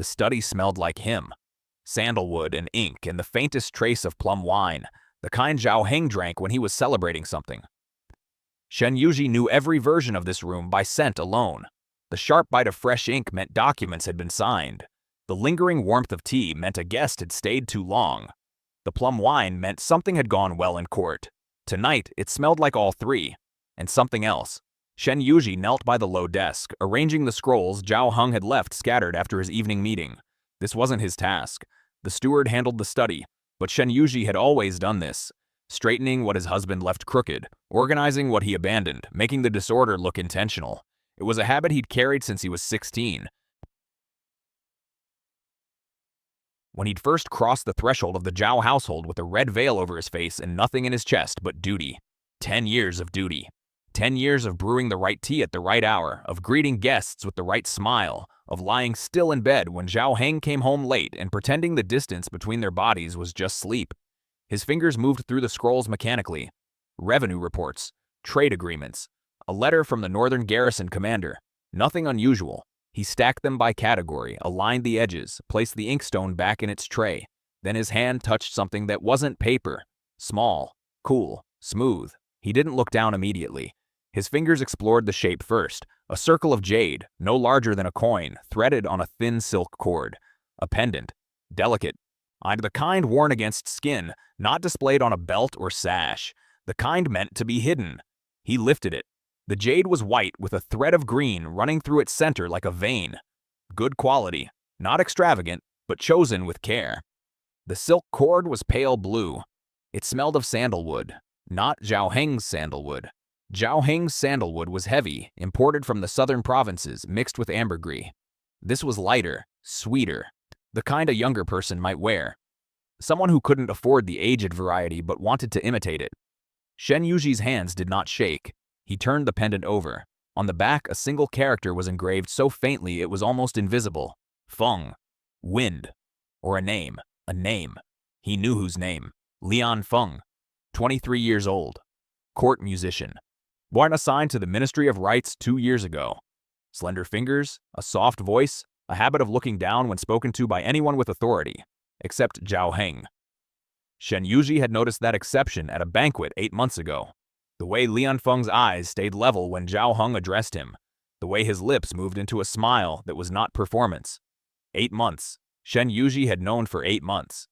The study smelled like him. Sandalwood and ink and the faintest trace of plum wine, the kind Zhao Heng drank when he was celebrating something. Shen Yuji knew every version of this room by scent alone. The sharp bite of fresh ink meant documents had been signed. The lingering warmth of tea meant a guest had stayed too long. The plum wine meant something had gone well in court. Tonight, it smelled like all three. And something else. Shen Yuji knelt by the low desk, arranging the scrolls Zhao Heng had left scattered after his evening meeting. This wasn't his task. The steward handled the study, but Shen Yuji had always done this, straightening what his husband left crooked, organizing what he abandoned, making the disorder look intentional. It was a habit he'd carried since he was 16. When he'd first crossed the threshold of the Zhao household with a red veil over his face and nothing in his chest but duty. 10 years of duty. 10 years of brewing the right tea at the right hour, of greeting guests with the right smile, of lying still in bed when Zhao Heng came home late and pretending the distance between their bodies was just sleep. His fingers moved through the scrolls mechanically. Revenue reports, trade agreements, a letter from the Northern Garrison commander. Nothing unusual. He stacked them by category, aligned the edges, placed the inkstone back in its tray. Then his hand touched something that wasn't paper. Small, cool, smooth. He didn't look down immediately. His fingers explored the shape first. A circle of jade, no larger than a coin, threaded on a thin silk cord. A pendant. Delicate. And the kind worn against skin, not displayed on a belt or sash. The kind meant to be hidden. He lifted it. The jade was white with a thread of green running through its center like a vein. Good quality. Not extravagant, but chosen with care. The silk cord was pale blue. It smelled of sandalwood. Not Zhao Heng's sandalwood. Zhao Heng's sandalwood was heavy, imported from the southern provinces, mixed with ambergris. This was lighter, sweeter, the kind a younger person might wear. Someone who couldn't afford the aged variety but wanted to imitate it. Shen Yuji's hands did not shake. He turned the pendant over. On the back, a single character was engraved so faintly it was almost invisible. Feng. Wind. Or a name. A name. He knew whose name. Lian Feng. 23 years old. Court musician. Born assigned to the Ministry of Rights 2 years ago. Slender fingers, a soft voice, a habit of looking down when spoken to by anyone with authority, except Zhao Heng. Shen Yuji had noticed that exception at a banquet 8 months ago. The way Lian Feng's eyes stayed level when Zhao Heng addressed him. The way his lips moved into a smile that was not performance. 8 months. Shen Yuji had known for 8 months.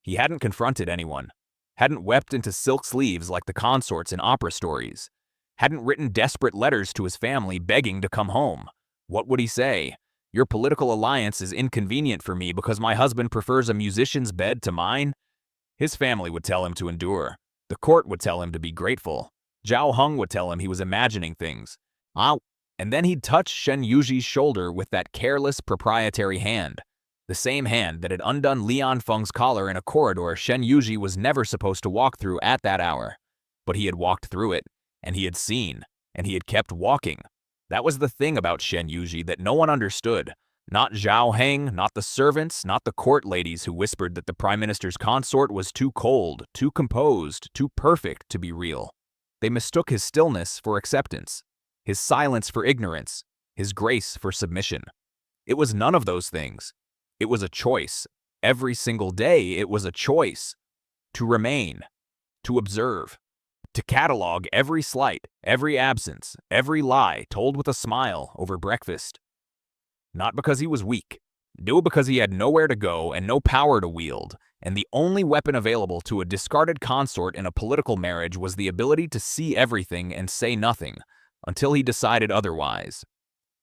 He hadn't confronted anyone. Hadn't wept into silk sleeves like the consorts in opera stories. Hadn't written desperate letters to his family begging to come home. What would he say? Your political alliance is inconvenient for me because my husband prefers a musician's bed to mine? His family would tell him to endure. The court would tell him to be grateful. Zhao Heng would tell him he was imagining things. And then he'd touch Shen Yuji's shoulder with that careless, proprietary hand. The same hand that had undone Lian Feng's collar in a corridor Shen Yuji was never supposed to walk through at that hour. But he had walked through it, and he had seen, and he had kept walking. That was the thing about Shen Yuji that no one understood. Not Zhao Heng, not the servants, not the court ladies who whispered that the prime minister's consort was too cold, too composed, too perfect to be real. They mistook his stillness for acceptance, his silence for ignorance, his grace for submission. It was none of those things. It was a choice. Every single day it was a choice. To remain. To observe. To catalog every slight, every absence, every lie told with a smile over breakfast. Not because he was weak. No, because he had nowhere to go and no power to wield, and the only weapon available to a discarded consort in a political marriage was the ability to see everything and say nothing, until he decided otherwise.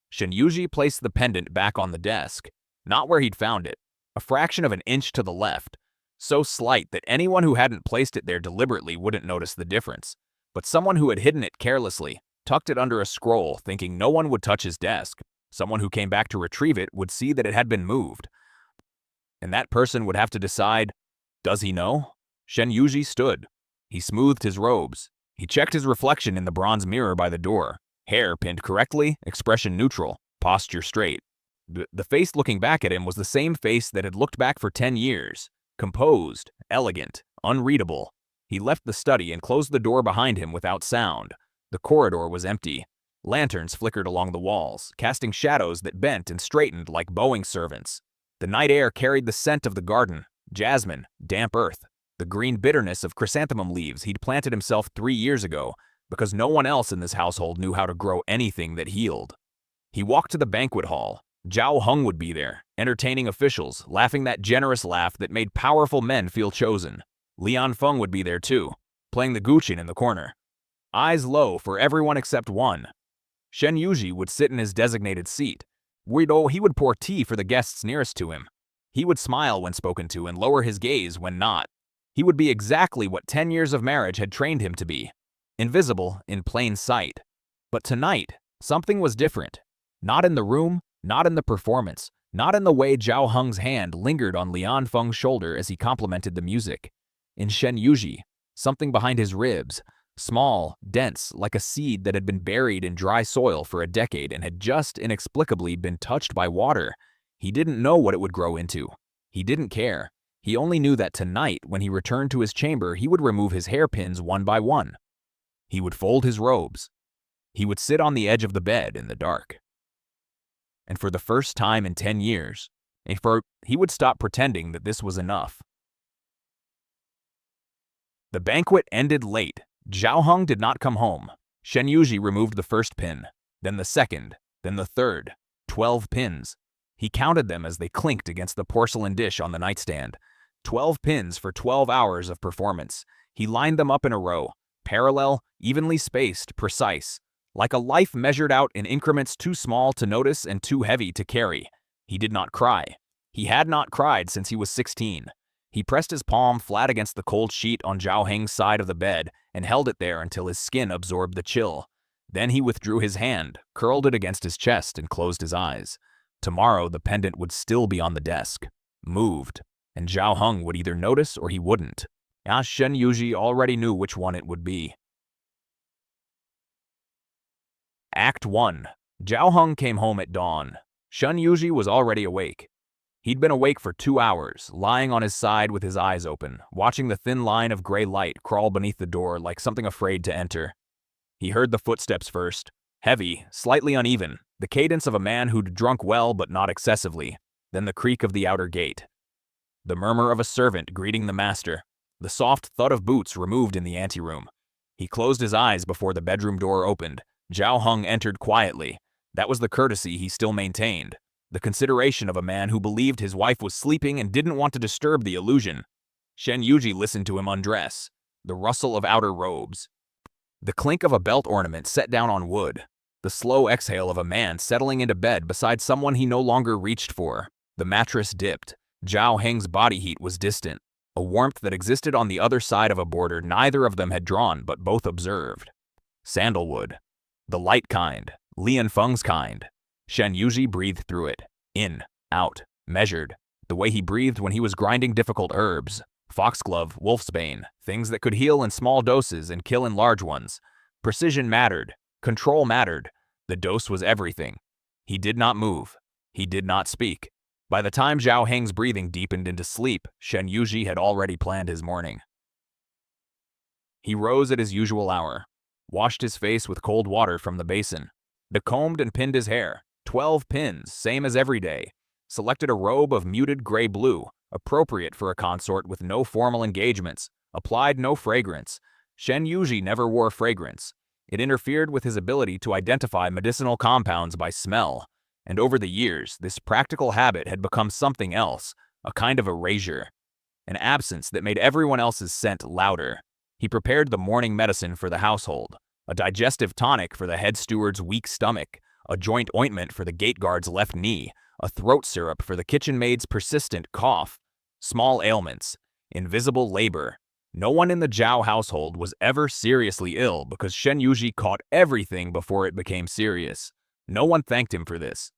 Shen Yuji placed the pendant back on the desk, not where he'd found it, a fraction of an inch to the left, so slight that anyone who hadn't placed it there deliberately wouldn't notice the difference. But someone who had hidden it carelessly, tucked it under a scroll thinking no one would touch his desk, someone who came back to retrieve it would see that it had been moved. And that person would have to decide, does he know? Shen Yuji stood. He smoothed his robes. He checked his reflection in the bronze mirror by the door. Hair pinned correctly, expression neutral, posture straight. The face looking back at him was the same face that had looked back for 10 years. Composed, elegant, unreadable. He left the study and closed the door behind him without sound. The corridor was empty. Lanterns flickered along the walls, casting shadows that bent and straightened like bowing servants. The night air carried the scent of the garden, jasmine, damp earth, the green bitterness of chrysanthemum leaves he'd planted himself 3 years ago, because no one else in this household knew how to grow anything that healed. He walked to the banquet hall. Zhao Heng would be there, entertaining officials, laughing that generous laugh that made powerful men feel chosen. Lian Feng would be there too, playing the guqin in the corner. Eyes low for everyone except one. Shen Yuji would sit in his designated seat. He would pour tea for the guests nearest to him. He would smile when spoken to and lower his gaze when not. He would be exactly what 10 years of marriage had trained him to be. Invisible in plain sight. But tonight, something was different. Not in the room, not in the performance, not in the way Zhao Heng's hand lingered on Lian Feng's shoulder as he complimented the music. In Shen Yuji, something behind his ribs, small, dense, like a seed that had been buried in dry soil for a decade and had just inexplicably been touched by water. He didn't know what it would grow into. He didn't care. He only knew that tonight, when he returned to his chamber, he would remove his hairpins one by one. He would fold his robes. He would sit on the edge of the bed in the dark. And for the first time in 10 years, he would stop pretending that this was enough. The banquet ended late. Zhao Heng did not come home. Shen Yuji removed the first pin, then the second, then the third. 12 pins. He counted them as they clinked against the porcelain dish on the nightstand. 12 pins for 12 hours of performance. He lined them up in a row, parallel, evenly spaced, precise, like a life measured out in increments too small to notice and too heavy to carry. He did not cry. He had not cried since he was 16. He pressed his palm flat against the cold sheet on Zhao Heng's side of the bed and held it there until his skin absorbed the chill. Then he withdrew his hand, curled it against his chest, and closed his eyes. Tomorrow the pendant would still be on the desk, moved, and Zhao Heng would either notice or he wouldn't. Shen Yuji already knew which one it would be. Act 1. Zhao Heng came home at dawn. Shen Yuji was already awake. He'd been awake for 2 hours, lying on his side with his eyes open, watching the thin line of gray light crawl beneath the door like something afraid to enter. He heard the footsteps first, heavy, slightly uneven, the cadence of a man who'd drunk well but not excessively, then the creak of the outer gate. The murmur of a servant greeting the master, the soft thud of boots removed in the anteroom. He closed his eyes before the bedroom door opened. Zhao Heng entered quietly. That was the courtesy he still maintained, the consideration of a man who believed his wife was sleeping and didn't want to disturb the illusion. Shen Yuji listened to him undress, the rustle of outer robes, the clink of a belt ornament set down on wood, the slow exhale of a man settling into bed beside someone he no longer reached for. The mattress dipped. Zhao Heng's body heat was distant, a warmth that existed on the other side of a border neither of them had drawn but both observed. Sandalwood. The light kind, Lian Feng's kind. Shen Yuji breathed through it, in, out, measured, the way he breathed when he was grinding difficult herbs. Foxglove, wolfsbane, things that could heal in small doses and kill in large ones. Precision mattered, control mattered. The dose was everything. He did not move. He did not speak. By the time Zhao Heng's breathing deepened into sleep, Shen Yuji had already planned his morning. He rose at his usual hour, washed his face with cold water from the basin, combed and pinned his hair, 12 pins, same as every day, selected a robe of muted gray-blue, appropriate for a consort with no formal engagements, applied no fragrance. Shen Yuji never wore fragrance. It interfered with his ability to identify medicinal compounds by smell, and over the years, this practical habit had become something else, a kind of erasure, an absence that made everyone else's scent louder. He prepared the morning medicine for the household, a digestive tonic for the head steward's weak stomach, a joint ointment for the gate guard's left knee, a throat syrup for the kitchen maid's persistent cough. Small ailments, invisible labor. No one in the Zhao household was ever seriously ill because Shen Yuji caught everything before it became serious. No one thanked him for this.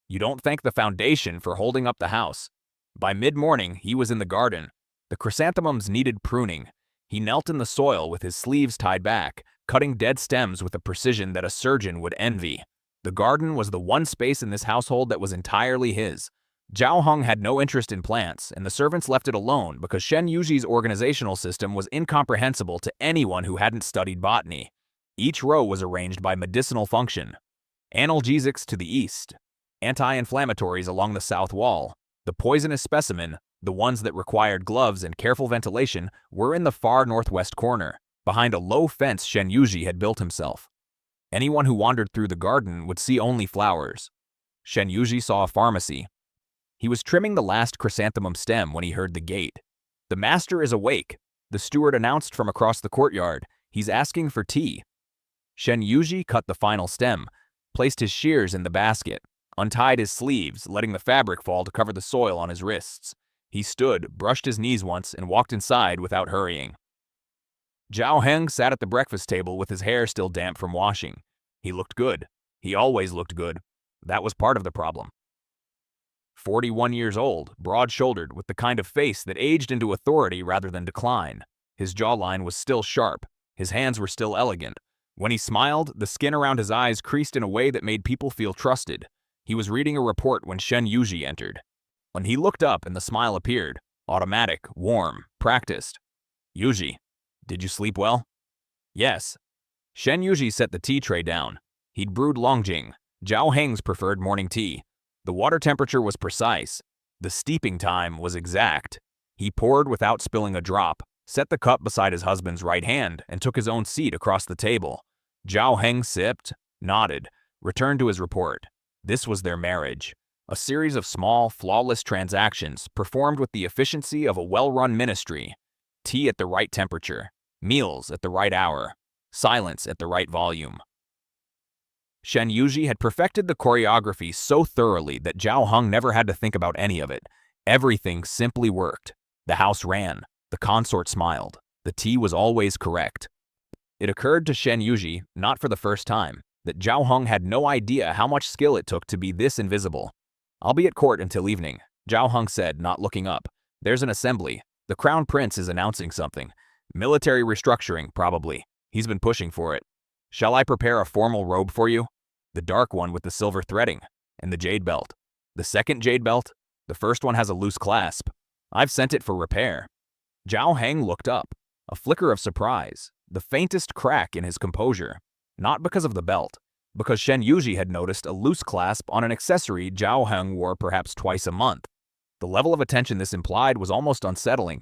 You don't thank the foundation for holding up the house. By mid-morning, he was in the garden. The chrysanthemums needed pruning. He knelt in the soil with his sleeves tied back, cutting dead stems with a precision that a surgeon would envy. The garden was the one space in this household that was entirely his. Zhao Heng had no interest in plants, and the servants left it alone because Shen Yuji's organizational system was incomprehensible to anyone who hadn't studied botany. Each row was arranged by medicinal function. Analgesics to the east, anti-inflammatories along the south wall, The poisonous specimen, the ones that required gloves and careful ventilation, were in the far northwest corner, behind a low fence Shen Yuji had built himself. Anyone who wandered through the garden would see only flowers. Shen Yuji saw a pharmacy. He was trimming the last chrysanthemum stem when he heard the gate. "The master is awake," the steward announced from across the courtyard. "He's asking for tea." Shen Yuji cut the final stem, placed his shears in the basket, untied his sleeves, letting the fabric fall to cover the soil on his wrists. He stood, brushed his knees once, and walked inside without hurrying. Zhao Heng sat at the breakfast table with his hair still damp from washing. He looked good. He always looked good. That was part of the problem. 41 years old, broad-shouldered, with the kind of face that aged into authority rather than decline. His jawline was still sharp. His hands were still elegant. When he smiled, the skin around his eyes creased in a way that made people feel trusted. He was reading a report when Shen Yuji entered. When he looked up and the smile appeared, automatic, warm, practiced. "Yuji, did you sleep well?" "Yes." Shen Yuji set the tea tray down. He'd brewed Longjing, Zhao Heng's preferred morning tea. The water temperature was precise. The steeping time was exact. He poured without spilling a drop, set the cup beside his husband's right hand, and took his own seat across the table. Zhao Heng sipped, nodded, returned to his report. This was their marriage. A series of small, flawless transactions performed with the efficiency of a well-run ministry. Tea at the right temperature, meals at the right hour, silence at the right volume. Shen Yuji had perfected the choreography so thoroughly that Zhao Heng never had to think about any of it. Everything simply worked. The house ran. The consort smiled. The tea was always correct. It occurred to Shen Yuji, not for the first time, that Zhao Heng had no idea how much skill it took to be this invisible. "I'll be at court until evening," Zhao Heng said, not looking up. "There's an assembly. The crown prince is announcing something. Military restructuring, probably. He's been pushing for it. Shall I prepare a formal robe for you? The dark one with the silver threading, and the jade belt. The second jade belt? The first one has a loose clasp. I've sent it for repair." Zhao Heng looked up, a flicker of surprise, the faintest crack in his composure. Not because of the belt, because Shen Yuji had noticed a loose clasp on an accessory Zhao Heng wore perhaps twice a month. The level of attention this implied was almost unsettling.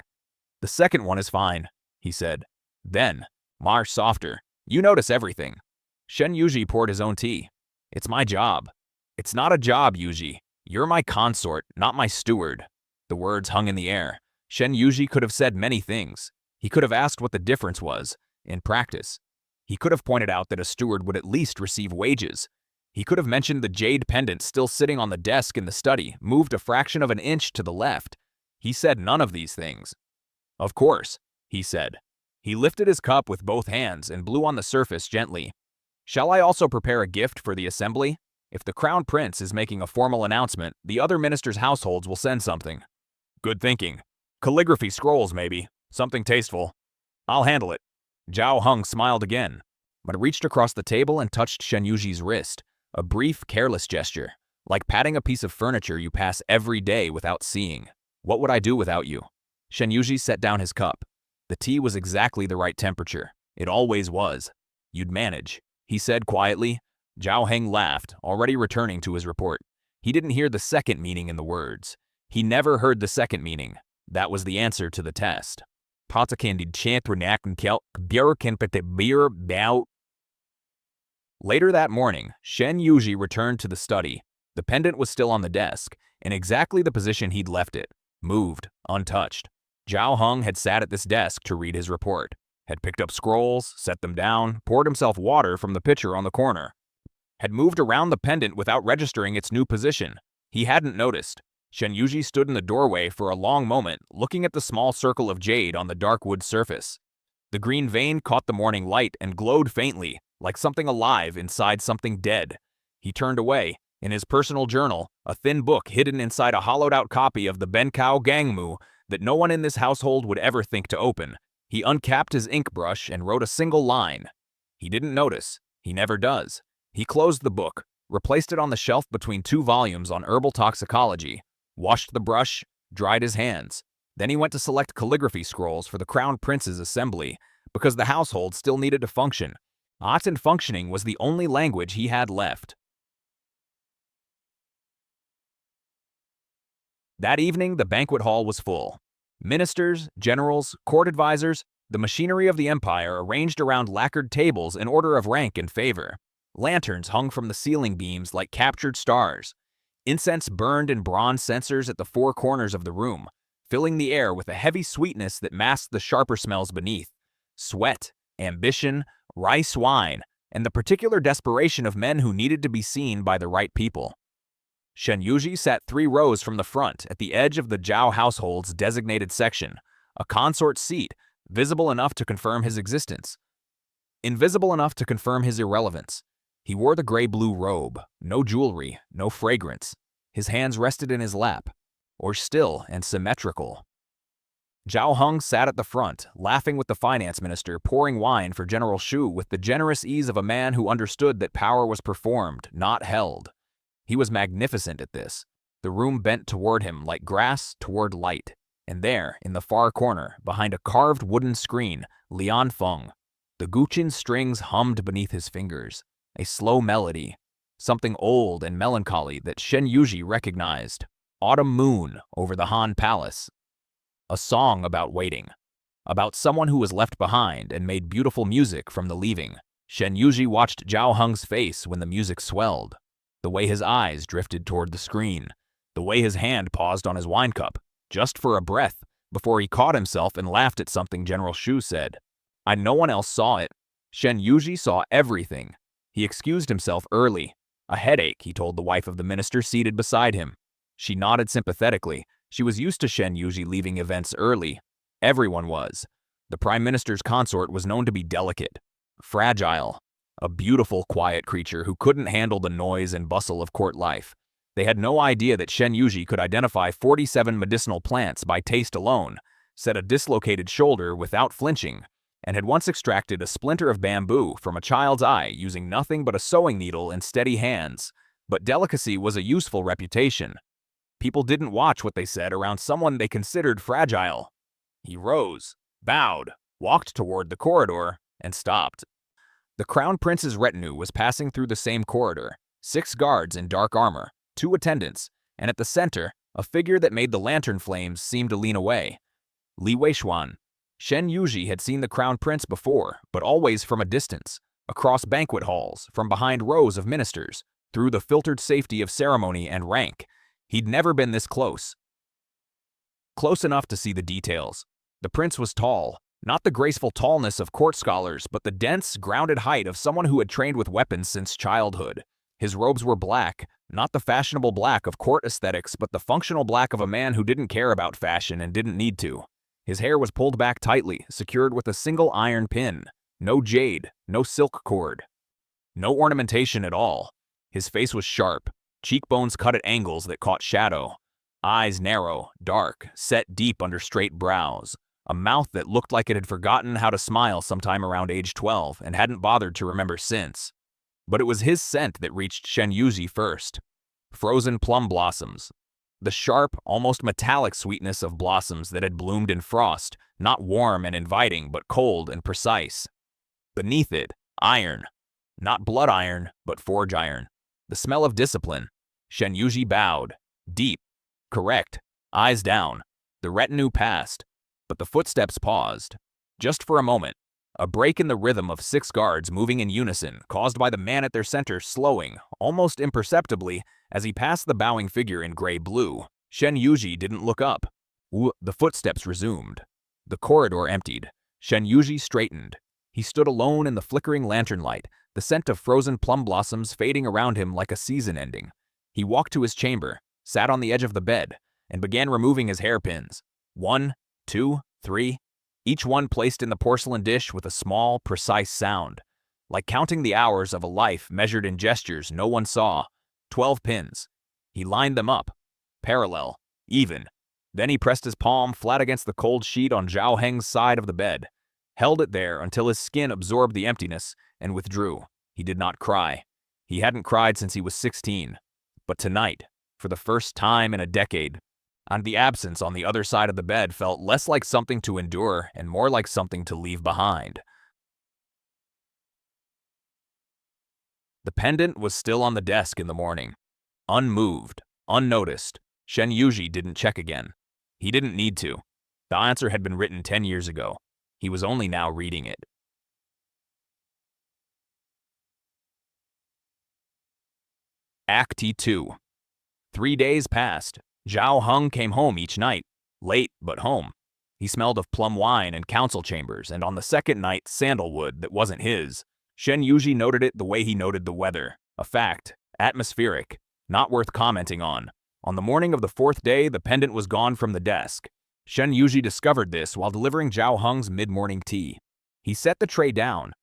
"The second one is fine," he said. Then, "Marsh softer. You notice everything." Shen Yuji poured his own tea. "It's my job." "It's not a job, Yuji. You're my consort, not my steward." The words hung in the air. Shen Yuji could have said many things. He could have asked what the difference was, in practice. He could have pointed out that a steward would at least receive wages. He could have mentioned the jade pendant still sitting on the desk in the study, moved a fraction of an inch to the left. He said none of these things. "Of course," he said. He lifted his cup with both hands and blew on the surface gently. "Shall I also prepare a gift for the assembly? If the crown prince is making a formal announcement, the other ministers' households will send something." "Good thinking. Calligraphy scrolls, maybe. Something tasteful. I'll handle it." Zhao Heng smiled again, but reached across the table and touched Shen Yuji's wrist. A brief, careless gesture, like patting a piece of furniture you pass every day without seeing. "What would I do without you?" Shen Yuji set down his cup. The tea was exactly the right temperature. It always was. "You'd manage," he said quietly. Zhao Heng laughed, already returning to his report. He didn't hear the second meaning in the words. He never heard the second meaning. That was the answer to the test. Later that morning, Shen Yuji returned to the study. The pendant was still on the desk, in exactly the position he'd left it, moved, untouched. Zhao Heng had sat at this desk to read his report, had picked up scrolls, set them down, poured himself water from the pitcher on the corner, had moved around the pendant without registering its new position. He hadn't noticed. Shen Yuji stood in the doorway for a long moment, looking at the small circle of jade on the dark wood surface. The green vein caught the morning light and glowed faintly, like something alive inside something dead. He turned away. In his personal journal, a thin book hidden inside a hollowed-out copy of the Benkao Gangmu that no one in this household would ever think to open. He uncapped his ink brush and wrote a single line. He didn't notice. He never does. He closed the book, replaced it on the shelf between two volumes on herbal toxicology, washed the brush, dried his hands. Then he went to select calligraphy scrolls for the Crown Prince's assembly, because the household still needed to function. Art and functioning was the only language he had left. That evening, the banquet hall was full. Ministers, generals, court advisors, the machinery of the empire arranged around lacquered tables in order of rank and favor. Lanterns hung from the ceiling beams like captured stars. Incense burned in bronze censers at the four corners of the room, filling the air with a heavy sweetness that masked the sharper smells beneath. Sweat, ambition, rice wine, and the particular desperation of men who needed to be seen by the right people. Shen Yuji sat 3 rows from the front at the edge of the Zhao household's designated section, a consort seat, visible enough to confirm his existence, invisible enough to confirm his irrelevance. He wore the gray-blue robe, no jewelry, no fragrance. His hands rested in his lap, or still and symmetrical. Zhao Heng sat at the front, laughing with the finance minister, pouring wine for General Shu with the generous ease of a man who understood that power was performed, not held. He was magnificent at this. The room bent toward him like grass toward light. And there, in the far corner, behind a carved wooden screen, Lian Feng. The guqin strings hummed beneath his fingers, a slow melody, something old and melancholy that Shen Yuji recognized. Autumn moon over the Han Palace. A song about waiting, about someone who was left behind and made beautiful music from the leaving. Shen Yuji watched Zhao Heng's face when the music swelled, the way his eyes drifted toward the screen, the way his hand paused on his wine cup, just for a breath, before he caught himself and laughed at something General Shu said. No one else saw it. Shen Yuji saw everything. He excused himself early. A headache, he told the wife of the minister seated beside him. She nodded sympathetically. She was used to Shen Yuji leaving events early. Everyone was. The prime minister's consort was known to be delicate, fragile, a beautiful, quiet creature who couldn't handle the noise and bustle of court life. They had no idea that Shen Yuji could identify 47 medicinal plants by taste alone, set a dislocated shoulder without flinching, and had once extracted a splinter of bamboo from a child's eye using nothing but a sewing needle and steady hands. But delicacy was a useful reputation. People didn't watch what they said around someone they considered fragile. He rose, bowed, walked toward the corridor, and stopped. The crown prince's retinue was passing through the same corridor, 6 guards in dark armor, 2 attendants, and at the center, a figure that made the lantern flames seem to lean away. Li Weishuan. Shen Yuji had seen the crown prince before, but always from a distance, across banquet halls, from behind rows of ministers, through the filtered safety of ceremony and rank. He'd never been this close. Close enough to see the details. The prince was tall, not the graceful tallness of court scholars, but the dense, grounded height of someone who had trained with weapons since childhood. His robes were black, not the fashionable black of court aesthetics, but the functional black of a man who didn't care about fashion and didn't need to. His hair was pulled back tightly, secured with a single iron pin. No jade, no silk cord. No ornamentation at all. His face was sharp, cheekbones cut at angles that caught shadow. Eyes narrow, dark, set deep under straight brows. A mouth that looked like it had forgotten how to smile sometime around age 12 and hadn't bothered to remember since. But it was his scent that reached Shen Yuji first. Frozen plum blossoms. The sharp, almost metallic sweetness of blossoms that had bloomed in frost, not warm and inviting, but cold and precise. Beneath it, iron. Not blood iron, but forge iron. The smell of discipline. Shen Yuji bowed. Deep. Correct. Eyes down. The retinue passed. But the footsteps paused. Just for a moment. A break in the rhythm of 6 guards moving in unison, caused by the man at their center slowing, almost imperceptibly, as he passed the bowing figure in gray-blue. Shen Yuji didn't look up. The footsteps resumed. The corridor emptied. Shen Yuji straightened. He stood alone in the flickering lantern light, the scent of frozen plum blossoms fading around him like a season ending. He walked to his chamber, sat on the edge of the bed, and began removing his hairpins. 1, 2, 3, each one placed in the porcelain dish with a small, precise sound, like counting the hours of a life measured in gestures no one saw. 12 pins. He lined them up, parallel, even. Then he pressed his palm flat against the cold sheet on Zhao Heng's side of the bed, held it there until his skin absorbed the emptiness, and withdrew. He did not cry. He hadn't cried since he was 16. But tonight, for the first time in a decade, and the absence on the other side of the bed felt less like something to endure and more like something to leave behind. The pendant was still on the desk in the morning, unmoved, unnoticed. Shen Yuji didn't check again. He didn't need to. The answer had been written 10 years ago. He was only now reading it. Act 2. 3 days passed. Zhao Heng came home each night. Late, but home. He smelled of plum wine and council chambers, and on the second night, sandalwood that wasn't his. Shen Yuji noted it the way he noted the weather. A fact. Atmospheric. Not worth commenting on. On the morning of the fourth day, the pendant was gone from the desk. Shen Yuji discovered this while delivering Zhao Heng's mid-morning tea. He set the tray down,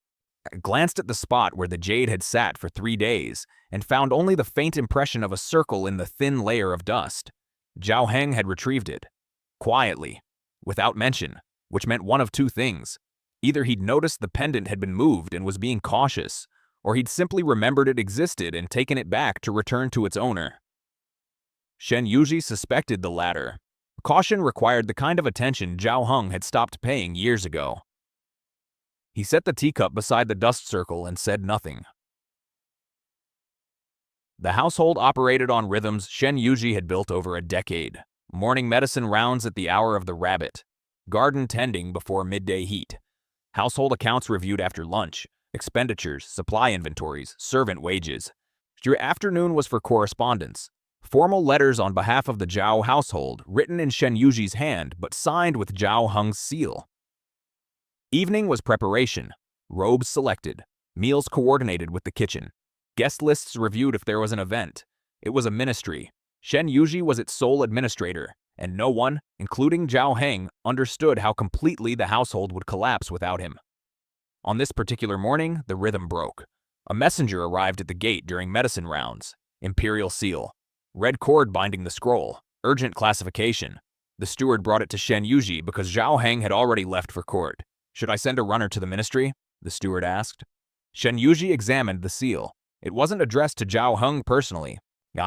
glanced at the spot where the jade had sat for 3 days, and found only the faint impression of a circle in the thin layer of dust. Zhao Heng had retrieved it. Quietly. Without mention, which meant one of two things. Either he'd noticed the pendant had been moved and was being cautious, or he'd simply remembered it existed and taken it back to return to its owner. Shen Yuji suspected the latter. Caution required the kind of attention Zhao Heng had stopped paying years ago. He set the teacup beside the dust circle and said nothing. The household operated on rhythms Shen Yuji had built over a decade. Morning medicine rounds at the hour of the rabbit. Garden tending before midday heat. Household accounts reviewed after lunch. Expenditures, supply inventories, servant wages. Your afternoon was for correspondence. Formal letters on behalf of the Zhao household, written in Shen Yuji's hand but signed with Zhao Heng's seal. Evening was preparation. Robes selected. Meals coordinated with the kitchen. Guest lists reviewed if there was an event. It was a ministry. Shen Yuji was its sole administrator, and no one, including Zhao Heng, understood how completely the household would collapse without him. On this particular morning, the rhythm broke. A messenger arrived at the gate during medicine rounds. Imperial seal. Red cord binding the scroll. Urgent classification. The steward brought it to Shen Yuji because Zhao Heng had already left for court. "Should I send a runner to the ministry?" the steward asked. Shen Yuji examined the seal. It wasn't addressed to Zhao Heng personally.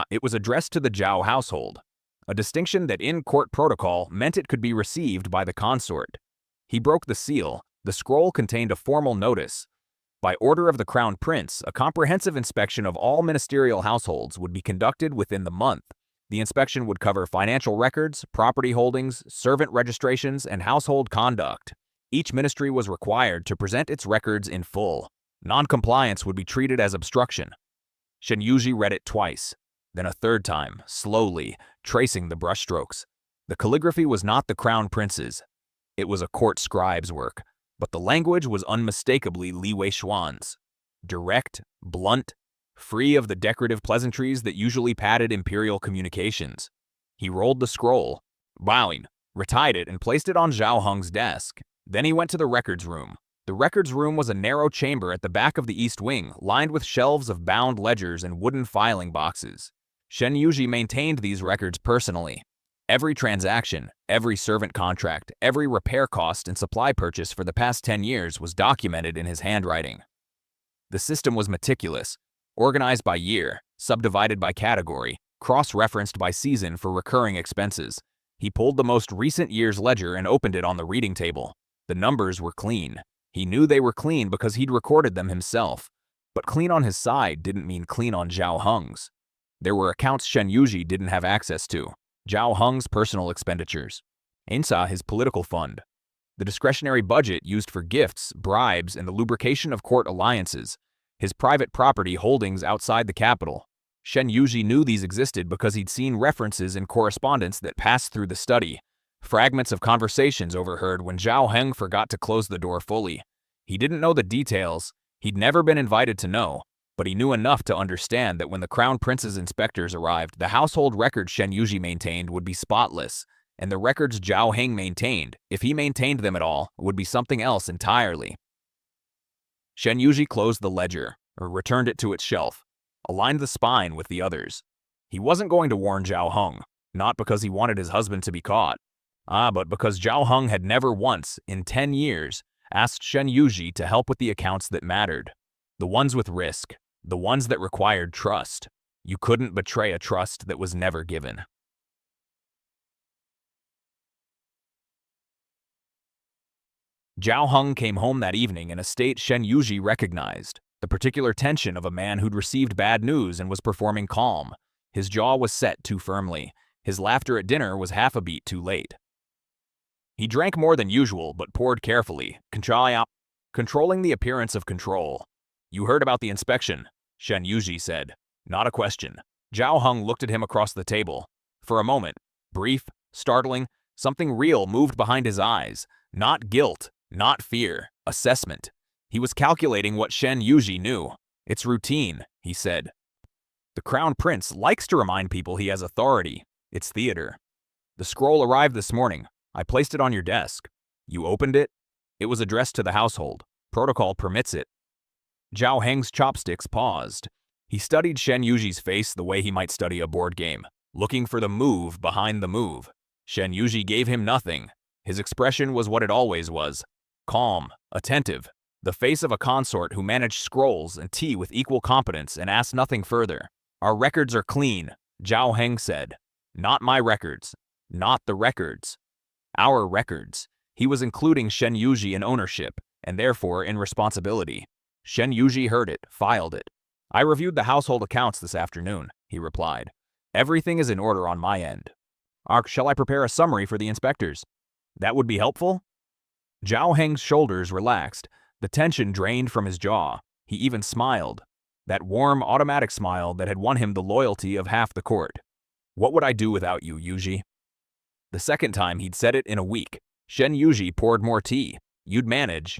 It was addressed to the Zhao household. A distinction that in court protocol meant it could be received by the consort. He broke the seal. The scroll contained a formal notice. By order of the Crown Prince, a comprehensive inspection of all ministerial households would be conducted within the month. The inspection would cover financial records, property holdings, servant registrations, and household conduct. Each ministry was required to present its records in full. Non-compliance would be treated as obstruction. Shen Yuji read it twice, then a third time, slowly, tracing the brushstrokes. The calligraphy was not the Crown Prince's. It was a court scribe's work, but the language was unmistakably Li Weishuan's. Direct, blunt, free of the decorative pleasantries that usually padded imperial communications. He rolled the scroll, bowing, retied it, and placed it on Zhao Heng's desk. Then he went to the records room. The records room was a narrow chamber at the back of the east wing, lined with shelves of bound ledgers and wooden filing boxes. Shen Yuji maintained these records personally. Every transaction, every servant contract, every repair cost and supply purchase for the past 10 years was documented in his handwriting. The system was meticulous, organized by year, subdivided by category, cross-referenced by season for recurring expenses. He pulled the most recent year's ledger and opened it on the reading table. The numbers were clean. He knew they were clean because he'd recorded them himself. But clean on his side didn't mean clean on Zhao Heng's. There were accounts Shen Yuji didn't have access to. Zhao Heng's personal expenditures. Insa, his political fund. The discretionary budget used for gifts, bribes, and the lubrication of court alliances. His private property holdings outside the capital. Shen Yuji knew these existed because he'd seen references in correspondence that passed through the study. Fragments of conversations overheard when Zhao Heng forgot to close the door fully. He didn't know the details. He'd never been invited to know. But he knew enough to understand that when the Crown Prince's inspectors arrived, the household records Shen Yuji maintained would be spotless, and the records Zhao Heng maintained, if he maintained them at all, would be something else entirely. Shen Yuji closed the ledger, or returned it to its shelf, aligned the spine with the others. He wasn't going to warn Zhao Heng, not because he wanted his husband to be caught, but because Zhao Heng had never once, in 10 years, asked Shen Yuji to help with the accounts that mattered. The ones with risk. The ones that required trust. You couldn't betray a trust that was never given. Zhao Heng came home that evening in a state Shen Yuji recognized. The particular tension of a man who'd received bad news and was performing calm. His jaw was set too firmly. His laughter at dinner was half a beat too late. He drank more than usual, but poured carefully, controlling the appearance of control. "You heard about the inspection," Shen Yuji said. Not a question. Zhao Heng looked at him across the table. For a moment, brief, startling, something real moved behind his eyes. Not guilt, not fear, assessment. He was calculating what Shen Yuji knew. "It's routine," he said. "The Crown Prince likes to remind people he has authority. It's theater. The scroll arrived this morning. I placed it on your desk. You opened it? It was addressed to the household. Protocol permits it." Zhao Heng's chopsticks paused. He studied Shen Yuji's face the way he might study a board game, looking for the move behind the move. Shen Yuji gave him nothing. His expression was what it always was. Calm, attentive, the face of a consort who managed scrolls and tea with equal competence and asked nothing further. "Our records are clean," Zhao Heng said. "Not my records. Not the records. Our records." He was including Shen Yuji in ownership, and therefore in responsibility. Shen Yuji heard it, filed it. "I reviewed the household accounts this afternoon," he replied. "Everything is in order on my end. Shall I prepare a summary for the inspectors? That would be helpful?" Zhao Heng's shoulders relaxed. The tension drained from his jaw. He even smiled. That warm, automatic smile that had won him the loyalty of half the court. "What would I do without you, Yuji?" The second time he'd said it in a week. Shen Yuji poured more tea. "You'd manage."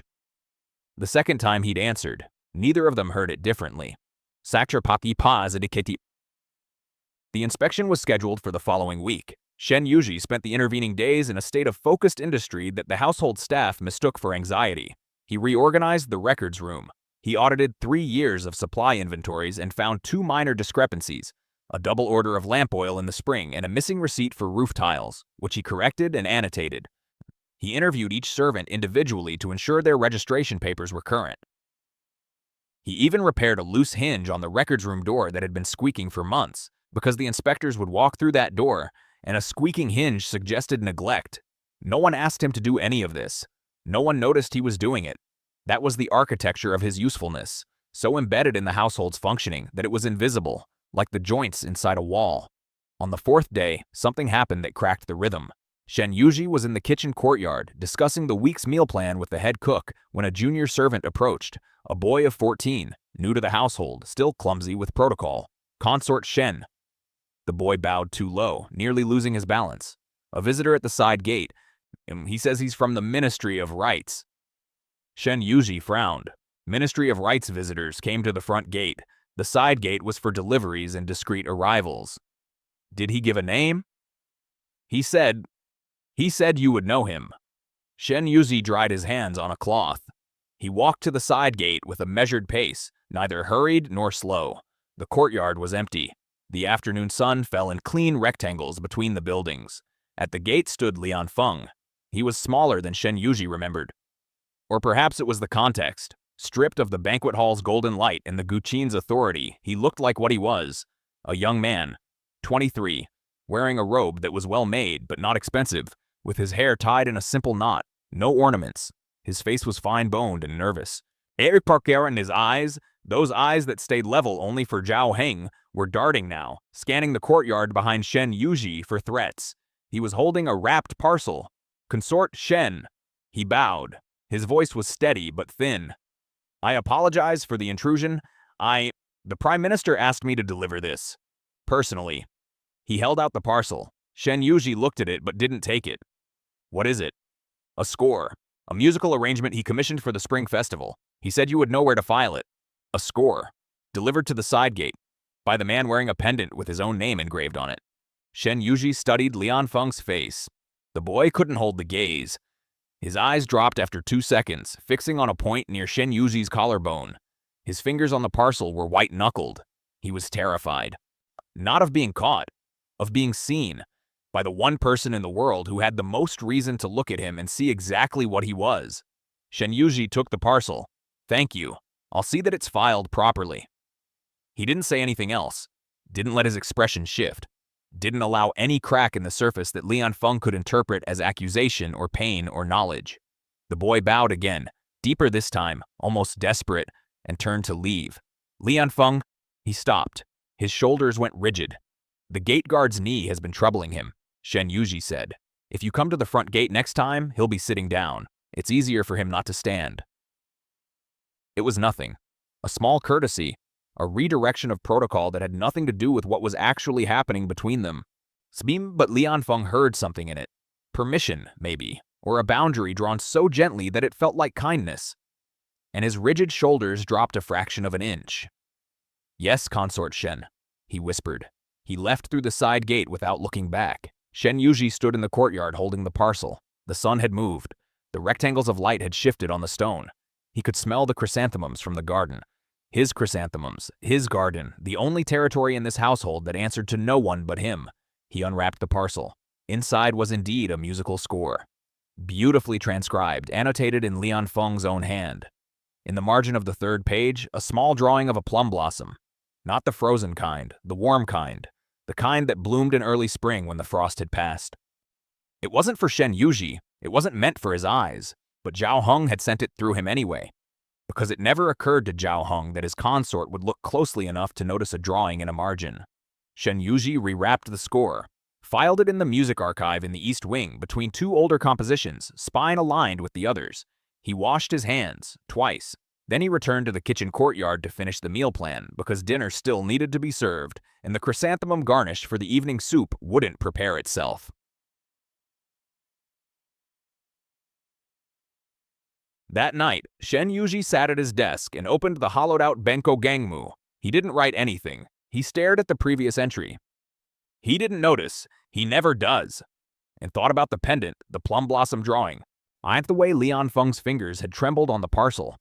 The second time he'd answered. Neither of them heard it differently. "Satrapati pas adiketi." The inspection was scheduled for the following week. Shen Yuji spent the intervening days in a state of focused industry that the household staff mistook for anxiety. He reorganized the records room. He audited 3 years of supply inventories and found 2 minor discrepancies: a double order of lamp oil in the spring and a missing receipt for roof tiles, which he corrected and annotated. He interviewed each servant individually to ensure their registration papers were current. He even repaired a loose hinge on the records room door that had been squeaking for months, because the inspectors would walk through that door, and a squeaking hinge suggested neglect. No one asked him to do any of this. No one noticed he was doing it. That was the architecture of his usefulness, so embedded in the household's functioning that it was invisible, like the joints inside a wall. On the 4th day, something happened that cracked the rhythm. Shen Yuji was in the kitchen courtyard discussing the week's meal plan with the head cook when a junior servant approached, a boy of 14, new to the household, still clumsy with protocol. "Consort Shen." The boy bowed too low, nearly losing his balance. "A visitor at the side gate. He says he's from the Ministry of Rights." Shen Yuji frowned. Ministry of Rights visitors came to the front gate. The side gate was for deliveries and discreet arrivals. "Did he give a name?" He said you would know him." Shen Yuji dried his hands on a cloth. He walked to the side gate with a measured pace, neither hurried nor slow. The courtyard was empty. The afternoon sun fell in clean rectangles between the buildings. At the gate stood Lian Feng. He was smaller than Shen Yuji remembered. Or perhaps it was the context. Stripped of the banquet hall's golden light and the Guqin's authority, he looked like what he was. A young man, 23, wearing a robe that was well made but not expensive, with his hair tied in a simple knot, no ornaments. His face was fine-boned and nervous. Eric Parker and his eyes, those eyes that stayed level only for Zhao Heng, were darting now, scanning the courtyard behind Shen Yuji for threats. He was holding a wrapped parcel. "Consort Shen." He bowed. His voice was steady but thin. "I apologize for the intrusion. The Prime Minister asked me to deliver this. Personally." He held out the parcel. Shen Yuji looked at it but didn't take it. "What is it?" "A score. A musical arrangement he commissioned for the Spring Festival. He said you would know where to file it." "A score. Delivered to the side gate. By the man wearing a pendant with his own name engraved on it." Shen Yuji studied Lian Feng's face. The boy couldn't hold the gaze. His eyes dropped after 2 seconds, fixing on a point near Shen Yuji's collarbone. His fingers on the parcel were white-knuckled. He was terrified. Not of being caught, of being seen, by the one person in the world who had the most reason to look at him and see exactly what he was. Shen Yuji took the parcel. "Thank you. I'll see that it's filed properly." He didn't say anything else, didn't let his expression shift, didn't allow any crack in the surface that Lian Feng could interpret as accusation or pain or knowledge. The boy bowed again, deeper this time, almost desperate, and turned to leave. "Lian Feng," he stopped. His shoulders went rigid. The gate guard's knee has been troubling him, Shen Yuji said. If you come to the front gate next time, he'll be sitting down. It's easier for him not to stand. It was nothing. A small courtesy, a redirection of protocol that had nothing to do with what was actually happening between them. But Lianfeng heard something in it. Permission, maybe, or a boundary drawn so gently that it felt like kindness. And his rigid shoulders dropped a fraction of an inch. Yes, Consort Shen, he whispered. He left through the side gate without looking back. Shen Yuji stood in the courtyard holding the parcel. The sun had moved. The rectangles of light had shifted on the stone. He could smell the chrysanthemums from the garden. His chrysanthemums, his garden, the only territory in this household that answered to no one but him. He unwrapped the parcel. Inside was indeed a musical score. Beautifully transcribed, annotated in Lianfeng's own hand. In the margin of the third page, a small drawing of a plum blossom. Not the frozen kind, the warm kind. The kind that bloomed in early spring when the frost had passed. It wasn't for Shen Yuji, it wasn't meant for his eyes, but Zhao Heng had sent it through him anyway. Because it never occurred to Zhao Heng that his consort would look closely enough to notice a drawing in a margin. Shen Yuji rewrapped the score, filed it in the music archive in the East Wing between two older compositions, spine aligned with the others. He washed his hands, twice. Then he returned to the kitchen courtyard to finish the meal plan because dinner still needed to be served, and the chrysanthemum garnish for the evening soup wouldn't prepare itself. That night, Shen Yuji sat at his desk and opened the hollowed-out Benko Gangmu. He didn't write anything. He stared at the previous entry. He didn't notice. He never does. And thought about the pendant, the plum blossom drawing. Eyed the way Lianfeng's fingers had trembled on the parcel.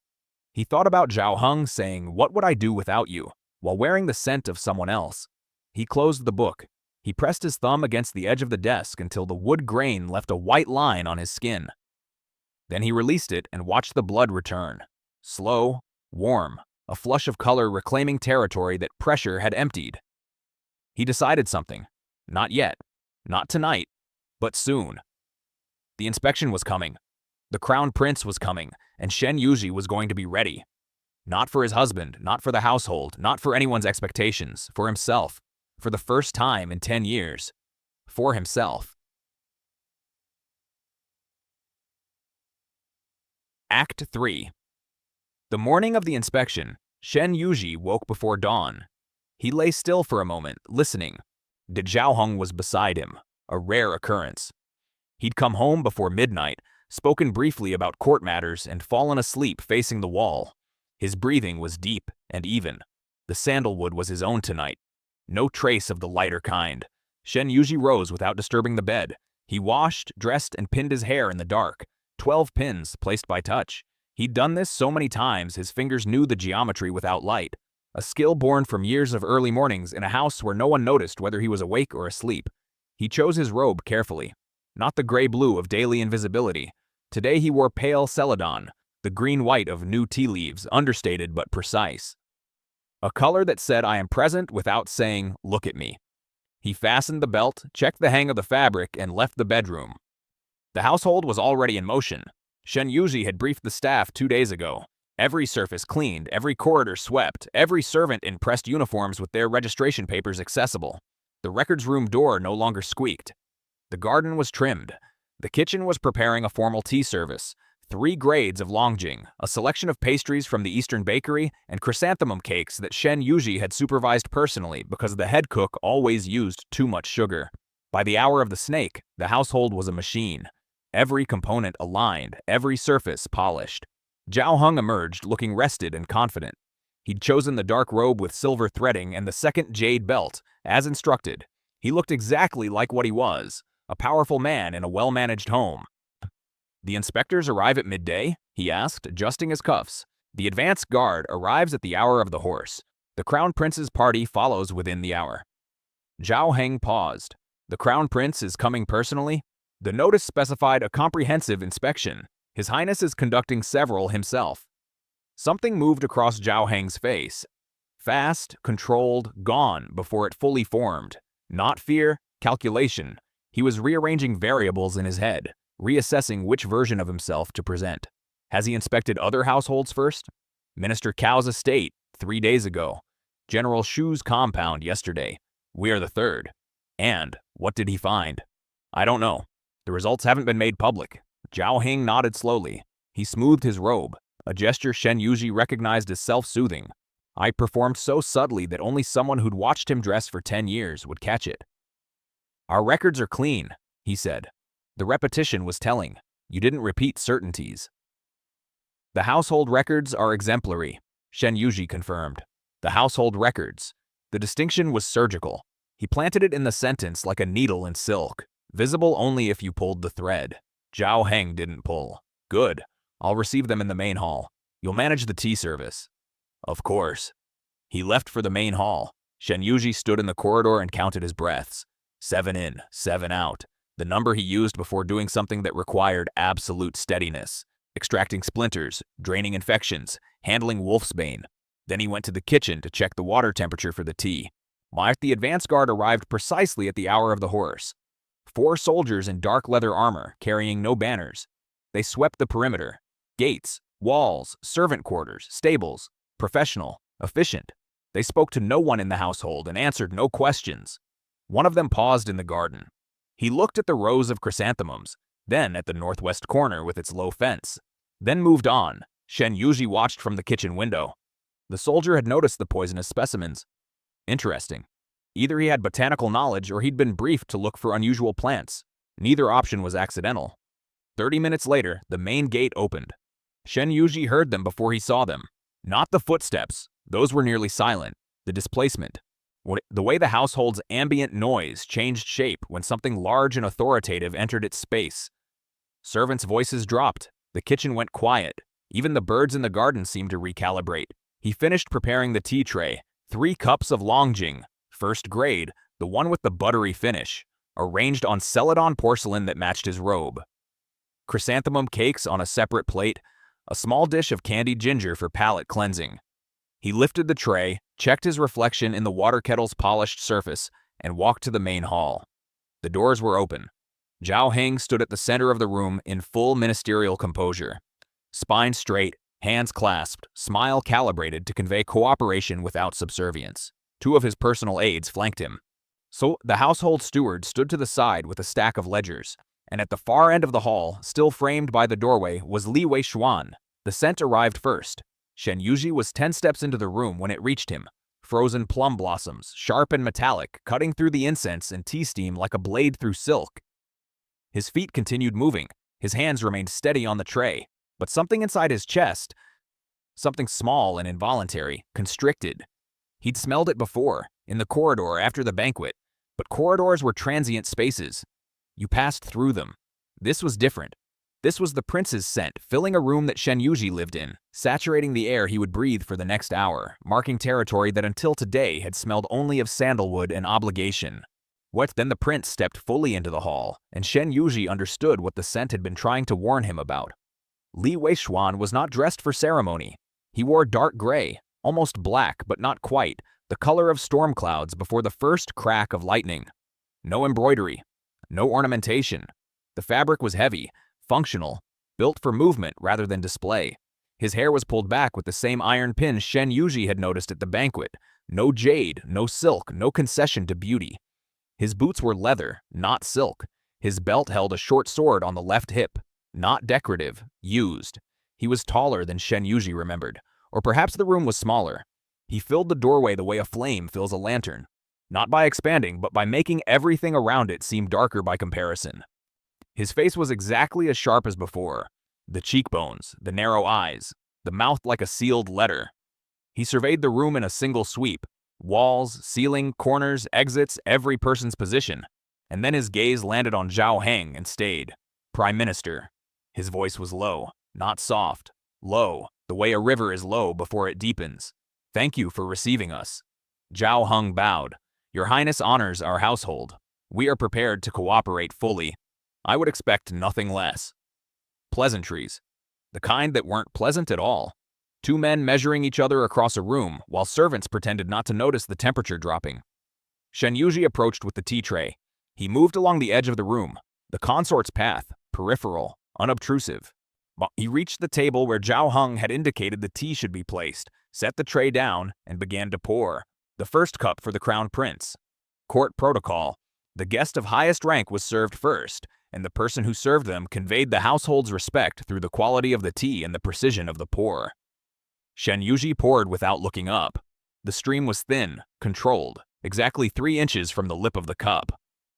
He thought about Zhao Heng saying, "What would I do without you?" while wearing the scent of someone else. He closed the book. He pressed his thumb against the edge of the desk until the wood grain left a white line on his skin. Then he released it and watched the blood return. Slow, warm, a flush of color reclaiming territory that pressure had emptied. He decided something. Not yet. Not tonight. But soon. The inspection was coming. The crown prince was coming, and Shen Yuji was going to be ready. Not for his husband, not for the household, not for anyone's expectations, for himself. For the first time in 10 years. For himself. Act 3. The morning of the inspection, Shen Yuji woke before dawn. He lay still for a moment, listening. De Zhao Heng was beside him, a rare occurrence. He'd come home before midnight, spoken briefly about court matters, and fallen asleep facing the wall. His breathing was deep and even. The sandalwood was his own tonight. No trace of the lighter kind. Shen Yuji rose without disturbing the bed. He washed, dressed, and pinned his hair in the dark. 12 pins, placed by touch. He'd done this so many times his fingers knew the geometry without light. A skill born from years of early mornings in a house where no one noticed whether he was awake or asleep. He chose his robe carefully. Not the gray-blue of daily invisibility. Today he wore pale celadon, the green-white of new tea leaves, understated but precise. A color that said, "I am present," without saying, "Look at me." He fastened the belt, checked the hang of the fabric, and left the bedroom. The household was already in motion. Shen Yuji had briefed the staff 2 days ago. Every surface cleaned, every corridor swept, every servant in pressed uniforms with their registration papers accessible. The records room door no longer squeaked. The garden was trimmed. The kitchen was preparing a formal tea service. 3 grades of longjing, a selection of pastries from the Eastern bakery, and chrysanthemum cakes that Shen Yuji had supervised personally because the head cook always used too much sugar. By the hour of the snake, the household was a machine. Every component aligned, every surface polished. Zhao Heng emerged looking rested and confident. He'd chosen the dark robe with silver threading and the second jade belt, as instructed. He looked exactly like what he was, a powerful man in a well-managed home. "The inspectors arrive at midday?" he asked, adjusting his cuffs. "The advance guard arrives at the hour of the horse. The crown prince's party follows within the hour." Zhao Heng paused. "The crown prince is coming personally?" The notice specified a comprehensive inspection. His Highness is conducting several himself. Something moved across Zhao Heng's face. Fast, controlled, gone before it fully formed. Not fear, calculation. He was rearranging variables in his head, reassessing which version of himself to present. Has he inspected other households first? Minister Cao's estate, 3 days ago. General Shu's compound yesterday. We are the third. And what did he find? I don't know. The results haven't been made public. Zhao Heng nodded slowly. He smoothed his robe, a gesture Shen Yuji recognized as self-soothing. I performed so subtly that only someone who'd watched him dress for 10 years would catch it. Our records are clean, he said. The repetition was telling. You didn't repeat certainties. The household records are exemplary, Shen Yuji confirmed. The household records. The distinction was surgical. He planted it in the sentence like a needle in silk, visible only if you pulled the thread. Zhao Heng didn't pull. Good. I'll receive them in the main hall. You'll manage the tea service. Of course. He left for the main hall. Shen Yuji stood in the corridor and counted his breaths. 7 in, 7 out. The number he used before doing something that required absolute steadiness. Extracting splinters, draining infections, handling wolfsbane. Then he went to the kitchen to check the water temperature for the tea. The advance guard arrived precisely at the hour of the horse. 4 soldiers in dark leather armor, carrying no banners. They swept the perimeter. Gates, walls, servant quarters, stables. Professional, efficient. They spoke to no one in the household and answered no questions. One of them paused in the garden. He looked at the rows of chrysanthemums, then at the northwest corner with its low fence. Then moved on. Shen Yuji watched from the kitchen window. The soldier had noticed the poisonous specimens. Interesting. Either he had botanical knowledge or he'd been briefed to look for unusual plants. Neither option was accidental. 30 minutes later, the main gate opened. Shen Yuji heard them before he saw them. Not the footsteps. Those were nearly silent. The displacement. The way the household's ambient noise changed shape when something large and authoritative entered its space. Servants' voices dropped. The kitchen went quiet. Even the birds in the garden seemed to recalibrate. He finished preparing the tea tray. 3 cups of longjing, first grade, the one with the buttery finish, arranged on celadon porcelain that matched his robe. Chrysanthemum cakes on a separate plate, a small dish of candied ginger for palate cleansing. He lifted the tray, checked his reflection in the water kettle's polished surface, and walked to the main hall. The doors were open. Zhao Heng stood at the center of the room in full ministerial composure. Spine straight, hands clasped, smile calibrated to convey cooperation without subservience. 2 of his personal aides flanked him. So the household steward stood to the side with a stack of ledgers, and at the far end of the hall, still framed by the doorway, was Li Weishuan. The scent arrived first. Shen Yuji was 10 steps into the room when it reached him. Frozen plum blossoms, sharp and metallic, cutting through the incense and tea steam like a blade through silk. His feet continued moving. His hands remained steady on the tray. But something inside his chest, something small and involuntary, constricted. He'd smelled it before, in the corridor after the banquet. But corridors were transient spaces. You passed through them. This was different. This was the prince's scent, filling a room that Shen Yuji lived in, saturating the air he would breathe for the next hour, marking territory that until today had smelled only of sandalwood and obligation. Then the prince stepped fully into the hall, and Shen Yuji understood what the scent had been trying to warn him about. Li Weishuan was not dressed for ceremony. He wore dark gray, almost black but not quite, the color of storm clouds before the first crack of lightning. No embroidery, no ornamentation. The fabric was heavy, functional, built for movement rather than display. His hair was pulled back with the same iron pin Shen Yuji had noticed at the banquet. No jade, no silk, no concession to beauty. His boots were leather, not silk. His belt held a short sword on the left hip, not decorative, used. He was taller than Shen Yuji remembered, or perhaps the room was smaller. He filled the doorway the way a flame fills a lantern, not by expanding, but by making everything around it seem darker by comparison. His face was exactly as sharp as before. The cheekbones, the narrow eyes, the mouth like a sealed letter. He surveyed the room in a single sweep. Walls, ceiling, corners, exits, every person's position. And then his gaze landed on Zhao Heng and stayed. Prime Minister. His voice was low, not soft. Low, the way a river is low before it deepens. Thank you for receiving us. Zhao Heng bowed. Your Highness honors our household. We are prepared to cooperate fully. I would expect nothing less. Pleasantries. The kind that weren't pleasant at all. 2 men measuring each other across a room, while servants pretended not to notice the temperature dropping. Shen Yuji approached with the tea tray. He moved along the edge of the room, the consort's path, peripheral, unobtrusive. He reached the table where Zhao Heng had indicated the tea should be placed, set the tray down, and began to pour. The first cup for the crown prince. Court protocol. The guest of highest rank was served first, and the person who served them conveyed the household's respect through the quality of the tea and the precision of the pour. Shen Yuji poured without looking up. The stream was thin, controlled, exactly 3 inches from the lip of the cup.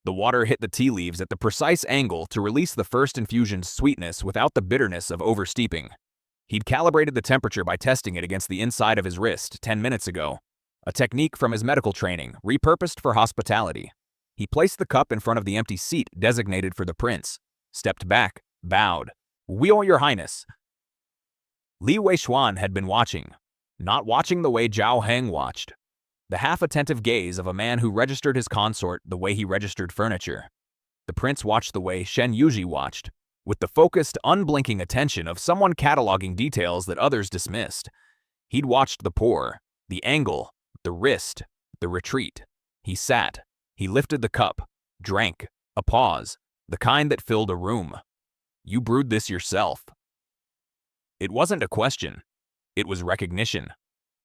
The water hit the tea leaves at the precise angle to release the first infusion's sweetness without the bitterness of oversteeping. He'd calibrated the temperature by testing it against the inside of his wrist 10 minutes ago, a technique from his medical training, repurposed for hospitality. He placed the cup in front of the empty seat designated for the prince, stepped back, bowed. "Wheel, Your Highness." Li Weishuan had been watching, not watching the way Zhao Heng watched. The half-attentive gaze of a man who registered his consort the way he registered furniture. The prince watched the way Shen Yuji watched, with the focused, unblinking attention of someone cataloging details that others dismissed. He'd watched the pour, the angle, the wrist, the retreat. He sat. He lifted the cup, drank, a pause, the kind that filled a room. "You brewed this yourself." It wasn't a question. It was recognition.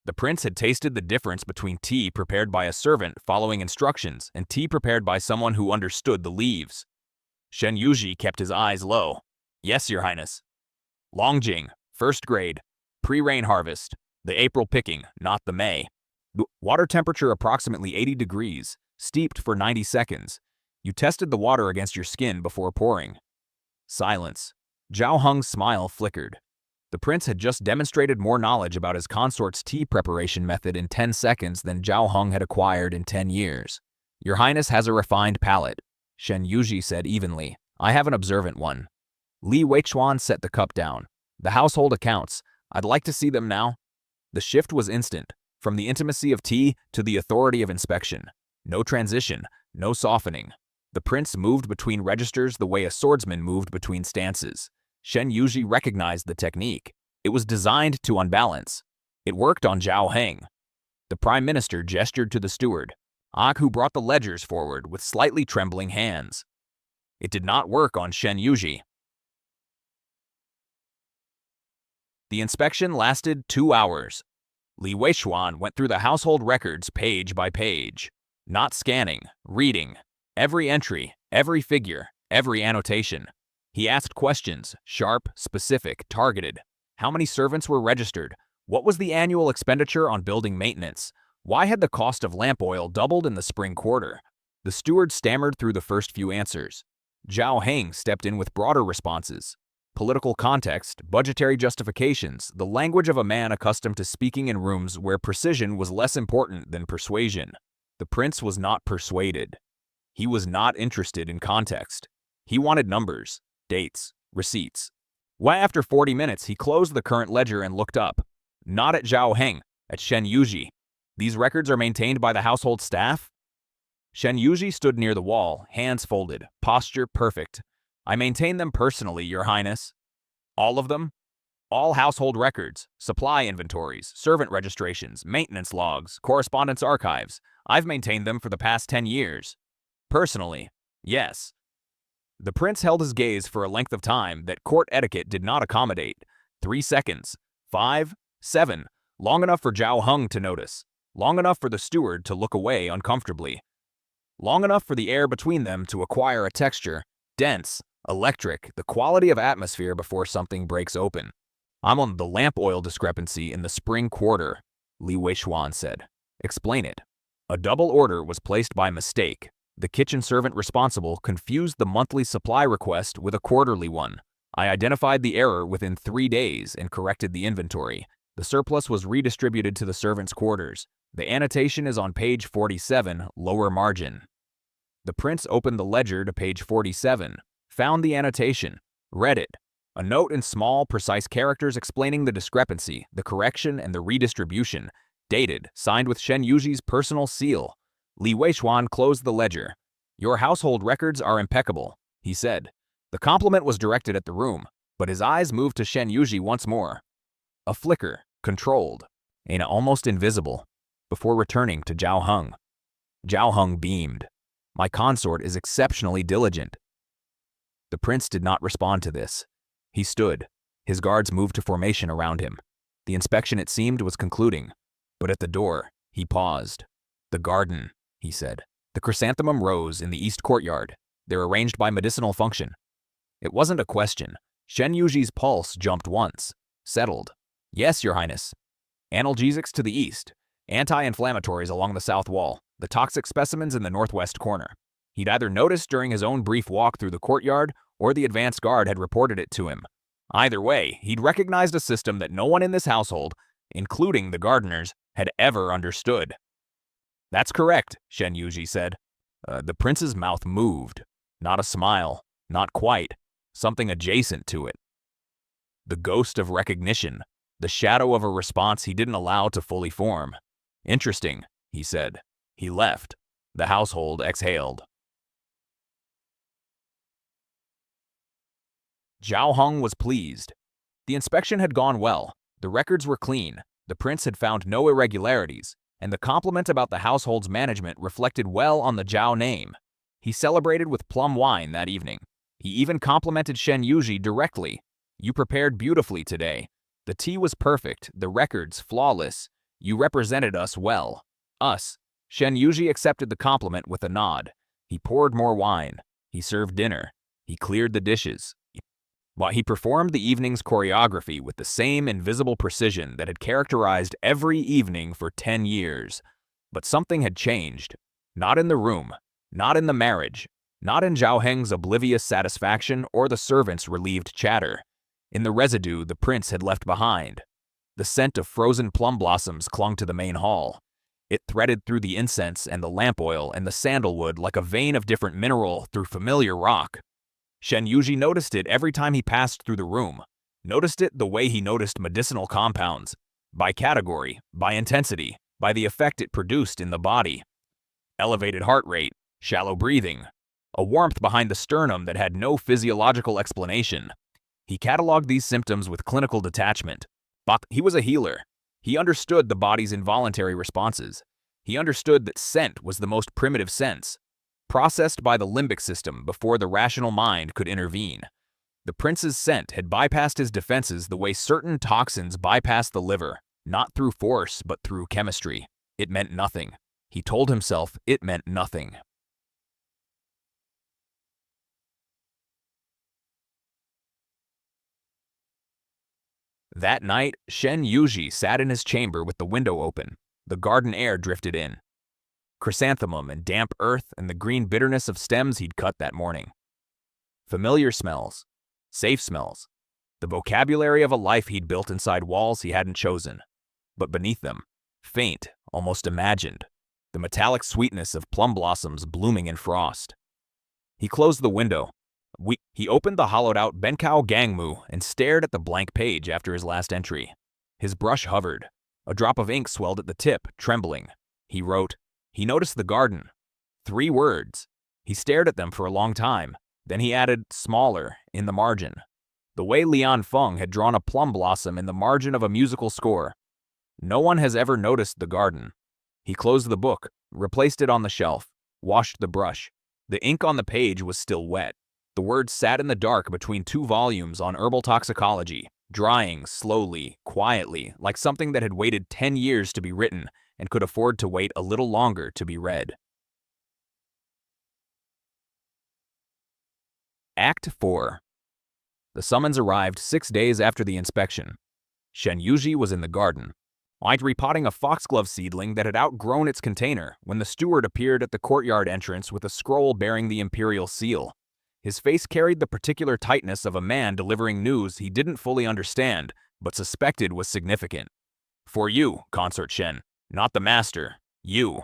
The prince had tasted the difference between tea prepared by a servant following instructions and tea prepared by someone who understood the leaves. Shen Yuji kept his eyes low. "Yes, Your Highness." "Longjing, first grade, pre-rain harvest, the April picking, not the May. Water temperature approximately 80 degrees, steeped for 90 seconds. You tested the water against your skin before pouring." Silence. Zhao Heng's smile flickered. The prince had just demonstrated more knowledge about his consort's tea preparation method in 10 seconds than Zhao Heng had acquired in 10 years. "Your Highness has a refined palate," Shen Yuji said evenly. "I have an observant one." Li Weichuan set the cup down. "The household accounts. I'd like to see them now." The shift was instant, from the intimacy of tea to the authority of inspection. No transition, no softening. The prince moved between registers the way a swordsman moved between stances. Shen Yuji recognized the technique. It was designed to unbalance. It worked on Zhao Heng. The prime minister gestured to the steward, who brought the ledgers forward with slightly trembling hands. It did not work on Shen Yuji. The inspection lasted 2 hours. Li Weishuan went through the household records page by page. Not scanning, reading. Every entry, every figure, every annotation. He asked questions, sharp, specific, targeted. How many servants were registered? What was the annual expenditure on building maintenance? Why had the cost of lamp oil doubled in the spring quarter? The steward stammered through the first few answers. Zhao Heng stepped in with broader responses. Political context, budgetary justifications, the language of a man accustomed to speaking in rooms where precision was less important than persuasion. The prince was not persuaded. He was not interested in context. He wanted numbers, dates, receipts. Why, after 40 minutes, he closed the current ledger and looked up. Not at Zhao Heng, at Shen Yuji. "These records are maintained by the household staff?" Shen Yuji stood near the wall, hands folded, posture perfect. "I maintain them personally, Your Highness." "All of them?" "All household records, supply inventories, servant registrations, maintenance logs, correspondence archives. I've maintained them for the past 10 years. "Personally, yes." The prince held his gaze for a length of time that court etiquette did not accommodate. 3 seconds. 5, 7. Long enough for Zhao Heng to notice. Long enough for the steward to look away uncomfortably. Long enough for the air between them to acquire a texture, dense, electric, the quality of atmosphere before something breaks open. "I'm on the lamp oil discrepancy in the spring quarter," Li Weishuan said. "Explain it." "A double order was placed by mistake. The kitchen servant responsible confused the monthly supply request with a quarterly one. I identified the error within 3 days and corrected the inventory. The surplus was redistributed to the servants' quarters. The annotation is on page 47, lower margin." The prince opened the ledger to page 47, found the annotation, read it. A note in small, precise characters explaining the discrepancy, the correction, and the redistribution. Dated, signed with Shen Yuji's personal seal. Li Weishuan closed the ledger. "Your household records are impeccable," he said. The compliment was directed at the room, but his eyes moved to Shen Yuji once more. A flicker, controlled, and almost invisible, before returning to Zhao Heng. Zhao Heng beamed. "My consort is exceptionally diligent." The prince did not respond to this. He stood. His guards moved to formation around him. The inspection, it seemed, was concluding. But at the door, he paused. "The garden," he said. The chrysanthemum rose in the east courtyard. They're arranged by medicinal function. It wasn't a question. Shen Yuji's pulse jumped once. Settled. Yes, Your Highness. Analgesics to the east. Anti-inflammatories along the south wall. The toxic specimens in the northwest corner. He'd either noticed during his own brief walk through the courtyard, or the advance guard had reported it to him. Either way, he'd recognized a system that no one in this household, including the gardeners, had ever understood. That's correct, Shen Yuji said. The prince's mouth moved. Not a smile. Not quite. Something adjacent to it. The ghost of recognition. The shadow of a response he didn't allow to fully form. Interesting, he said. He left. The household exhaled. Zhao Heng was pleased. The inspection had gone well. The records were clean. The prince had found no irregularities, and the compliment about the household's management reflected well on the Zhao name. He celebrated with plum wine that evening. He even complimented Shen Yuji directly. You prepared beautifully today. The tea was perfect, the records flawless. You represented us well. Us. Shen Yuji accepted the compliment with a nod. He poured more wine. He served dinner. He cleared the dishes. While he performed the evening's choreography with the same invisible precision that had characterized every evening for 10 years. But something had changed. Not in the room. Not in the marriage. Not in Zhao Heng's oblivious satisfaction or the servants' relieved chatter. In the residue the prince had left behind. The scent of frozen plum blossoms clung to the main hall. It threaded through the incense and the lamp oil and the sandalwood like a vein of different mineral through familiar rock. Shen Yuji noticed it every time he passed through the room. Noticed it the way he noticed medicinal compounds. By category, by intensity, by the effect it produced in the body. Elevated heart rate, shallow breathing, a warmth behind the sternum that had no physiological explanation. He cataloged these symptoms with clinical detachment. But he was a healer. He understood the body's involuntary responses. He understood that scent was the most primitive sense, processed by the limbic system before the rational mind could intervene. The prince's scent had bypassed his defenses the way certain toxins bypass the liver, not through force but through chemistry. It meant nothing. He told himself it meant nothing. That night, Shen Yuji sat in his chamber with the window open. The garden air drifted in. Chrysanthemum and damp earth and the green bitterness of stems he'd cut that morning. Familiar smells. Safe smells. The vocabulary of a life he'd built inside walls he hadn't chosen. But beneath them, faint, almost imagined, the metallic sweetness of plum blossoms blooming in frost. He closed the window. He opened the hollowed-out Benkao Gangmu and stared at the blank page after his last entry. His brush hovered. A drop of ink swelled at the tip, trembling. He wrote. He noticed the garden. 3 words. He stared at them for a long time. Then he added, smaller, in the margin. The way Lian Feng had drawn a plum blossom in the margin of a musical score. No one has ever noticed the garden. He closed the book, replaced it on the shelf, washed the brush. The ink on the page was still wet. The words sat in the dark between 2 volumes on herbal toxicology, drying slowly, quietly, like something that had waited 10 years to be written and could afford to wait a little longer to be read. Act 4. The summons arrived 6 days after the inspection. Shen Yuji was in the garden, repotting a foxglove seedling that had outgrown its container when the steward appeared at the courtyard entrance with a scroll bearing the imperial seal. His face carried the particular tightness of a man delivering news he didn't fully understand, but suspected was significant. For you, Consort Shen, not the master, you.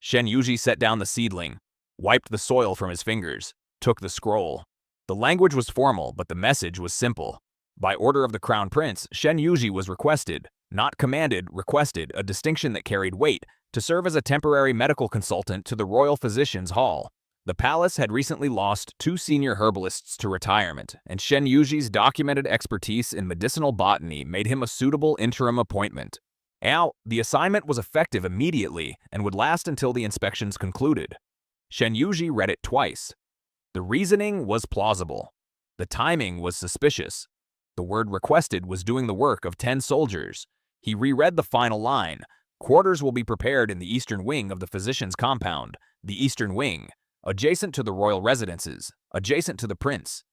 Shen Yuji set down the seedling, wiped the soil from his fingers, took the scroll. The language was formal, but the message was simple. By order of the Crown Prince, Shen Yuji was requested, not commanded, requested, a distinction that carried weight, to serve as a temporary medical consultant to the Royal Physicians' Hall. The palace had recently lost 2 senior herbalists to retirement, and Shen Yuji's documented expertise in medicinal botany made him a suitable interim appointment. The assignment was effective immediately and would last until the inspections concluded. Shen Yuji read it twice. The reasoning was plausible. The timing was suspicious. The word requested was doing the work of 10 soldiers. He reread the final line. Quarters will be prepared in the eastern wing of the physician's compound. The eastern wing, adjacent to the royal residences, adjacent to the prince.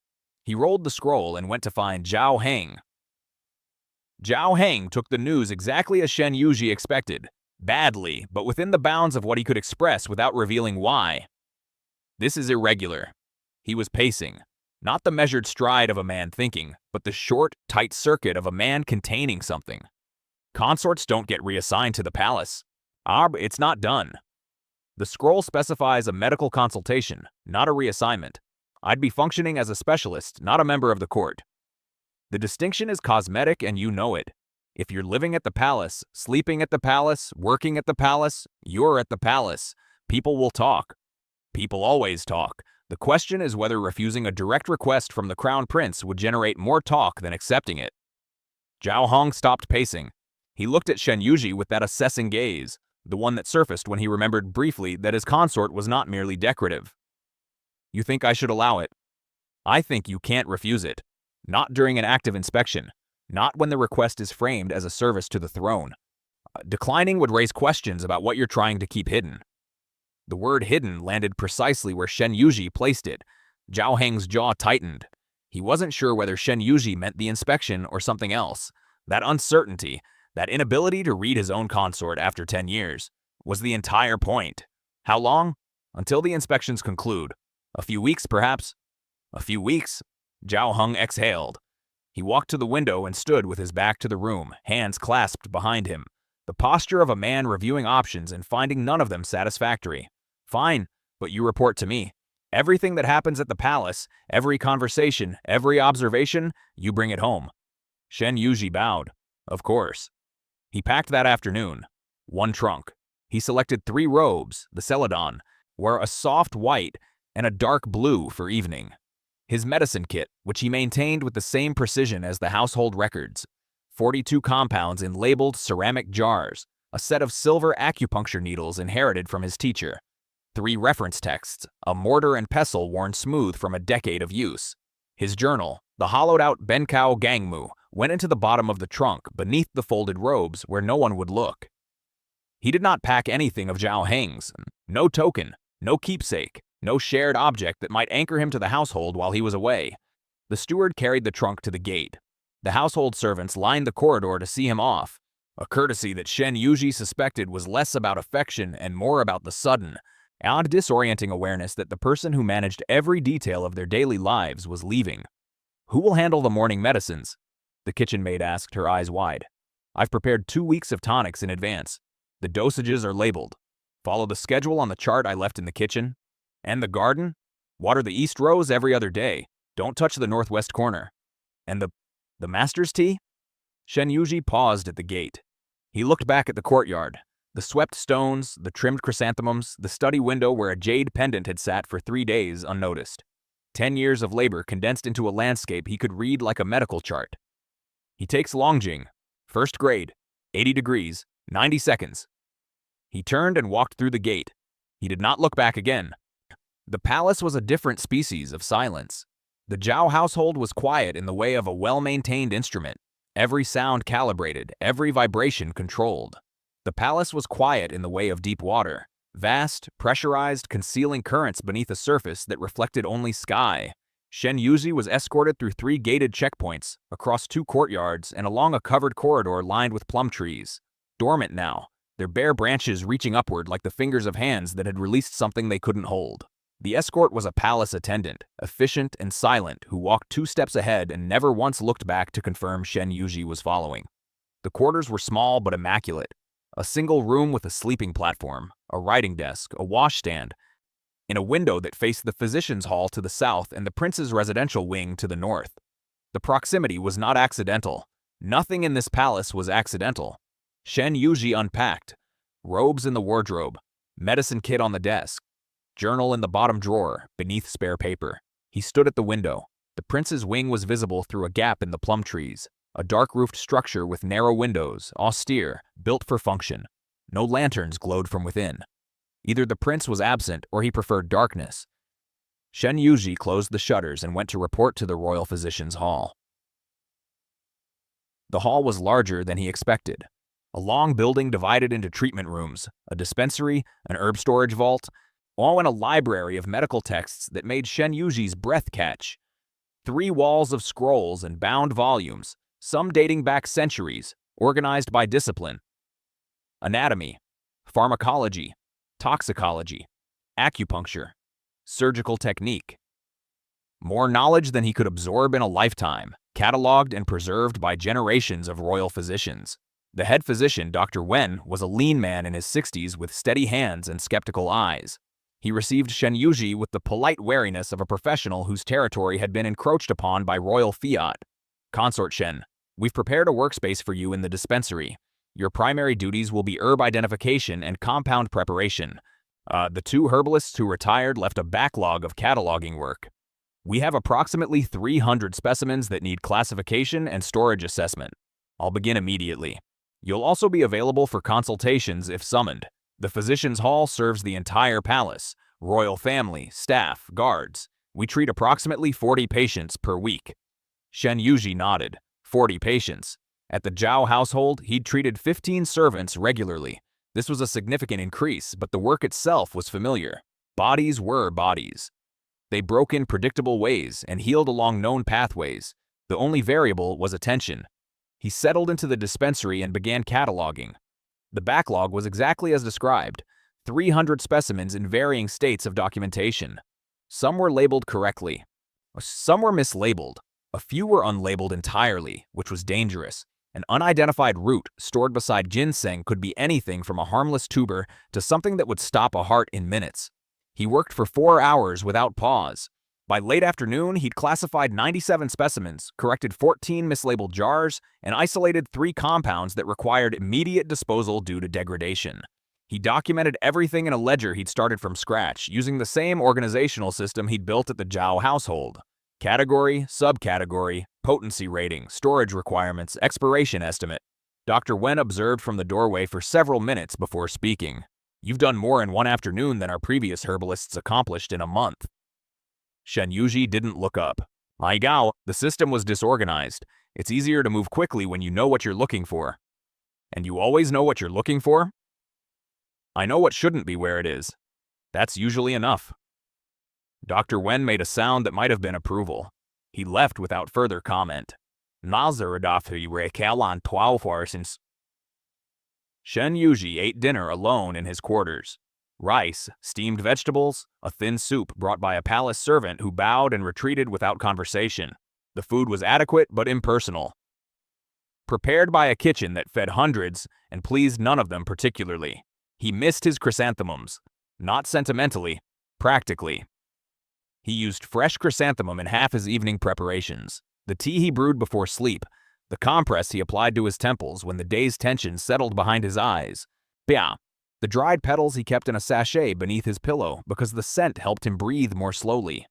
He rolled the scroll and went to find Zhao Heng. Zhao Heng took the news exactly as Shen Yuji expected. Badly, but within the bounds of what he could express without revealing why. This is irregular. He was pacing. Not the measured stride of a man thinking, but the short, tight circuit of a man containing something. Consorts don't get reassigned to the palace. It's not done. The scroll specifies a medical consultation, not a reassignment. I'd be functioning as a specialist, not a member of the court. The distinction is cosmetic and you know it. If you're living at the palace, sleeping at the palace, working at the palace, you're at the palace. People will talk. People always talk. The question is whether refusing a direct request from the crown prince would generate more talk than accepting it. Zhao Hong stopped pacing. He looked at Shen Yuji with that assessing gaze, the one that surfaced when he remembered briefly that his consort was not merely decorative. You think I should allow it? I think you can't refuse it. Not during an active inspection. Not when the request is framed as a service to the throne. Declining would raise questions about what you're trying to keep hidden. The word hidden landed precisely where Shen Yuji placed it. Zhao Heng's jaw tightened. He wasn't sure whether Shen Yuji meant the inspection or something else. That uncertainty, that inability to read his own consort after 10 years, was the entire point. How long? Until the inspections conclude. A few weeks, perhaps. A few weeks? Zhao Heng exhaled. He walked to the window and stood with his back to the room, hands clasped behind him. The posture of a man reviewing options and finding none of them satisfactory. Fine, but you report to me. Everything that happens at the palace, every conversation, every observation, you bring it home. Shen Yuji bowed. Of course. He packed that afternoon. One trunk. He selected 3 robes, the celadon, wore a soft white and a dark blue for evening. His medicine kit, which he maintained with the same precision as the household records. 42 compounds in labeled ceramic jars, a set of silver acupuncture needles inherited from his teacher. 3 reference texts, a mortar and pestle worn smooth from a decade of use. His journal, the hollowed-out Benkao Gangmu, went into the bottom of the trunk beneath the folded robes where no one would look. He did not pack anything of Zhao Heng's. No token, no keepsake, no shared object that might anchor him to the household while he was away. The steward carried the trunk to the gate. The household servants lined the corridor to see him off, a courtesy that Shen Yuji suspected was less about affection and more about the sudden, odd disorienting awareness that the person who managed every detail of their daily lives was leaving. Who will handle the morning medicines? The kitchen maid asked, her eyes wide. I've prepared 2 weeks of tonics in advance. The dosages are labeled. Follow the schedule on the chart I left in the kitchen. And the garden? Water the east rose every other day. Don't touch the northwest corner. And the master's tea? Shen Yuji paused at the gate. He looked back at the courtyard. The swept stones, the trimmed chrysanthemums, the study window where a jade pendant had sat for 3 days unnoticed. 10 years of labor condensed into a landscape he could read like a medical chart. He takes Longjing. First grade. 80 degrees. 90 seconds. He turned and walked through the gate. He did not look back again. The palace was a different species of silence. The Zhao household was quiet in the way of a well-maintained instrument, every sound calibrated, every vibration controlled. The palace was quiet in the way of deep water, vast, pressurized, concealing currents beneath a surface that reflected only sky. Shen Yuji was escorted through 3 gated checkpoints, across 2 courtyards, and along a covered corridor lined with plum trees. Dormant now, their bare branches reaching upward like the fingers of hands that had released something they couldn't hold. The escort was a palace attendant, efficient and silent, who walked 2 steps ahead and never once looked back to confirm Shen Yuji was following. The quarters were small but immaculate. A single room with a sleeping platform, a writing desk, a washstand, and a window that faced the physician's hall to the south and the prince's residential wing to the north. The proximity was not accidental. Nothing in this palace was accidental. Shen Yuji unpacked. Robes in the wardrobe, medicine kit on the desk, journal in the bottom drawer, beneath spare paper. He stood at the window. The prince's wing was visible through a gap in the plum trees, a dark-roofed structure with narrow windows, austere, built for function. No lanterns glowed from within. Either the prince was absent or he preferred darkness. Shen Yuji closed the shutters and went to report to the royal physician's hall. The hall was larger than he expected. A long building divided into treatment rooms, a dispensary, an herb storage vault, all in a library of medical texts that made Shen Yuji's breath catch. 3 walls of scrolls and bound volumes, some dating back centuries, organized by discipline. Anatomy, pharmacology, toxicology, acupuncture, surgical technique. More knowledge than he could absorb in a lifetime, cataloged and preserved by generations of royal physicians. The head physician, Dr. Wen, was a lean man in his 60s with steady hands and skeptical eyes. He received Shen Yuji with the polite wariness of a professional whose territory had been encroached upon by royal fiat. Consort Shen, we've prepared a workspace for you in the dispensary. Your primary duties will be herb identification and compound preparation. The 2 herbalists who retired left a backlog of cataloging work. We have approximately 300 specimens that need classification and storage assessment. I'll begin immediately. You'll also be available for consultations if summoned. The physician's hall serves the entire palace, royal family, staff, guards. We treat approximately 40 patients per week. Shen Yuji nodded. 40 patients. At the Zhao household, he'd treated 15 servants regularly. This was a significant increase, but the work itself was familiar. Bodies were bodies. They broke in predictable ways and healed along known pathways. The only variable was attention. He settled into the dispensary and began cataloging. The backlog was exactly as described, 300 specimens in varying states of documentation. Some were labeled correctly. Some were mislabeled. A few were unlabeled entirely, which was dangerous. An unidentified root stored beside ginseng could be anything from a harmless tuber to something that would stop a heart in minutes. He worked for 4 hours without pause. By late afternoon, he'd classified 97 specimens, corrected 14 mislabeled jars, and isolated 3 compounds that required immediate disposal due to degradation. He documented everything in a ledger he'd started from scratch, using the same organizational system he'd built at the Zhao household. Category, subcategory, potency rating, storage requirements, expiration estimate. Dr. Wen observed from the doorway for several minutes before speaking. You've done more in 1 afternoon than our previous herbalists accomplished in a month. Shen Yuji didn't look up. My Gao, the system was disorganized. It's easier to move quickly when you know what you're looking for. And you always know what you're looking for? I know what shouldn't be where it is. That's usually enough. Dr. Wen made a sound that might have been approval. He left without further comment. Shen Yuji ate dinner alone in his quarters. Rice, steamed vegetables, a thin soup brought by a palace servant who bowed and retreated without conversation. The food was adequate but impersonal. Prepared by a kitchen that fed hundreds and pleased none of them particularly. He missed his chrysanthemums. Not sentimentally, practically. He used fresh chrysanthemum in half his evening preparations. The tea he brewed before sleep, the compress he applied to his temples when the day's tension settled behind his eyes. The dried petals he kept in a sachet beneath his pillow because the scent helped him breathe more slowly.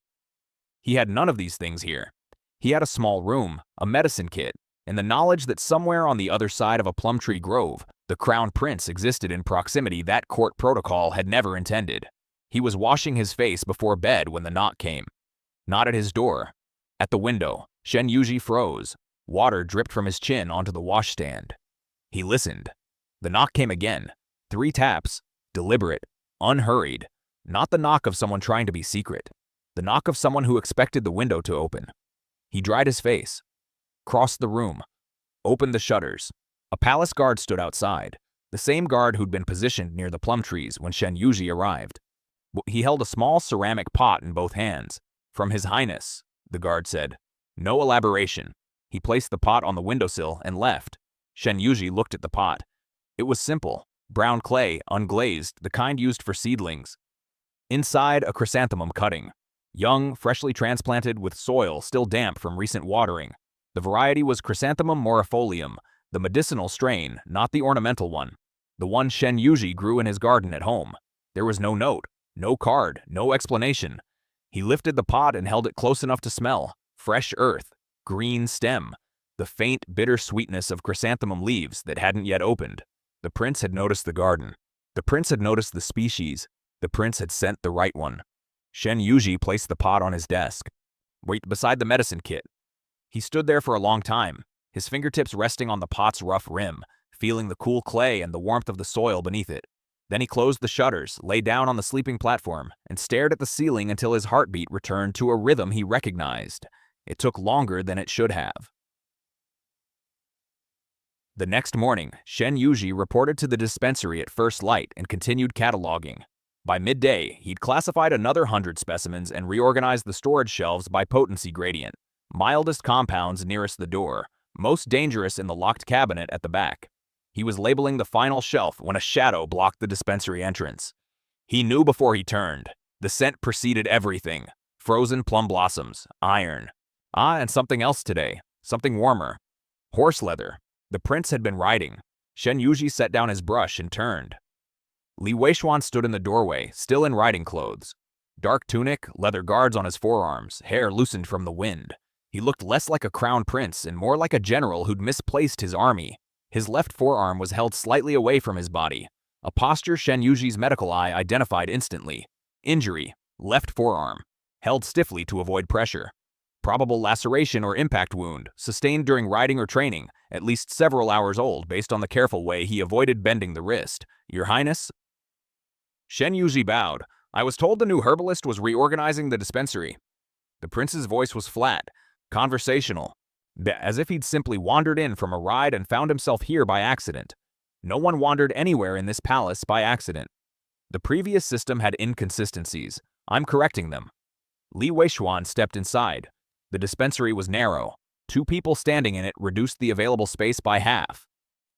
He had none of these things here. He had a small room, a medicine kit, and the knowledge that somewhere on the other side of a plum tree grove, the crown prince existed in proximity that court protocol had never intended. He was washing his face before bed when the knock came. Not at his door. At the window, Shen Yuji froze. Water dripped from his chin onto the washstand. He listened. The knock came again. 3 taps, deliberate, unhurried, not the knock of someone trying to be secret, the knock of someone who expected the window to open. He dried his face, crossed the room, opened the shutters. A palace guard stood outside, the same guard who'd been positioned near the plum trees when Shen Yuji arrived. He held a small ceramic pot in both hands. From His Highness, the guard said. No elaboration. He placed the pot on the windowsill and left. Shen Yuji looked at the pot. It was simple. Brown clay, unglazed, the kind used for seedlings. Inside, a chrysanthemum cutting. Young, freshly transplanted with soil still damp from recent watering. The variety was Chrysanthemum morifolium, the medicinal strain, not the ornamental one. The one Shen Yuji grew in his garden at home. There was no note, no card, no explanation. He lifted the pot and held it close enough to smell. Fresh earth, green stem, the faint, bitter sweetness of chrysanthemum leaves that hadn't yet opened. The prince had noticed the garden. The prince had noticed the species. The prince had sent the right one. Shen Yuji placed the pot on his desk, beside the medicine kit. He stood there for a long time, his fingertips resting on the pot's rough rim, feeling the cool clay and the warmth of the soil beneath it. Then he closed the shutters, lay down on the sleeping platform, and stared at the ceiling until his heartbeat returned to a rhythm he recognized. It took longer than it should have. The next morning, Shen Yuji reported to the dispensary at first light and continued cataloging. By midday, he'd classified another 100 specimens and reorganized the storage shelves by potency gradient. Mildest compounds nearest the door, most dangerous in the locked cabinet at the back. He was labeling the final shelf when a shadow blocked the dispensary entrance. He knew before he turned. The scent preceded everything. Frozen plum blossoms, iron. And something else today. Something warmer. Horse leather. The prince had been riding. Shen Yuji set down his brush and turned. Li Weishuan stood in the doorway, still in riding clothes. Dark tunic, leather guards on his forearms, hair loosened from the wind. He looked less like a crown prince and more like a general who'd misplaced his army. His left forearm was held slightly away from his body, a posture Shen Yuji's medical eye identified instantly. Injury, left forearm, held stiffly to avoid pressure. Probable laceration or impact wound, sustained during riding or training, at least several hours old based on the careful way he avoided bending the wrist. Your Highness? Shen Yuji bowed. I was told the new herbalist was reorganizing the dispensary. The prince's voice was flat, conversational, as if he'd simply wandered in from a ride and found himself here by accident. No one wandered anywhere in this palace by accident. The previous system had inconsistencies. I'm correcting them. Li Weishuan stepped inside. The dispensary was narrow. 2 people standing in it reduced the available space by half.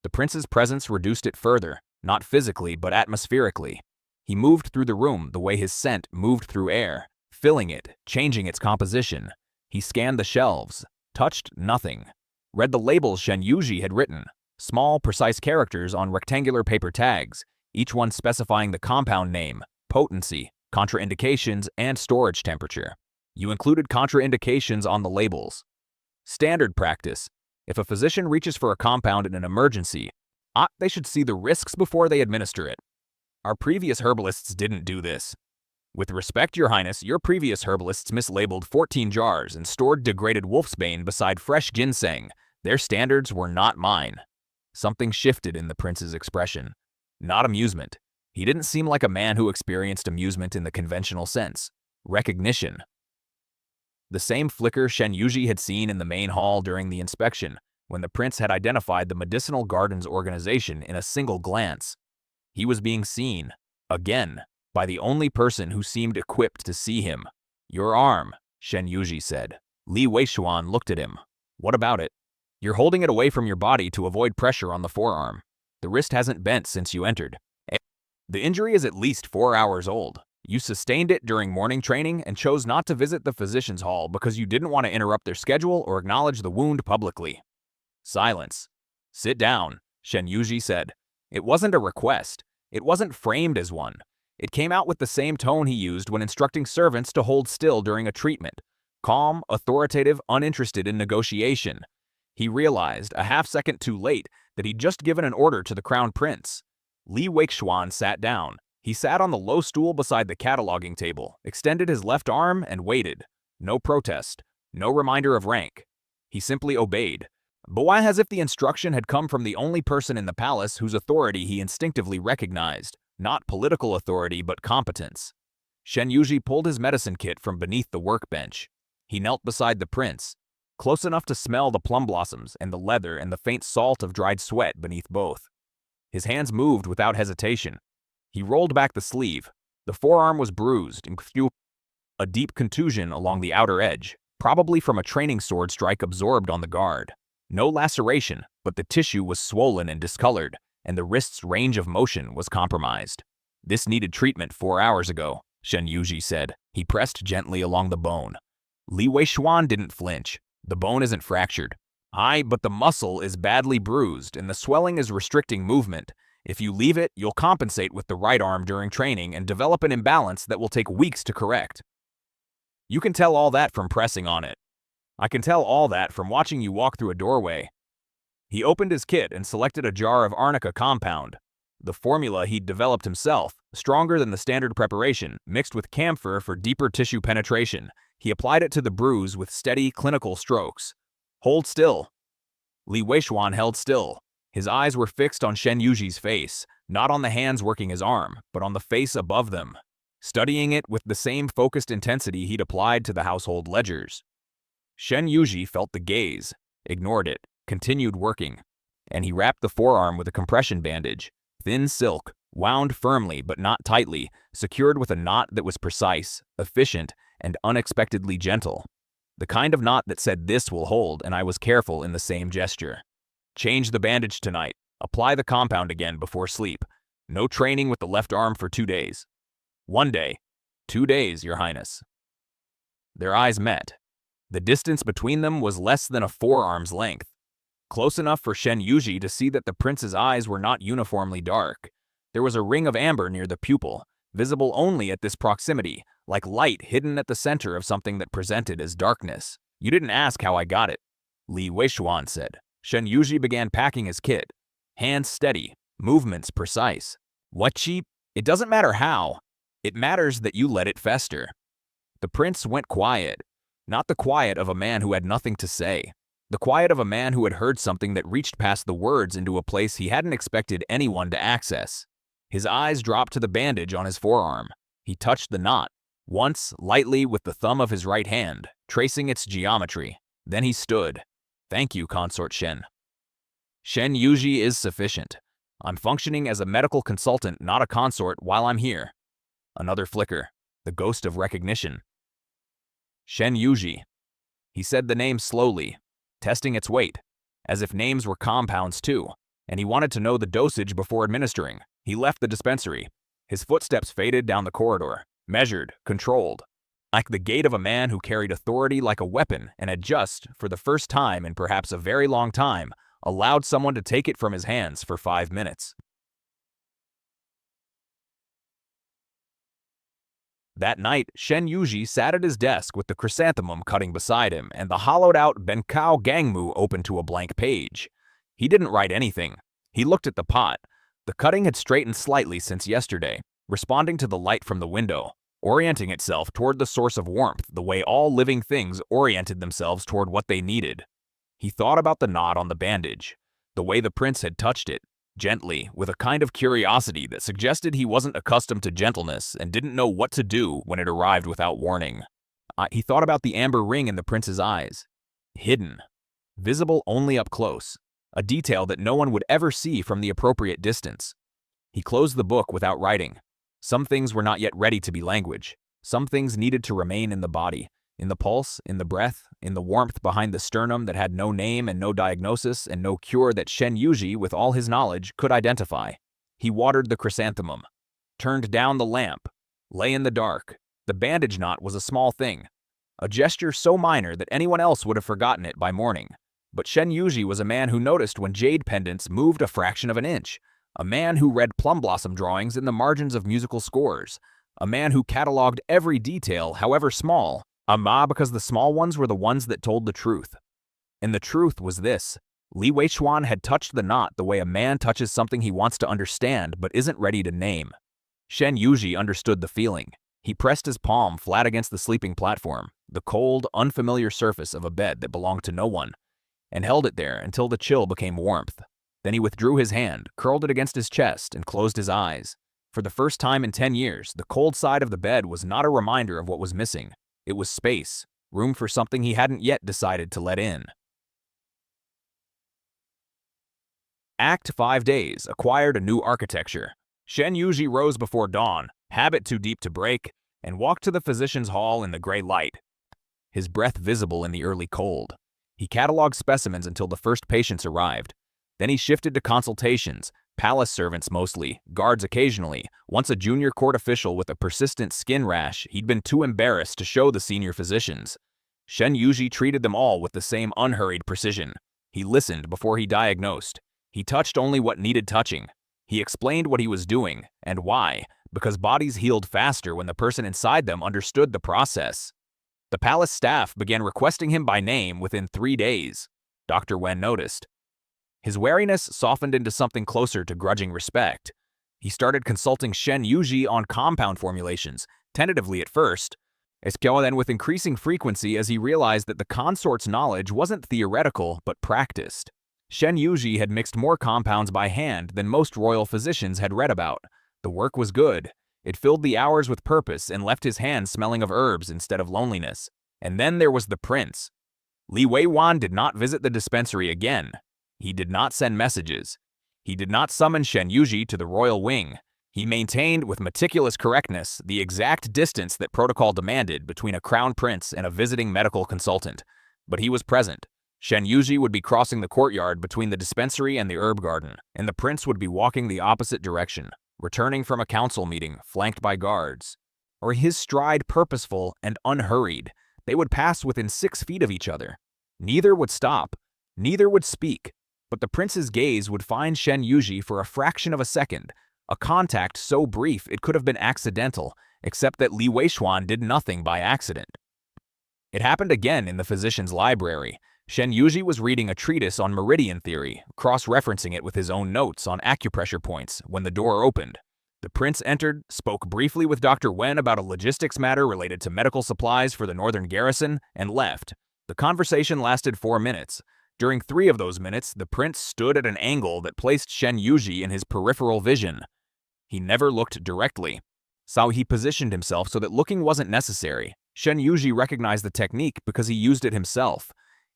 The prince's presence reduced it further, not physically but atmospherically. He moved through the room the way his scent moved through air, filling it, changing its composition. He scanned the shelves, touched nothing. Read the labels Shen Yuji had written, small, precise characters on rectangular paper tags, each one specifying the compound name, potency, contraindications, and storage temperature. You included contraindications on the labels. Standard practice. If a physician reaches for a compound in an emergency, they should see the risks before they administer it. Our previous herbalists didn't do this. With respect, Your Highness, your previous herbalists mislabeled 14 jars and stored degraded wolfsbane beside fresh ginseng. Their standards were not mine. Something shifted in the prince's expression. Not amusement. He didn't seem like a man who experienced amusement in the conventional sense. Recognition. The same flicker Shen Yuji had seen in the main hall during the inspection, when the prince had identified the medicinal gardens organization in a single glance. He was being seen, again, by the only person who seemed equipped to see him. Your arm, Shen Yuji said. Li Weishuan looked at him. What about it? You're holding it away from your body to avoid pressure on the forearm. The wrist hasn't bent since you entered. The injury is at least 4 hours old. You sustained it during morning training and chose not to visit the physician's hall because you didn't want to interrupt their schedule or acknowledge the wound publicly. Silence. Sit down, Shen Yuji said. It wasn't a request. It wasn't framed as one. It came out with the same tone he used when instructing servants to hold still during a treatment. Calm, authoritative, uninterested in negotiation. He realized, a half-second too late, that he'd just given an order to the crown prince. Li Weishuan sat down. He sat on the low stool beside the cataloging table, extended his left arm, and waited. No protest. No reminder of rank. He simply obeyed. But why, as if the instruction had come from the only person in the palace whose authority he instinctively recognized. Not political authority, but competence. Shen Yuji pulled his medicine kit from beneath the workbench. He knelt beside the prince, close enough to smell the plum blossoms and the leather and the faint salt of dried sweat beneath both. His hands moved without hesitation. He rolled back the sleeve. The forearm was bruised and a deep contusion along the outer edge, probably from a training sword strike absorbed on the guard. No laceration, but the tissue was swollen and discolored, and the wrist's range of motion was compromised. This needed treatment 4 hours ago, Shen Yuji said. He pressed gently along the bone. Li Weishuan didn't flinch. The bone isn't fractured. But the muscle is badly bruised and the swelling is restricting movement. If you leave it, you'll compensate with the right arm during training and develop an imbalance that will take weeks to correct. You can tell all that from pressing on it. I can tell all that from watching you walk through a doorway. He opened his kit and selected a jar of arnica compound. The formula he'd developed himself, stronger than the standard preparation, mixed with camphor for deeper tissue penetration. He applied it to the bruise with steady, clinical strokes. Hold still. Li Weishuan held still. His eyes were fixed on Shen Yuji's face, not on the hands working his arm, but on the face above them, studying it with the same focused intensity he'd applied to the household ledgers. Shen Yuji felt the gaze, ignored it, continued working, and he wrapped the forearm with a compression bandage, thin silk, wound firmly but not tightly, secured with a knot that was precise, efficient, and unexpectedly gentle. The kind of knot that said, "This will hold," and I was careful in the same gesture. Change the bandage tonight. Apply the compound again before sleep. No training with the left arm for 2 days. 1 day. 2 days, Your Highness. Their eyes met. The distance between them was less than a forearm's length. Close enough for Shen Yuji to see that the prince's eyes were not uniformly dark. There was a ring of amber near the pupil, visible only at this proximity, like light hidden at the center of something that presented as darkness. "You didn't ask how I got it," Li Weishuan said. Shen Yuji began packing his kit. Hands steady, movements precise. "What, cheap? It doesn't matter how. It matters that you let it fester." The prince went quiet. Not the quiet of a man who had nothing to say. The quiet of a man who had heard something that reached past the words into a place he hadn't expected anyone to access. His eyes dropped to the bandage on his forearm. He touched the knot, once lightly with the thumb of his right hand, tracing its geometry. Then he stood. "Thank you, Consort Shen. Shen Yuji is sufficient. I'm functioning as a medical consultant, not a consort, while I'm here." Another flicker, the ghost of recognition. "Shen Yuji." He said the name slowly, testing its weight, as if names were compounds too, and he wanted to know the dosage before administering. He left the dispensary. His footsteps faded down the corridor, measured, controlled, like the gait of a man who carried authority like a weapon and had just, for the first time in perhaps a very long time, allowed someone to take it from his hands for 5 minutes. That night, Shen Yuji sat at his desk with the chrysanthemum cutting beside him and the hollowed-out Benkao Gangmu open to a blank page. He didn't write anything. He looked at the pot. The cutting had straightened slightly since yesterday, responding to the light from the window, orienting itself toward the source of warmth the way all living things oriented themselves toward what they needed. He thought about the knot on the bandage, the way the prince had touched it, gently, with a kind of curiosity that suggested he wasn't accustomed to gentleness and didn't know what to do when it arrived without warning. He thought about the amber ring in the prince's eyes. Hidden. Visible only up close. A detail that no one would ever see from the appropriate distance. He closed the book without writing. Some things were not yet ready to be language. Some things needed to remain in the body, in the pulse, in the breath, in the warmth behind the sternum that had no name and no diagnosis and no cure that Shen Yuji, with all his knowledge, could identify. He watered the chrysanthemum, turned down the lamp, lay in the dark. The bandage knot was a small thing, a gesture so minor that anyone else would have forgotten it by morning. But Shen Yuji was a man who noticed when jade pendants moved a fraction of an inch, a man who read plum blossom drawings in the margins of musical scores, a man who cataloged every detail, however small, because the small ones were the ones that told the truth. And the truth was this: Li Weishuan had touched the knot the way a man touches something he wants to understand but isn't ready to name. Shen Yuji understood the feeling. He pressed his palm flat against the sleeping platform, the cold, unfamiliar surface of a bed that belonged to no one, and held it there until the chill became warmth. Then he withdrew his hand, curled it against his chest, and closed his eyes. For the first time in 10 years, the cold side of the bed was not a reminder of what was missing. It was space, room for something he hadn't yet decided to let in. Act 5 days acquired a new architecture. Shen Yuji rose before dawn, habit too deep to break, and walked to the physician's hall in the gray light, his breath visible in the early cold. He cataloged specimens until the first patients arrived. Then he shifted to consultations, palace servants mostly, guards occasionally. Once a junior court official with a persistent skin rash, he'd been too embarrassed to show the senior physicians. Shen Yuji treated them all with the same unhurried precision. He listened before he diagnosed. He touched only what needed touching. He explained what he was doing, and why, because bodies healed faster when the person inside them understood the process. The palace staff began requesting him by name within 3 days. Dr. Wen noticed. His wariness softened into something closer to grudging respect. He started consulting Shen Yuji on compound formulations, tentatively at first, then with increasing frequency as he realized that the consort's knowledge wasn't theoretical but practiced. Shen Yuji had mixed more compounds by hand than most royal physicians had read about. The work was good. It filled the hours with purpose and left his hands smelling of herbs instead of loneliness. And then there was the prince. Li Weiwan did not visit the dispensary again. He did not send messages. He did not summon Shen Yuji to the royal wing. He maintained with meticulous correctness the exact distance that protocol demanded between a crown prince and a visiting medical consultant. But he was present. Shen Yuji would be crossing the courtyard between the dispensary and the herb garden, and the prince would be walking the opposite direction, returning from a council meeting flanked by guards. Or his stride purposeful and unhurried. They would pass within 6 feet of each other. Neither would stop. Neither would speak. But the prince's gaze would find Shen Yuji for a fraction of a second, a contact so brief it could have been accidental, except that Li Weichuan did nothing by accident. It happened again in the physician's library. Shen Yuji was reading a treatise on meridian theory, cross-referencing it with his own notes on acupressure points, when the door opened. The prince entered, spoke briefly with Dr. Wen about a logistics matter related to medical supplies for the northern garrison, and left. The conversation lasted 4 minutes. During 3 of those minutes, the prince stood at an angle that placed Shen Yuji in his peripheral vision. He never looked directly. So he positioned himself so that looking wasn't necessary. Shen Yuji recognized the technique because he used it himself.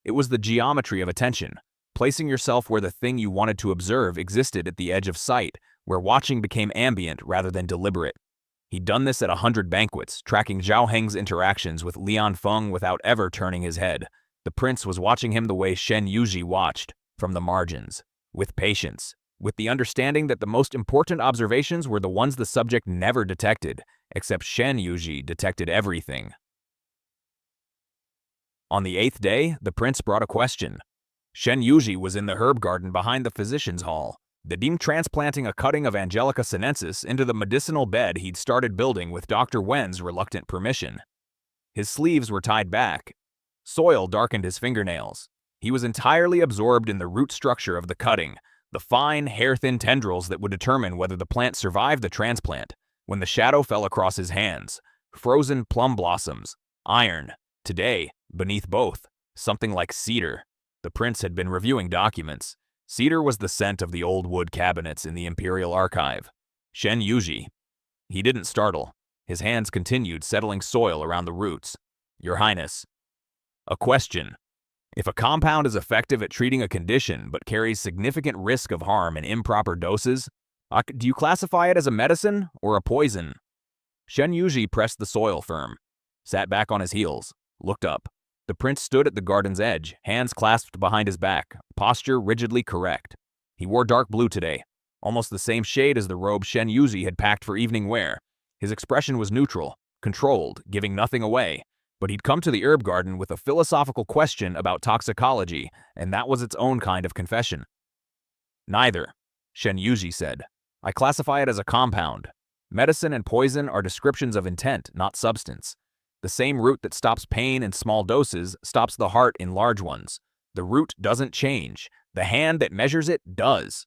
It was the geometry of attention, placing yourself where the thing you wanted to observe existed at the edge of sight, where watching became ambient rather than deliberate. He'd done this at 100 banquets, tracking Zhao Heng's interactions with Lian Feng without ever turning his head. The prince was watching him the way Shen Yuji watched, from the margins, with patience, with the understanding that the most important observations were the ones the subject never detected, except Shen Yuji detected everything. On the 8th day, the prince brought a question. Shen Yuji was in the herb garden behind the physician's hall. The dean transplanting a cutting of Angelica sinensis into the medicinal bed he'd started building with Dr. Wen's reluctant permission. His sleeves were tied back. Soil darkened his fingernails. He was entirely absorbed in the root structure of the cutting, the fine, hair-thin tendrils that would determine whether the plant survived the transplant. When the shadow fell across his hands, frozen plum blossoms, iron. Today, beneath both, something like cedar. The prince had been reviewing documents. Cedar was the scent of the old wood cabinets in the Imperial Archive. Shen Yuji. He didn't startle. His hands continued settling soil around the roots. Your Highness. A question. If a compound is effective at treating a condition but carries significant risk of harm in improper doses, do you classify it as a medicine or a poison? Shen Yuji pressed the soil firm, sat back on his heels, looked up. The prince stood at the garden's edge, hands clasped behind his back, posture rigidly correct. He wore dark blue today, almost the same shade as the robe Shen Yuji had packed for evening wear. His expression was neutral, controlled, giving nothing away. But he'd come to the herb garden with a philosophical question about toxicology, and that was its own kind of confession. Neither, Shen Yuji said. I classify it as a compound. Medicine and poison are descriptions of intent, not substance. The same root that stops pain in small doses stops the heart in large ones. The root doesn't change. The hand that measures it does.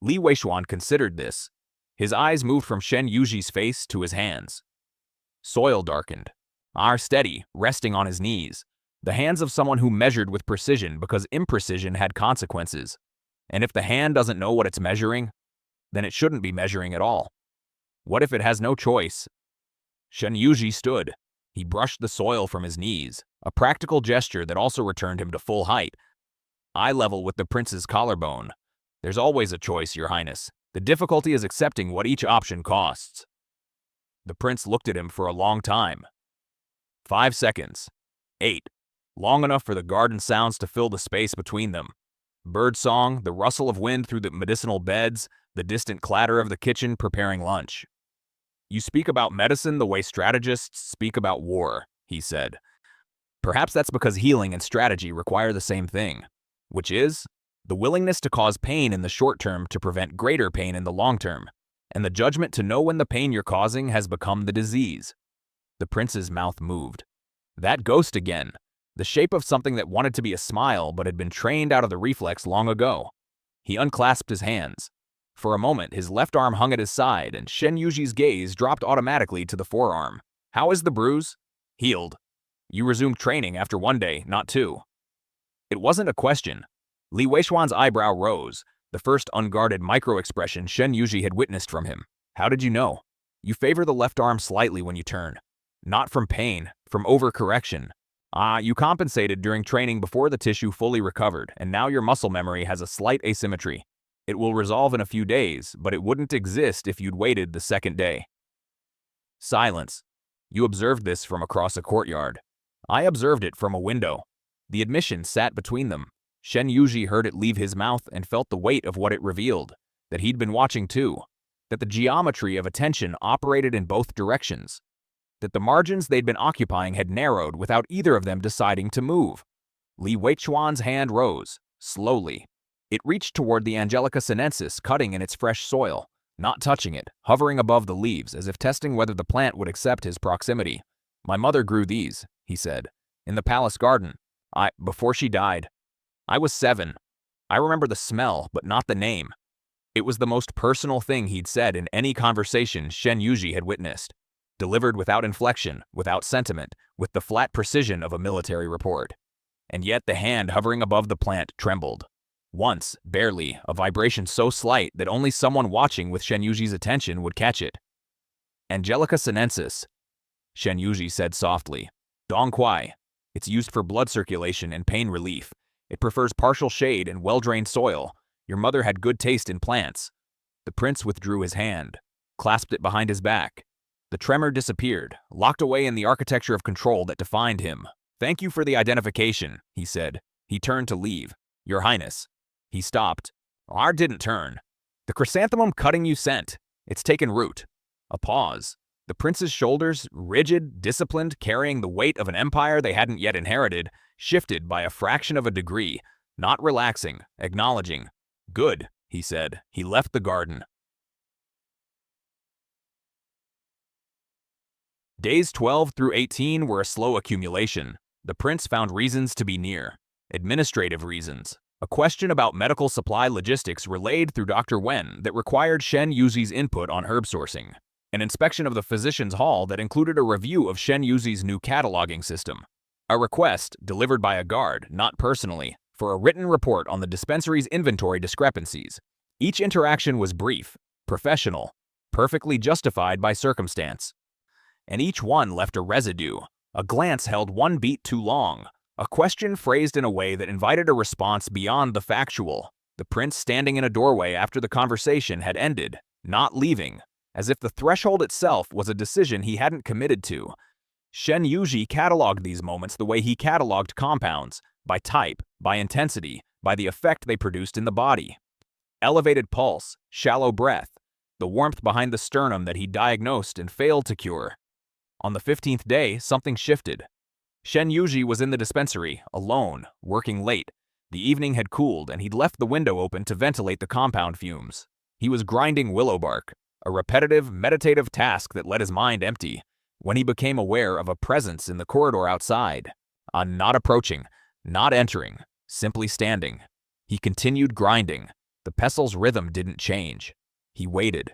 Li Weichuan considered this. His eyes moved from Shen Yuji's face to his hands. Soil darkened. Steady, resting on his knees. The hands of someone who measured with precision because imprecision had consequences. And if the hand doesn't know what it's measuring, then it shouldn't be measuring at all. What if it has no choice? Shen Yuji stood. He brushed the soil from his knees, a practical gesture that also returned him to full height, eye level with the prince's collarbone. There's always a choice, Your Highness. The difficulty is accepting what each option costs. The prince looked at him for a long time. 5 seconds. 8. Long enough for the garden sounds to fill the space between them. Bird song, the rustle of wind through the medicinal beds, the distant clatter of the kitchen preparing lunch. You speak about medicine the way strategists speak about war, he said. Perhaps that's because healing and strategy require the same thing, which is the willingness to cause pain in the short term to prevent greater pain in the long term, and the judgment to know when the pain you're causing has become the disease. The prince's mouth moved. That ghost again, the shape of something that wanted to be a smile but had been trained out of the reflex long ago. He unclasped his hands. For a moment, his left arm hung at his side, and Shen Yuji's gaze dropped automatically to the forearm. How is the bruise? Healed. You resumed training after 1 day, not 2. It wasn't a question. Li Weishuan's eyebrow rose, the first unguarded micro-expression Shen Yuji had witnessed from him. How did you know? You favor the left arm slightly when you turn. Not from pain, from overcorrection. You compensated during training before the tissue fully recovered, and now your muscle memory has a slight asymmetry. It will resolve in a few days, but it wouldn't exist if you'd waited the second day. Silence. You observed this from across a courtyard. I observed it from a window. The admission sat between them. Shen Yuji heard it leave his mouth and felt the weight of what it revealed, that he'd been watching too, that the geometry of attention operated in both directions, that the margins they'd been occupying had narrowed without either of them deciding to move. Li Weichuan's hand rose, slowly. It reached toward the Angelica sinensis cutting in its fresh soil, not touching it, hovering above the leaves as if testing whether the plant would accept his proximity. My mother grew these, he said, in the palace garden. Before she died. I was 7. I remember the smell, but not the name. It was the most personal thing he'd said in any conversation Shen Yuji had witnessed, delivered without inflection, without sentiment, with the flat precision of a military report. And yet the hand hovering above the plant trembled. Once, barely, a vibration so slight that only someone watching with Shen Yuji's attention would catch it. Angelica sinensis, Shen Yuji said softly. Dong Quai. It's used for blood circulation and pain relief. It prefers partial shade and well-drained soil. Your mother had good taste in plants. The prince withdrew his hand, clasped it behind his back. The tremor disappeared, locked away in the architecture of control that defined him. Thank you for the identification, he said. He turned to leave. Your Highness. He stopped. I didn't turn. The chrysanthemum cutting you sent. It's taken root. A pause. The prince's shoulders, rigid, disciplined, carrying the weight of an empire they hadn't yet inherited, shifted by a fraction of a degree, not relaxing, acknowledging. Good, he said. He left the garden. Days 12 through 18 were a slow accumulation. The prince found reasons to be near. Administrative reasons. A question about medical supply logistics relayed through Dr. Wen that required Shen Yuzi's input on herb sourcing. An inspection of the physician's hall that included a review of Shen Yuzi's new cataloging system. A request, delivered by a guard, not personally, for a written report on the dispensary's inventory discrepancies. Each interaction was brief, professional, perfectly justified by circumstance. And each one left a residue. A glance held one beat too long. A question phrased in a way that invited a response beyond the factual. The prince standing in a doorway after the conversation had ended, not leaving, as if the threshold itself was a decision he hadn't committed to. Shen Yuji cataloged these moments the way he cataloged compounds, by type, by intensity, by the effect they produced in the body. Elevated pulse, shallow breath, the warmth behind the sternum that he diagnosed and failed to cure. On the 15th day, something shifted. Shen Yuji was in the dispensary, alone, working late. The evening had cooled and he'd left the window open to ventilate the compound fumes. He was grinding willow bark, a repetitive, meditative task that let his mind empty, when he became aware of a presence in the corridor outside. Not approaching, not entering, simply standing. He continued grinding. The pestle's rhythm didn't change. He waited.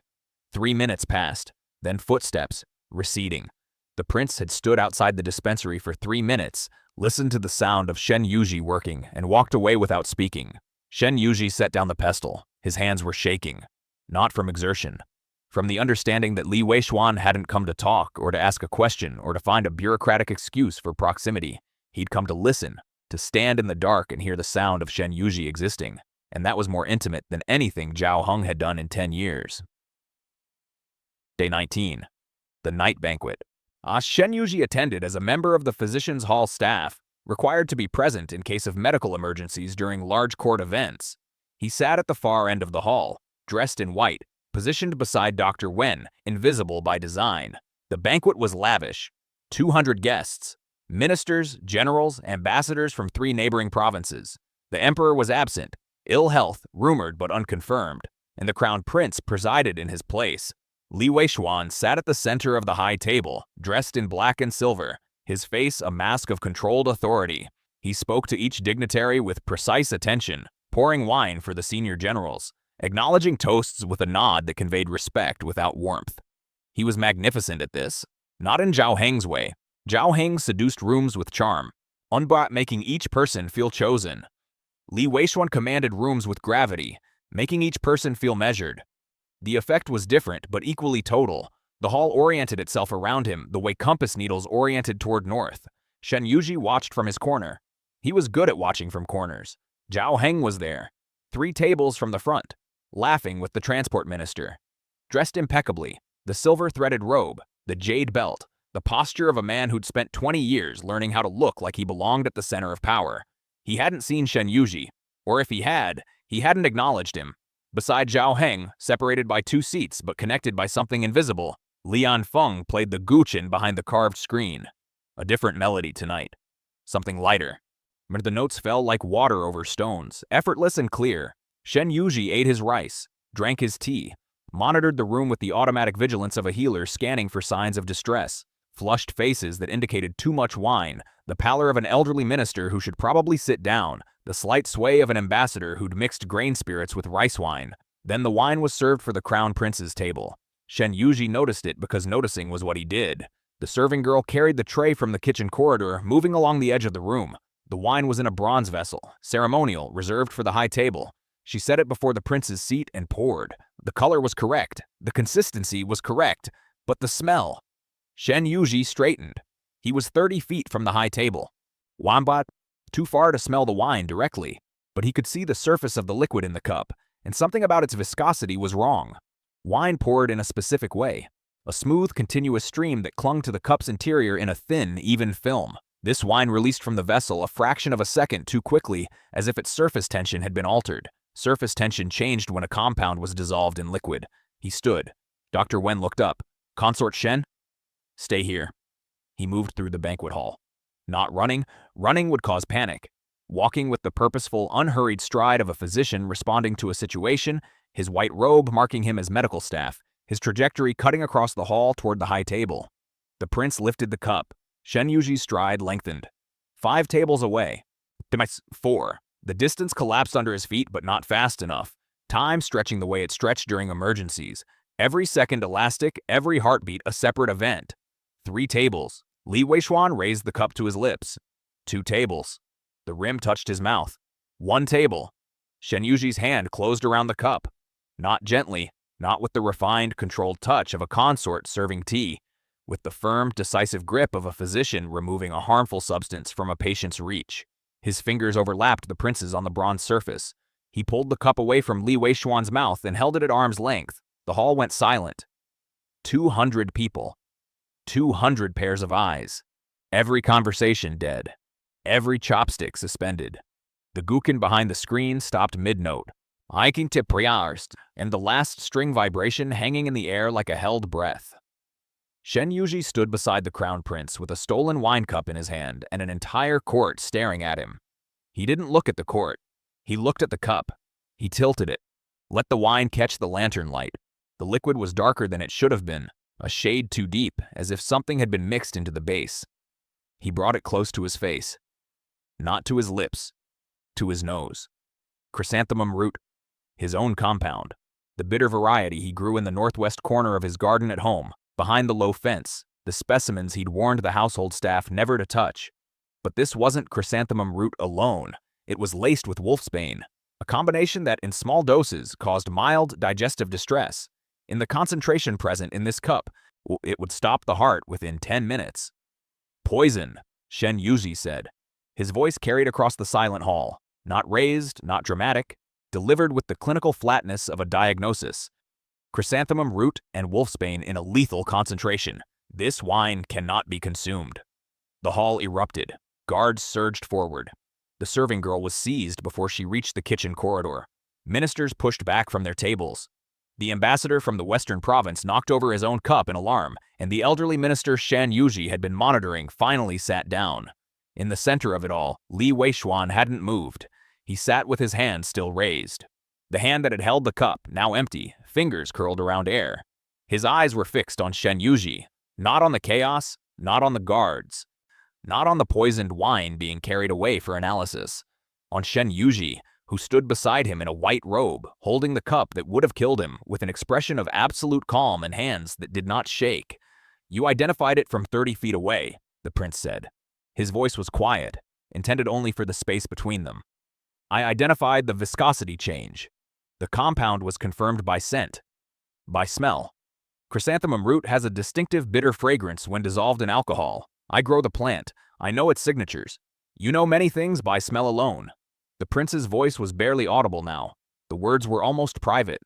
3 minutes passed, then footsteps, receding. The prince had stood outside the dispensary for 3 minutes, listened to the sound of Shen Yuji working, and walked away without speaking. Shen Yuji set down the pestle. His hands were shaking. Not from exertion. From the understanding that Li Weishuan hadn't come to talk or to ask a question or to find a bureaucratic excuse for proximity. He'd come to listen, to stand in the dark and hear the sound of Shen Yuji existing, and that was more intimate than anything Zhao Heng had done in 10 years. Day 19. The night banquet. Shen Yuji attended as a member of the physician's hall staff, required to be present in case of medical emergencies during large court events. He sat at the far end of the hall, dressed in white, positioned beside Dr. Wen, invisible by design. The banquet was lavish. 200 guests. Ministers, generals, ambassadors from 3 neighboring provinces. The emperor was absent, ill health, rumored but unconfirmed, and the crown prince presided in his place. Li Weishuan sat at the center of the high table, dressed in black and silver, his face a mask of controlled authority. He spoke to each dignitary with precise attention, pouring wine for the senior generals, acknowledging toasts with a nod that conveyed respect without warmth. He was magnificent at this, not in Zhao Heng's way. Zhao Heng seduced rooms with charm, making each person feel chosen. Li Weishuan commanded rooms with gravity, making each person feel measured. The effect was different, but equally total. The hall oriented itself around him the way compass needles oriented toward north. Shen Yuji watched from his corner. He was good at watching from corners. Zhao Heng was there, 3 tables from the front, laughing with the transport minister. Dressed impeccably, the silver-threaded robe, the jade belt, the posture of a man who'd spent 20 years learning how to look like he belonged at the center of power. He hadn't seen Shen Yuji, or if he hadn't acknowledged him. Beside Zhao Heng, separated by 2 seats but connected by something invisible, Lian Feng played the guqin behind the carved screen. A different melody tonight. Something lighter. But the notes fell like water over stones, effortless and clear. Shen Yuji ate his rice, drank his tea, monitored the room with the automatic vigilance of a healer scanning for signs of distress. Flushed faces that indicated too much wine, the pallor of an elderly minister who should probably sit down, the slight sway of an ambassador who'd mixed grain spirits with rice wine. Then the wine was served for the crown prince's table. Shen Yuji noticed it because noticing was what he did. The serving girl carried the tray from the kitchen corridor, moving along the edge of the room. The wine was in a bronze vessel, ceremonial, reserved for the high table. She set it before the prince's seat and poured. The color was correct, the consistency was correct, but the smell. Shen Yuji straightened. He was 30 feet from the high table. Wambat, too far to smell the wine directly, but he could see the surface of the liquid in the cup, and something about its viscosity was wrong. Wine poured in a specific way, a smooth, continuous stream that clung to the cup's interior in a thin, even film. This wine released from the vessel a fraction of a second too quickly, as if its surface tension had been altered. Surface tension changed when a compound was dissolved in liquid. He stood. Dr. Wen looked up. "Consort Shen? Stay here." He moved through the banquet hall. Not running. Running would cause panic. Walking with the purposeful, unhurried stride of a physician responding to a situation, his white robe marking him as medical staff, his trajectory cutting across the hall toward the high table. The prince lifted the cup. Shen Yuji's stride lengthened. 5 tables away. 4. The distance collapsed under his feet, but not fast enough. Time stretching the way it stretched during emergencies. Every second elastic, every heartbeat a separate event. 3 tables. Li Weishuan raised the cup to his lips. 2 tables. The rim touched his mouth. 1 table. Shen Yuji's hand closed around the cup. Not gently, not with the refined, controlled touch of a consort serving tea. With the firm, decisive grip of a physician removing a harmful substance from a patient's reach. His fingers overlapped the prince's on the bronze surface. He pulled the cup away from Li Weishuan's mouth and held it at arm's length. The hall went silent. 200 people. 200 pairs of eyes. Every conversation dead. Every chopstick suspended. The guqin behind the screen stopped mid-note. "Hiking to Priarst," and the last string vibration hanging in the air like a held breath. Shen Yuji stood beside the crown prince with a stolen wine cup in his hand and an entire court staring at him. He didn't look at the court. He looked at the cup. He tilted it. Let the wine catch the lantern light. The liquid was darker than it should have been, a shade too deep, as if something had been mixed into the base. He brought it close to his face. Not to his lips. To his nose. Chrysanthemum root. His own compound. The bitter variety he grew in the northwest corner of his garden at home. Behind the low fence, the specimens he'd warned the household staff never to touch. But this wasn't chrysanthemum root alone. It was laced with wolfsbane, a combination that in small doses caused mild digestive distress. In the concentration present in this cup, it would stop the heart within 10 minutes. "Poison," Shen Yuji said. His voice carried across the silent hall, not raised, not dramatic, delivered with the clinical flatness of a diagnosis. "Chrysanthemum root and wolfsbane in a lethal concentration. This wine cannot be consumed." The hall erupted. Guards surged forward. The serving girl was seized before she reached the kitchen corridor. Ministers pushed back from their tables. The ambassador from the western province knocked over his own cup in alarm, and the elderly minister Shen Yuji had been monitoring finally sat down. In the center of it all, Li Weishuan hadn't moved. He sat with his hand still raised. The hand that had held the cup, now empty, fingers curled around air. His eyes were fixed on Shen Yuji, not on the chaos, not on the guards, not on the poisoned wine being carried away for analysis. On Shen Yuji, who stood beside him in a white robe, holding the cup that would have killed him, with an expression of absolute calm and hands that did not shake. "You identified it from 30 feet away," the prince said. His voice was quiet, intended only for the space between them. I identified the viscosity change. The compound was confirmed by scent, by smell. Chrysanthemum root has a distinctive bitter fragrance when dissolved in alcohol. I grow the plant. I know its signatures. You know many things by smell alone. The prince's voice was barely audible now. The words were almost private.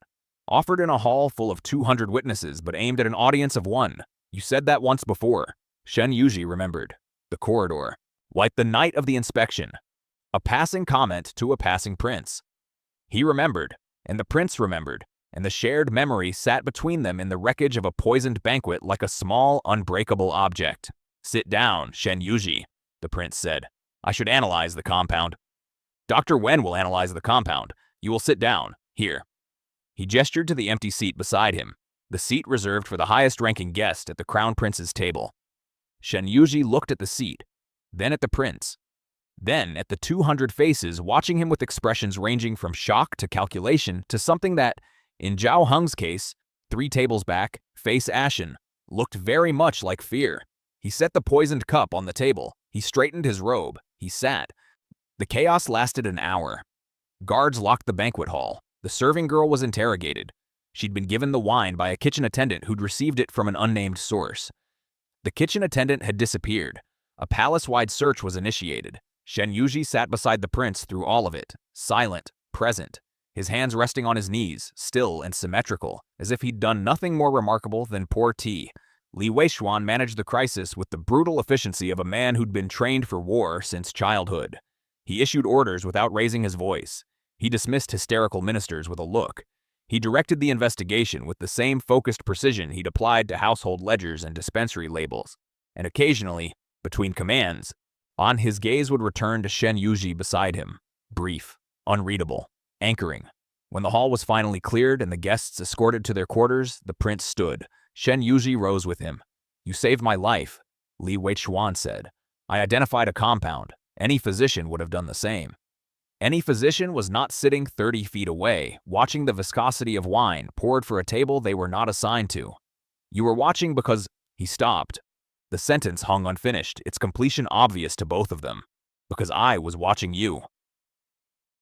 Offered in a hall full of 200 witnesses but aimed at an audience of one. You said that once before. Shen Yuji remembered. The corridor. Like the night of the inspection. A passing comment to a passing prince. He remembered, and the prince remembered, and the shared memory sat between them in the wreckage of a poisoned banquet like a small, unbreakable object. Sit down, Shen Yuji, the prince said. I should analyze the compound. Dr. Wen will analyze the compound. You will sit down, here. He gestured to the empty seat beside him, the seat reserved for the highest-ranking guest at the crown prince's table. Shen Yuji looked at the seat, then at the prince, then at the 200 faces watching him with expressions ranging from shock to calculation to something that, in Zhao Heng's case, 3 tables back, face ashen, looked very much like fear. He set the poisoned cup on the table. He straightened his robe. He sat. The chaos lasted an hour. Guards locked the banquet hall. The serving girl was interrogated. She'd been given the wine by a kitchen attendant who'd received it from an unnamed source. The kitchen attendant had disappeared. A palace-wide search was initiated. Shen Yuji sat beside the prince through all of it, silent, present, his hands resting on his knees, still and symmetrical, as if he'd done nothing more remarkable than pour tea. Li Weishuan managed the crisis with the brutal efficiency of a man who'd been trained for war since childhood. He issued orders without raising his voice. He dismissed hysterical ministers with a look. He directed the investigation with the same focused precision he'd applied to household ledgers and dispensary labels. And occasionally, between commands, his gaze would return to Shen Yuji beside him, brief, unreadable, anchoring. When the hall was finally cleared and the guests escorted to their quarters, the prince stood. Shen Yuji rose with him. You saved my life, Li Weishuan said. I identified a compound. Any physician would have done the same. Any physician was not sitting 30 feet away, watching the viscosity of wine poured for a table they were not assigned to. You were watching because he stopped. The sentence hung unfinished, its completion obvious to both of them. Because I was watching you.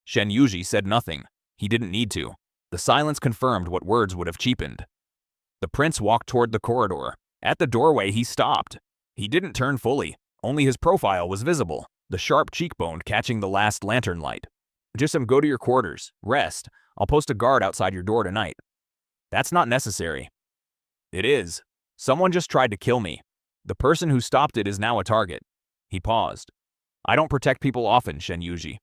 Shen Yuji said nothing. He didn't need to. The silence confirmed what words would have cheapened. The prince walked toward the corridor. At the doorway, he stopped. He didn't turn fully. Only his profile was visible, the sharp cheekbone catching the last lantern light. Jisum, go to your quarters. Rest. I'll post a guard outside your door tonight. That's not necessary. It is. Someone just tried to kill me. The person who stopped it is now a target. He paused. I don't protect people often, Shen Yuji.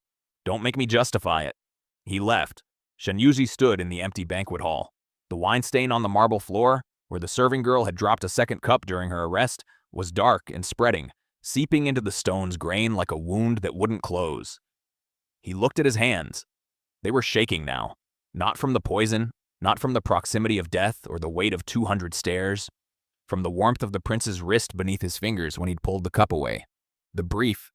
Don't make me justify it. He left. Shen Yuji stood in the empty banquet hall. The wine stain on the marble floor, where the serving girl had dropped a second cup during her arrest, was dark and spreading, seeping into the stone's grain like a wound that wouldn't close. He looked at his hands. They were shaking now. Not from the poison, not from the proximity of death or the weight of 200 stairs. From the warmth of the prince's wrist beneath his fingers when he'd pulled the cup away. The brief,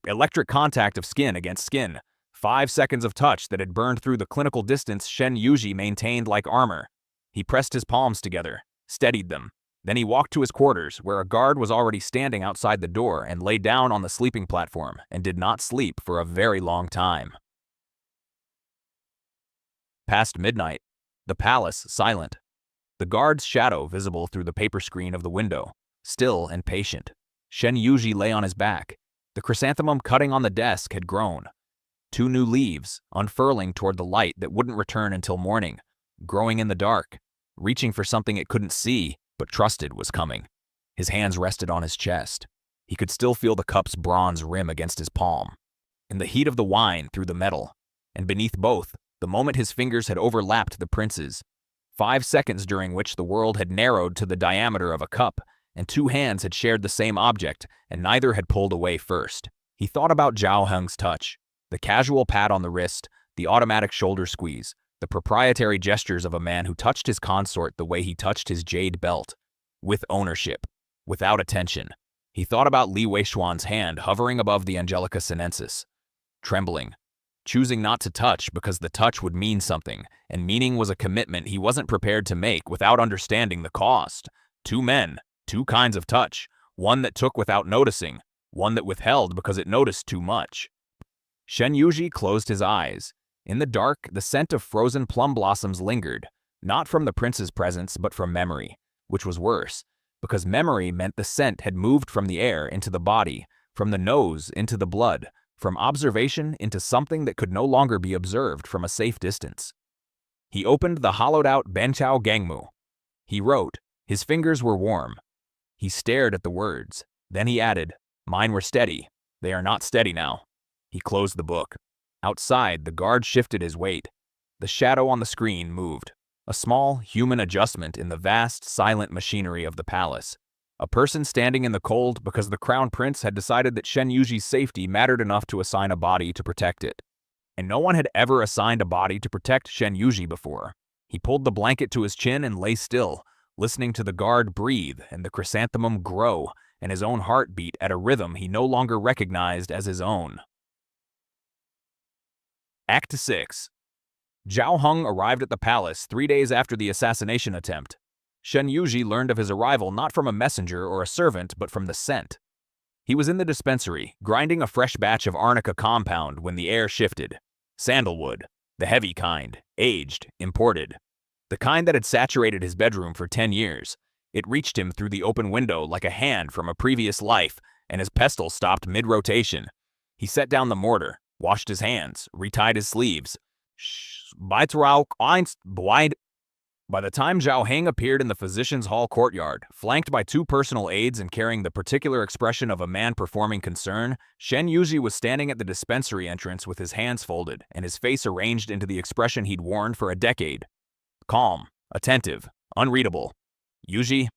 electric contact of skin against skin. 5 seconds of touch that had burned through the clinical distance Shen Yuji maintained like armor. He pressed his palms together, steadied them. Then he walked to his quarters, where a guard was already standing outside the door and lay down on the sleeping platform and did not sleep for a very long time. Past midnight, the palace silent. The guard's shadow visible through the paper screen of the window, still and patient. Shen Yuji lay on his back. The chrysanthemum cutting on the desk had grown. 2 new leaves, unfurling toward the light that wouldn't return until morning, growing in the dark, reaching for something it couldn't see, but trusted was coming. His hands rested on his chest. He could still feel the cup's bronze rim against his palm, and the heat of the wine through the metal, and beneath both, the moment his fingers had overlapped the prince's. 5 seconds during which the world had narrowed to the diameter of a cup, and 2 hands had shared the same object, and neither had pulled away first. He thought about Zhao Heng's touch, the casual pat on the wrist, the automatic shoulder squeeze, the proprietary gestures of a man who touched his consort the way he touched his jade belt, with ownership, without attention. He thought about Li Weishuan's hand hovering above the Angelica sinensis, trembling, choosing not to touch because the touch would mean something, and meaning was a commitment he wasn't prepared to make without understanding the cost. 2 men, 2 kinds of touch, one that took without noticing, one that withheld because it noticed too much. Shen Yuji closed his eyes. In the dark, the scent of frozen plum blossoms lingered, not from the prince's presence but from memory, which was worse, because memory meant the scent had moved from the air into the body, from the nose into the blood, from observation into something that could no longer be observed from a safe distance. He opened the hollowed-out Benchao Gangmu. He wrote. His fingers were warm. He stared at the words. Then he added, "Mine were steady. They are not steady now." He closed the book. Outside, the guard shifted his weight. The shadow on the screen moved. A small, human adjustment in the vast, silent machinery of the palace. A person standing in the cold because the crown prince had decided that Shen Yuji's safety mattered enough to assign a body to protect it. And no one had ever assigned a body to protect Shen Yuji before. He pulled the blanket to his chin and lay still, listening to the guard breathe and the chrysanthemum grow and his own heart beat at a rhythm he no longer recognized as his own. Act 6. Zhao Heng arrived at the palace 3 days after the assassination attempt. Shen Yuji learned of his arrival not from a messenger or a servant, but from the scent. He was in the dispensary, grinding a fresh batch of arnica compound when the air shifted. Sandalwood, the heavy kind, aged, imported. The kind that had saturated his bedroom for 10 years. It reached him through the open window like a hand from a previous life, and his pestle stopped mid-rotation. He set down the mortar, washed his hands, retied his sleeves. By the time Zhao Heng appeared in the physician's hall courtyard, flanked by 2 personal aides and carrying the particular expression of a man performing concern, Shen Yuji was standing at the dispensary entrance with his hands folded and his face arranged into the expression he'd worn for a decade. Calm, attentive, unreadable. Yuji?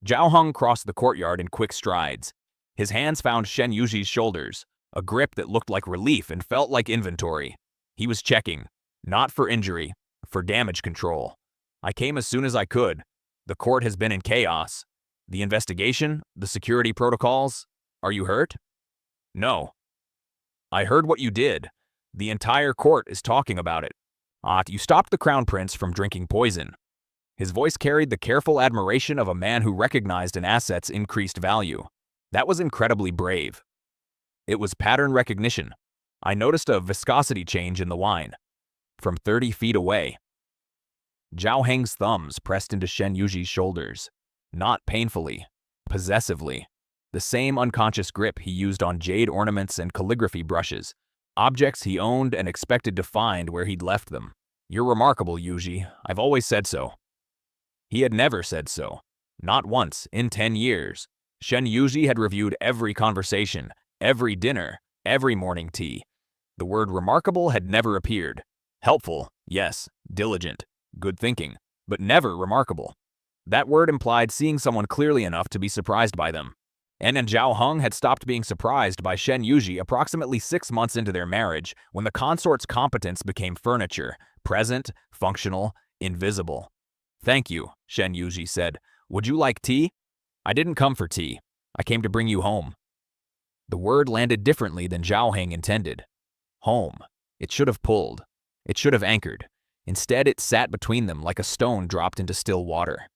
Zhao Heng crossed the courtyard in quick strides. His hands found Shen Yuji's shoulders, a grip that looked like relief and felt like inventory. He was checking, not for injury, for damage control. I came as soon as I could. The court has been in chaos. The investigation, the security protocols. Are you hurt? No. I heard what you did. The entire court is talking about it. You stopped the crown prince from drinking poison. His voice carried the careful admiration of a man who recognized an asset's increased value. That was incredibly brave. It was pattern recognition. I noticed a viscosity change in the wine. From 30 feet away. Zhao Heng's thumbs pressed into Shen Yuji's shoulders. Not painfully, possessively. The same unconscious grip he used on jade ornaments and calligraphy brushes. Objects he owned and expected to find where he'd left them. You're remarkable, Yuji. I've always said so. He had never said so. Not once in 10 years. Shen Yuji had reviewed every conversation, every dinner, every morning tea. The word remarkable had never appeared. Helpful, yes. Diligent. Good thinking. But never remarkable. That word implied seeing someone clearly enough to be surprised by them. And Zhao Heng had stopped being surprised by Shen Yuji approximately 6 months into their marriage when the consort's competence became furniture, present, functional, invisible. Thank you, Shen Yuji said. Would you like tea? I didn't come for tea. I came to bring you home. The word landed differently than Zhao Heng intended. Home. It should have pulled. It should have anchored. Instead, it sat between them like a stone dropped into still water.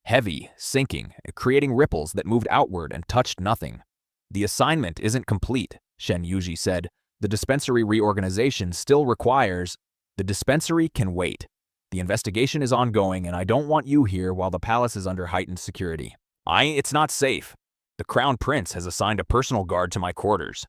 Heavy, sinking, creating ripples that moved outward and touched nothing. The assignment isn't complete, Shen Yuji said. The dispensary reorganization still requires... The dispensary can wait. The investigation is ongoing and I don't want you here while the palace is under heightened security. It's not safe. The crown prince has assigned a personal guard to my quarters.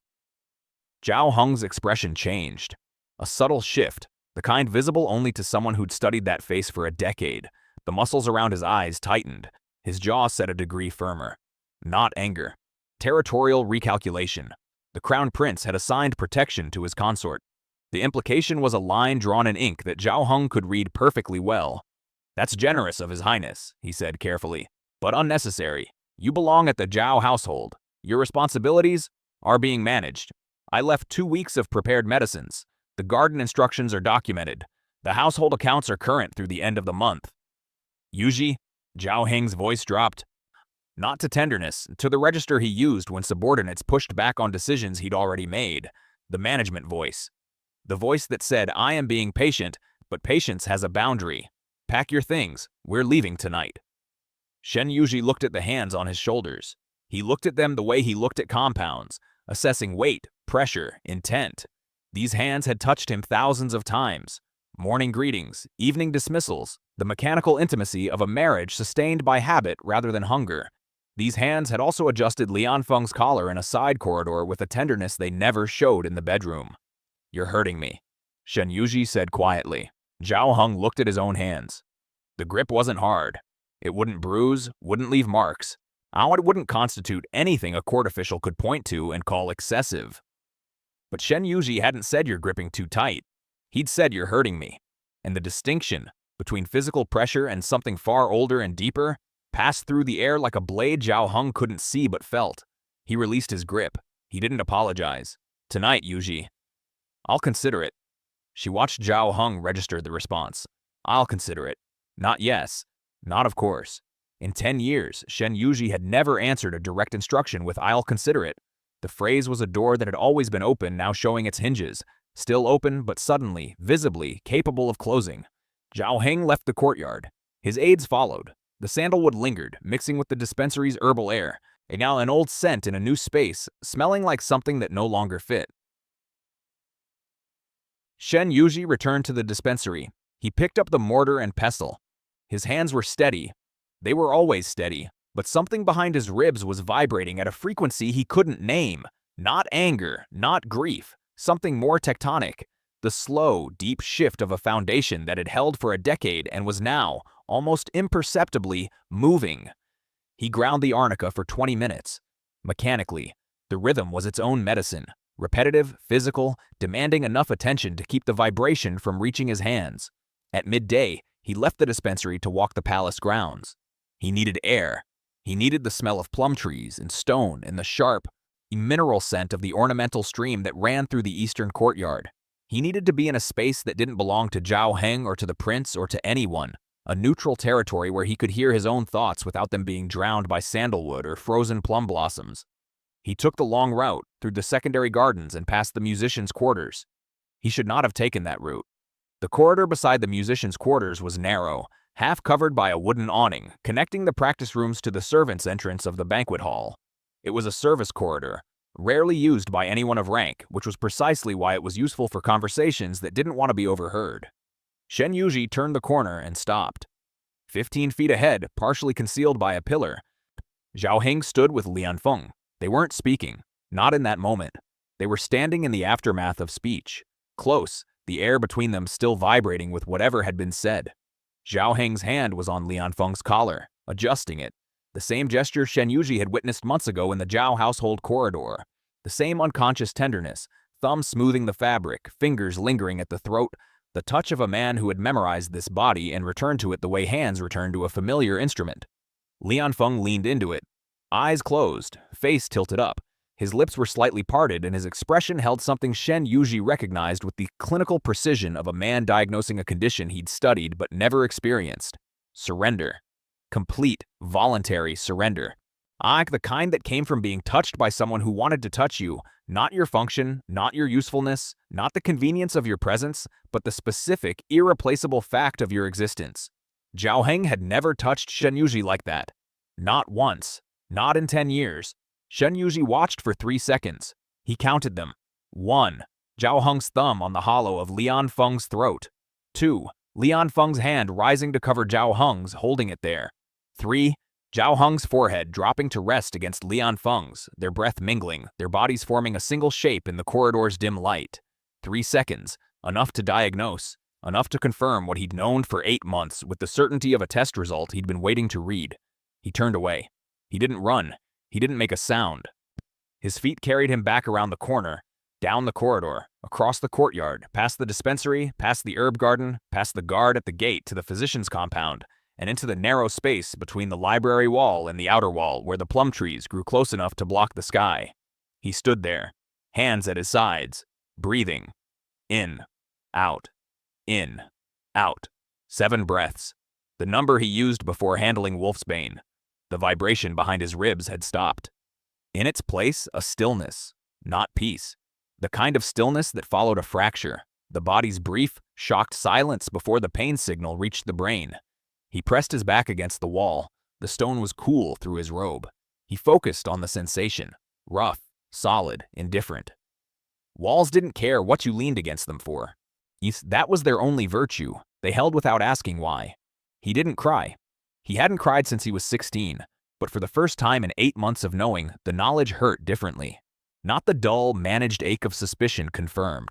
Zhao Heng's expression changed. A subtle shift, the kind visible only to someone who'd studied that face for a decade. The muscles around his eyes tightened. His jaw set a degree firmer. Not anger. Territorial recalculation. The crown prince had assigned protection to his consort. The implication was a line drawn in ink that Zhao Heng could read perfectly well. That's generous of His Highness, he said carefully, but unnecessary. You belong at the Zhao household. Your responsibilities are being managed. I left 2 weeks of prepared medicines. The garden instructions are documented. The household accounts are current through the end of the month. Yuji, Zhao Heng's voice dropped. Not to tenderness, to the register he used when subordinates pushed back on decisions he'd already made. The management voice. The voice that said, I am being patient, but patience has a boundary. Pack your things. We're leaving tonight. Shen Yuji looked at the hands on his shoulders. He looked at them the way he looked at compounds, assessing weight, pressure, intent. These hands had touched him thousands of times. Morning greetings, evening dismissals, the mechanical intimacy of a marriage sustained by habit rather than hunger. These hands had also adjusted Lian Feng's collar in a side corridor with a tenderness they never showed in the bedroom. "You're hurting me," Shen Yuji said quietly. Zhao Heng looked at his own hands. The grip wasn't hard. It wouldn't bruise, wouldn't leave marks. It wouldn't constitute anything a court official could point to and call excessive. But Shen Yuji hadn't said you're gripping too tight. He'd said you're hurting me. And the distinction between physical pressure and something far older and deeper passed through the air like a blade Zhao Heng couldn't see but felt. He released his grip. He didn't apologize. "Tonight, Yuji." "I'll consider it." She watched Zhao Heng register the response. "I'll consider it." Not yes. Not of course. In 10 years, Shen Yuji had never answered a direct instruction with "I'll consider it." The phrase was a door that had always been open, now showing its hinges. Still open, but suddenly, visibly, capable of closing. Zhao Heng left the courtyard. His aides followed. The sandalwood lingered, mixing with the dispensary's herbal air, and now an old scent in a new space, smelling like something that no longer fit. Shen Yuji returned to the dispensary. He picked up the mortar and pestle. His hands were steady. They were always steady, but something behind his ribs was vibrating at a frequency he couldn't name. Not anger, not grief, something more tectonic. The slow, deep shift of a foundation that had held for a decade and was now, almost imperceptibly, moving. He ground the arnica for 20 minutes. Mechanically, the rhythm was its own medicine. Repetitive, physical, demanding enough attention to keep the vibration from reaching his hands. At midday, he left the dispensary to walk the palace grounds. He needed air. He needed the smell of plum trees and stone and the sharp, mineral scent of the ornamental stream that ran through the eastern courtyard. He needed to be in a space that didn't belong to Zhao Heng or to the prince or to anyone, a neutral territory where he could hear his own thoughts without them being drowned by sandalwood or frozen plum blossoms. He took the long route through the secondary gardens and past the musicians' quarters. He should not have taken that route. The corridor beside the musicians' quarters was narrow, half covered by a wooden awning, connecting the practice rooms to the servants' entrance of the banquet hall. It was a service corridor, rarely used by anyone of rank, which was precisely why it was useful for conversations that didn't want to be overheard. Shen Yuji turned the corner and stopped. 15 feet ahead, partially concealed by a pillar, Zhao Heng stood with Lian Feng. They weren't speaking, not in that moment. They were standing in the aftermath of speech. Close, the air between them still vibrating with whatever had been said. Zhao Heng's hand was on Lian Feng's collar, adjusting it. The same gesture Shen Yuji had witnessed months ago in the Zhao household corridor. The same unconscious tenderness, thumb smoothing the fabric, fingers lingering at the throat, the touch of a man who had memorized this body and returned to it the way hands return to a familiar instrument. Lian Feng leaned into it. Eyes closed, face tilted up. His lips were slightly parted and his expression held something Shen Yuji recognized with the clinical precision of a man diagnosing a condition he'd studied but never experienced. Surrender. Complete, voluntary surrender. The kind that came from being touched by someone who wanted to touch you, not your function, not your usefulness, not the convenience of your presence, but the specific, irreplaceable fact of your existence. Zhao Heng had never touched Shen Yuji like that. Not once. Not in 10 years. Shen Yuji watched for 3 seconds. He counted them. 1. Zhao Heng's thumb on the hollow of Lian Feng's throat. 2. Lian Feng's hand rising to cover Zhao Heng's, holding it there. 3. Zhao Heng's forehead dropping to rest against Lian Feng's, their breath mingling, their bodies forming a single shape in the corridor's dim light. 3 seconds, enough to diagnose, enough to confirm what he'd known for 8 months with the certainty of a test result he'd been waiting to read. He turned away. He didn't run. He didn't make a sound. His feet carried him back around the corner, down the corridor, across the courtyard, past the dispensary, past the herb garden, past the guard at the gate to the physician's compound, and into the narrow space between the library wall and the outer wall where the plum trees grew close enough to block the sky. He stood there, hands at his sides, breathing. In, out, in, out. 7 breaths. The number he used before handling Wolfsbane. The vibration behind his ribs had stopped. In its place, a stillness, not peace. The kind of stillness that followed a fracture, the body's brief, shocked silence before the pain signal reached the brain. He pressed his back against the wall. The stone was cool through his robe. He focused on the sensation, rough, solid, indifferent. Walls didn't care what you leaned against them for. That was their only virtue. They held without asking why. He didn't cry. He hadn't cried since he was 16, but for the first time in 8 months of knowing, the knowledge hurt differently. Not the dull, managed ache of suspicion confirmed.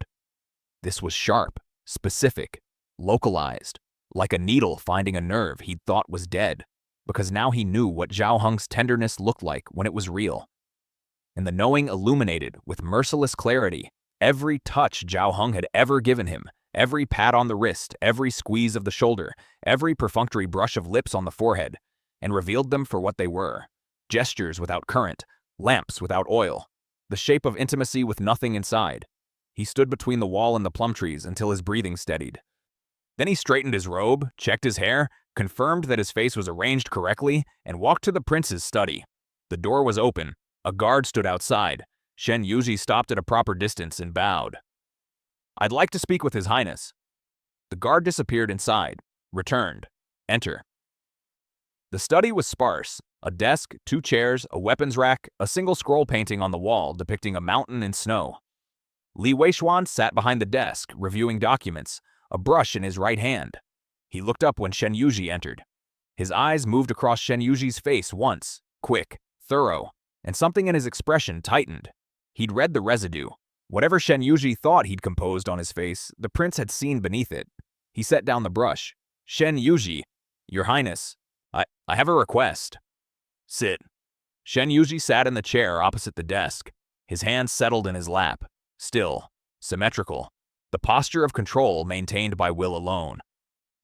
This was sharp, specific, localized, like a needle finding a nerve he'd thought was dead, because now he knew what Zhao Heng's tenderness looked like when it was real. And the knowing illuminated, with merciless clarity, every touch Zhao Heng had ever given him, every pat on the wrist, every squeeze of the shoulder, every perfunctory brush of lips on the forehead, and revealed them for what they were. Gestures without current, lamps without oil, the shape of intimacy with nothing inside. He stood between the wall and the plum trees until his breathing steadied. Then he straightened his robe, checked his hair, confirmed that his face was arranged correctly, and walked to the prince's study. The door was open. A guard stood outside. Shen Yuji stopped at a proper distance and bowed. "I'd like to speak with His Highness." The guard disappeared inside, returned. "Enter." The study was sparse. A desk, 2 chairs, a weapons rack, a single scroll painting on the wall depicting a mountain in snow. Li Weishuan sat behind the desk, reviewing documents, a brush in his right hand. He looked up when Shen Yuji entered. His eyes moved across Shen Yuji's face once, quick, thorough, and something in his expression tightened. He'd read the residue. Whatever Shen Yuji thought he'd composed on his face, the prince had seen beneath it. He set down the brush. "Shen Yuji, Your Highness, I have a request." "Sit." Shen Yuji sat in the chair opposite the desk. His hands settled in his lap. Still, symmetrical. The posture of control maintained by will alone.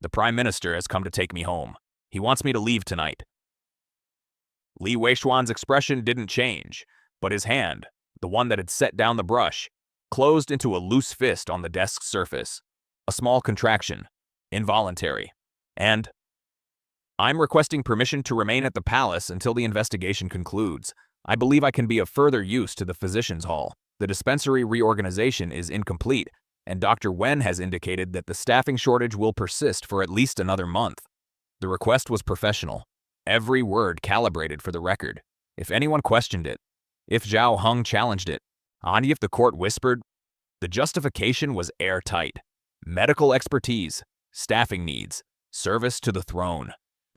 "The Prime Minister has come to take me home. He wants me to leave tonight." Li Weishuan's expression didn't change, but his hand, the one that had set down the brush, closed into a loose fist on the desk's surface. A small contraction, involuntary. "And I'm requesting permission to remain at the palace until the investigation concludes. I believe I can be of further use to the physician's hall. The dispensary reorganization is incomplete, and Dr. Wen has indicated that the staffing shortage will persist for at least another month." The request was professional. Every word calibrated for the record. If anyone questioned it, if Zhao Heng challenged it, and if the court whispered, the justification was airtight. Medical expertise, staffing needs, service to the throne.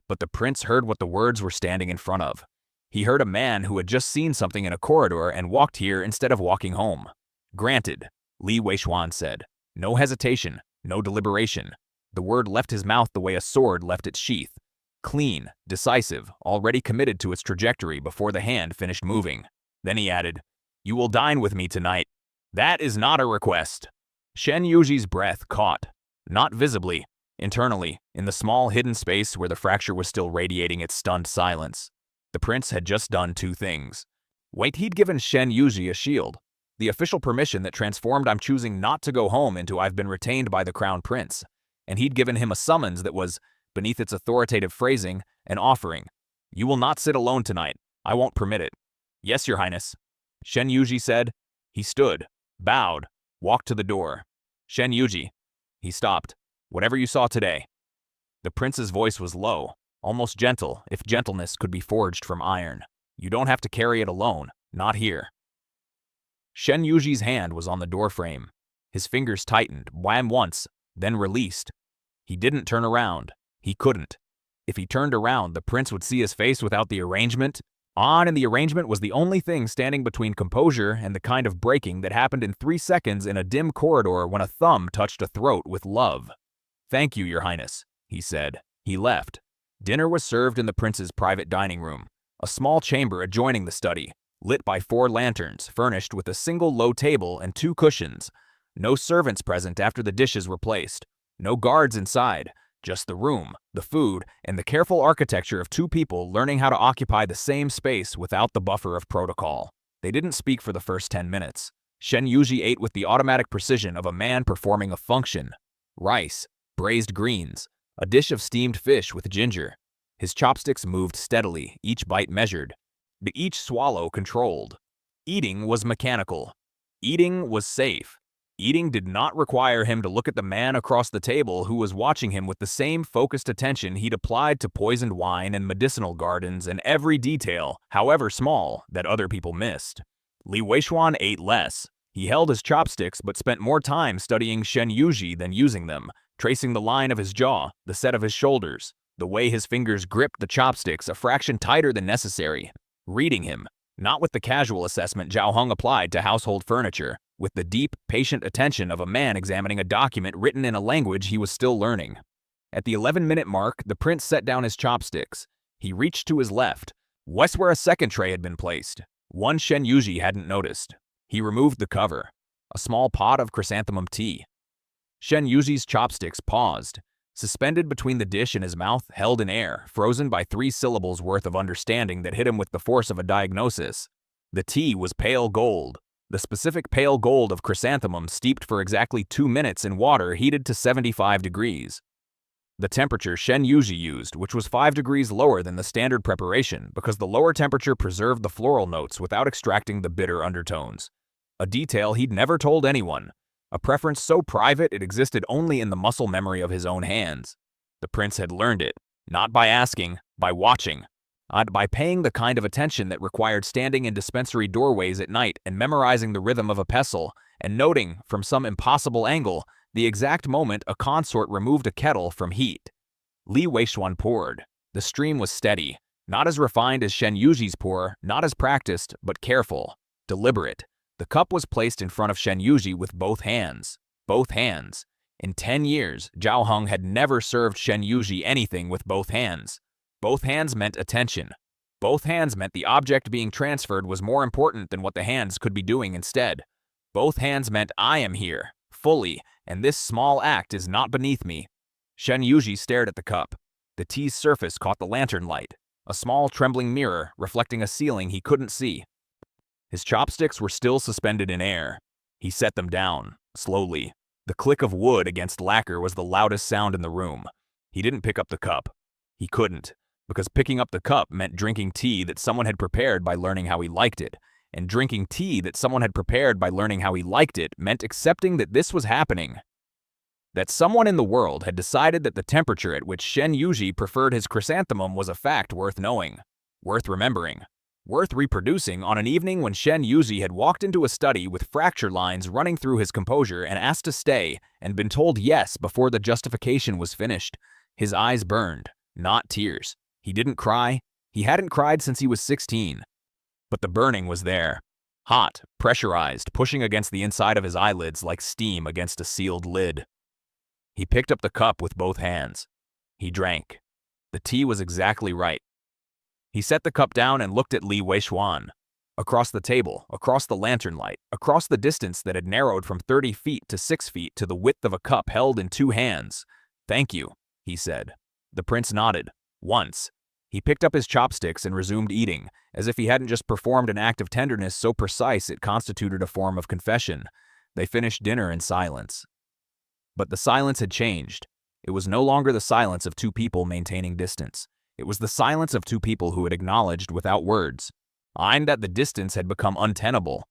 But the prince heard what the words were standing in front of. He heard a man who had just seen something in a corridor and walked here instead of walking home. "Granted," Li Weishuan said. No hesitation, no deliberation. The word left his mouth the way a sword left its sheath. Clean, decisive, already committed to its trajectory before the hand finished moving. Then he added, "You will dine with me tonight." "That is not a request." Shen Yuji's breath caught. Not visibly, internally, in the small hidden space where the fracture was still radiating its stunned silence. The prince had just done 2 things. Wait, he'd given Shen Yuji a shield. The official permission that transformed "I'm choosing not to go home" into "I've been retained by the crown prince." And he'd given him a summons that was, beneath its authoritative phrasing, an offering. "You will not sit alone tonight. I won't permit it." "Yes, Your Highness," Shen Yuji said. He stood, bowed, walked to the door. "Shen Yuji." He stopped. "Whatever you saw today." The prince's voice was low, almost gentle, if gentleness could be forged from iron. "You don't have to carry it alone, not here." Shen Yuji's hand was on the doorframe. His fingers tightened, wham once, then released. He didn't turn around. He couldn't. If he turned around, the prince would see his face without the arrangement. And the arrangement was the only thing standing between composure and the kind of breaking that happened in 3 seconds in a dim corridor when a thumb touched a throat with love. "Thank you, Your Highness," he said. He left. Dinner was served in the prince's private dining room, a small chamber adjoining the study, lit by 4 lanterns, furnished with a single low table and 2 cushions. No servants present after the dishes were placed. No guards inside. Just the room, the food, and the careful architecture of 2 people learning how to occupy the same space without the buffer of protocol. They didn't speak for the first 10 minutes. Shen Yuji ate with the automatic precision of a man performing a function. Rice, braised greens, a dish of steamed fish with ginger. His chopsticks moved steadily, each bite measured, but each swallow controlled. Eating was mechanical. Eating was safe. Eating did not require him to look at the man across the table who was watching him with the same focused attention he'd applied to poisoned wine and medicinal gardens and every detail, however small, that other people missed. Li Weishuan ate less. He held his chopsticks but spent more time studying Shen Yuji than using them, tracing the line of his jaw, the set of his shoulders, the way his fingers gripped the chopsticks a fraction tighter than necessary. Reading him, not with the casual assessment Zhao Heng applied to household furniture, with the deep, patient attention of a man examining a document written in a language he was still learning. At the 11-minute mark, the prince set down his chopsticks. He reached to his left, west where a second tray had been placed. One Shen Yuji hadn't noticed. He removed the cover, a small pot of chrysanthemum tea. Shen Yuji's chopsticks paused, suspended between the dish and his mouth, held in air, frozen by 3 syllables worth of understanding that hit him with the force of a diagnosis. The tea was pale gold, the specific pale gold of chrysanthemum steeped for exactly 2 minutes in water heated to 75 degrees. The temperature Shen Yuji used, which was 5 degrees lower than the standard preparation because the lower temperature preserved the floral notes without extracting the bitter undertones. A detail he'd never told anyone. A preference so private it existed only in the muscle memory of his own hands. The prince had learned it, not by asking, by watching. By paying the kind of attention that required standing in dispensary doorways at night and memorizing the rhythm of a pestle, and noting, from some impossible angle, the exact moment a consort removed a kettle from heat. Li Weishuan poured. The stream was steady, not as refined as Shen Yuji's pour, not as practiced, but careful, deliberate. The cup was placed in front of Shen Yuji with both hands. Both hands. In 10 years, Zhao Heng had never served Shen Yuji anything with both hands. Both hands meant attention. Both hands meant the object being transferred was more important than what the hands could be doing instead. Both hands meant I am here, fully, and this small act is not beneath me. Shen Yuji stared at the cup. The tea's surface caught the lantern light, a small trembling mirror reflecting a ceiling he couldn't see. His chopsticks were still suspended in air. He set them down, slowly. The click of wood against lacquer was the loudest sound in the room. He didn't pick up the cup. He couldn't, because picking up the cup meant drinking tea that someone had prepared by learning how he liked it, and drinking tea that someone had prepared by learning how he liked it meant accepting that this was happening. That someone in the world had decided that the temperature at which Shen Yuji preferred his chrysanthemum was a fact worth knowing, worth remembering, worth reproducing on an evening when Shen Yuji had walked into a study with fracture lines running through his composure and asked to stay and been told yes before the justification was finished. His eyes burned, not tears. He didn't cry. He hadn't cried since he was 16. But the burning was there. Hot, pressurized, pushing against the inside of his eyelids like steam against a sealed lid. He picked up the cup with both hands. He drank. The tea was exactly right. He set the cup down and looked at Li Weishuan. Across the table, across the lantern light, across the distance that had narrowed from 30 feet to 6 feet to the width of a cup held in 2 hands. "Thank you," he said. The prince nodded. Once. He picked up his chopsticks and resumed eating, as if he hadn't just performed an act of tenderness so precise it constituted a form of confession. They finished dinner in silence. But the silence had changed. It was no longer the silence of 2 people maintaining distance. It was the silence of 2 people who had acknowledged without words, and that the distance had become untenable,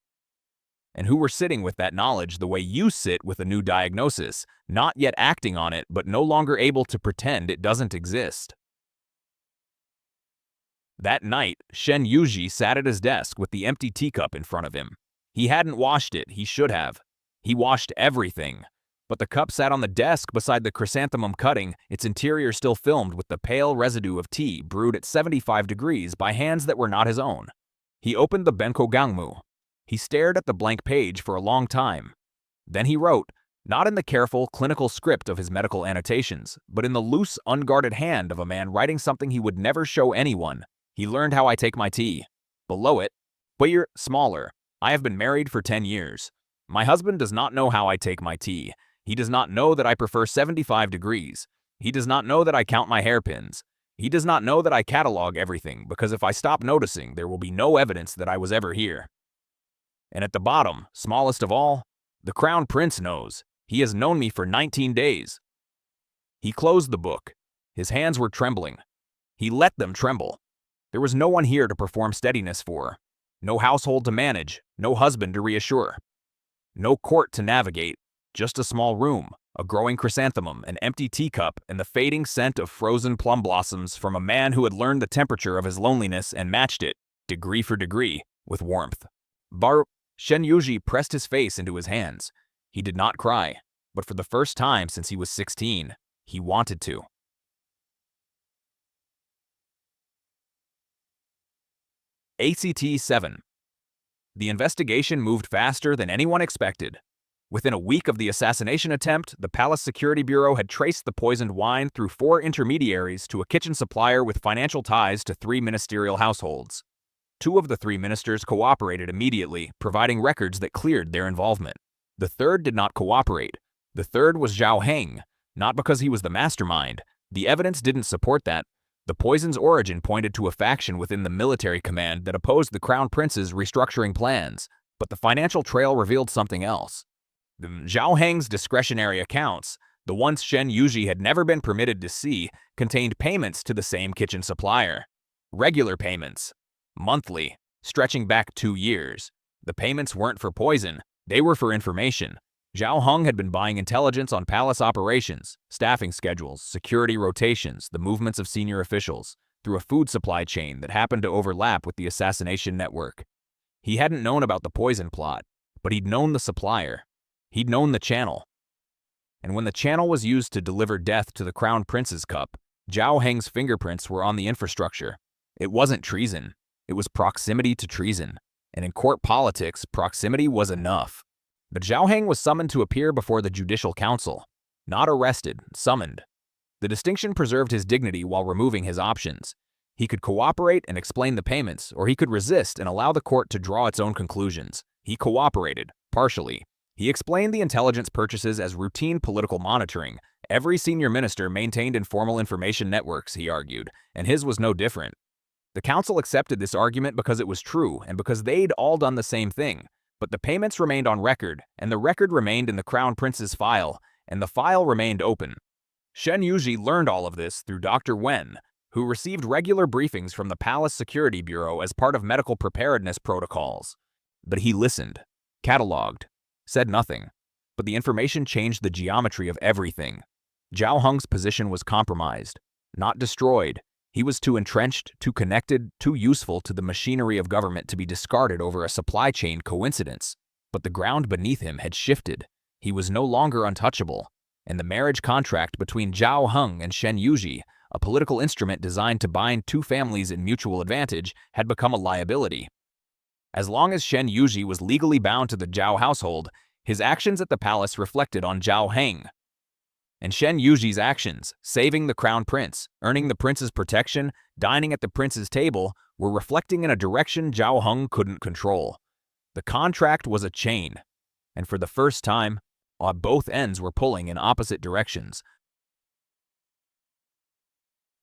and who were sitting with that knowledge the way you sit with a new diagnosis, not yet acting on it but no longer able to pretend it doesn't exist. That night, Shen Yuji sat at his desk with the empty teacup in front of him. He hadn't washed it, he should have. He washed everything. But the cup sat on the desk beside the chrysanthemum cutting, its interior still filmed with the pale residue of tea brewed at 75 degrees by hands that were not his own. He opened the Benko Gangmu. He stared at the blank page for a long time. Then he wrote, not in the careful, clinical script of his medical annotations, but in the loose, unguarded hand of a man writing something he would never show anyone. He learned how I take my tea. Below it, but you're smaller. I have been married for 10 years. My husband does not know how I take my tea. He does not know that I prefer 75 degrees. He does not know that I count my hairpins. He does not know that I catalog everything, because if I stop noticing, there will be no evidence that I was ever here. And at the bottom, smallest of all, the Crown Prince knows. He has known me for 19 days. He closed the book. His hands were trembling. He let them tremble. There was no one here to perform steadiness for. No household to manage. No husband to reassure. No court to navigate. Just a small room, a growing chrysanthemum, an empty teacup, and the fading scent of frozen plum blossoms from a man who had learned the temperature of his loneliness and matched it, degree for degree, with warmth. Shen Yuji pressed his face into his hands. He did not cry, but for the first time since he was 16, he wanted to. ACT 7. The investigation moved faster than anyone expected. Within a week of the assassination attempt, the Palace Security Bureau had traced the poisoned wine through 4 intermediaries to a kitchen supplier with financial ties to 3 ministerial households. 2 of the 3 ministers cooperated immediately, providing records that cleared their involvement. The 3rd did not cooperate. The 3rd was Zhao Heng, not because he was the mastermind. The evidence didn't support that. The poison's origin pointed to a faction within the military command that opposed the Crown Prince's restructuring plans, but the financial trail revealed something else. Zhao Heng's discretionary accounts, the ones Shen Yuji had never been permitted to see, contained payments to the same kitchen supplier. Regular payments. Monthly, stretching back 2 years. The payments weren't for poison, they were for information. Zhao Heng had been buying intelligence on palace operations, staffing schedules, security rotations, the movements of senior officials, through a food supply chain that happened to overlap with the assassination network. He hadn't known about the poison plot, but he'd known the supplier. He'd known the channel. And when the channel was used to deliver death to the Crown Prince's cup, Zhao Heng's fingerprints were on the infrastructure. It wasn't treason. It was proximity to treason. And in court politics, proximity was enough. But Zhao Heng was summoned to appear before the Judicial Council. Not arrested, summoned. The distinction preserved his dignity while removing his options. He could cooperate and explain the payments, or he could resist and allow the court to draw its own conclusions. He cooperated, partially. He explained the intelligence purchases as routine political monitoring. Every senior minister maintained informal information networks, he argued, and his was no different. The council accepted this argument because it was true and because they'd all done the same thing. But the payments remained on record, and the record remained in the Crown Prince's file, and the file remained open. Shen Yuji learned all of this through Dr. Wen, who received regular briefings from the Palace Security Bureau as part of medical preparedness protocols. But he listened, cataloged, said nothing. But the information changed the geometry of everything. Zhao Heng's position was compromised, not destroyed. He was too entrenched, too connected, too useful to the machinery of government to be discarded over a supply chain coincidence. But the ground beneath him had shifted. He was no longer untouchable. And the marriage contract between Zhao Heng and Shen Yuji, a political instrument designed to bind 2 families in mutual advantage, had become a liability. As long as Shen Yuji was legally bound to the Zhao household, his actions at the palace reflected on Zhao Heng. And Shen Yuji's actions, saving the Crown Prince, earning the prince's protection, dining at the prince's table, were reflecting in a direction Zhao Heng couldn't control. The contract was a chain, and for the first time, both ends were pulling in opposite directions.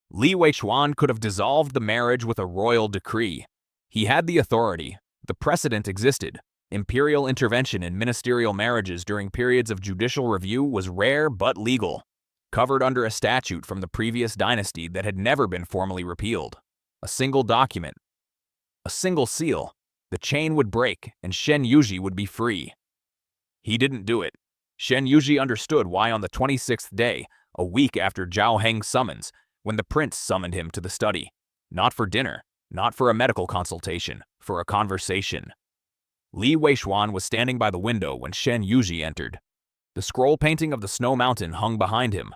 Li Weichuan could have dissolved the marriage with a royal decree. He had the authority. The precedent existed. Imperial intervention in ministerial marriages during periods of judicial review was rare but legal, covered under a statute from the previous dynasty that had never been formally repealed. A single document, a single seal, the chain would break and Shen Yuji would be free. He didn't do it. Shen Yuji understood why on the 26th day, a week after Zhao Heng's summons, when the prince summoned him to the study. Not for dinner, not for a medical consultation, for a conversation. Li Weichuan was standing by the window when Shen Yuji entered. The scroll painting of the snow mountain hung behind him.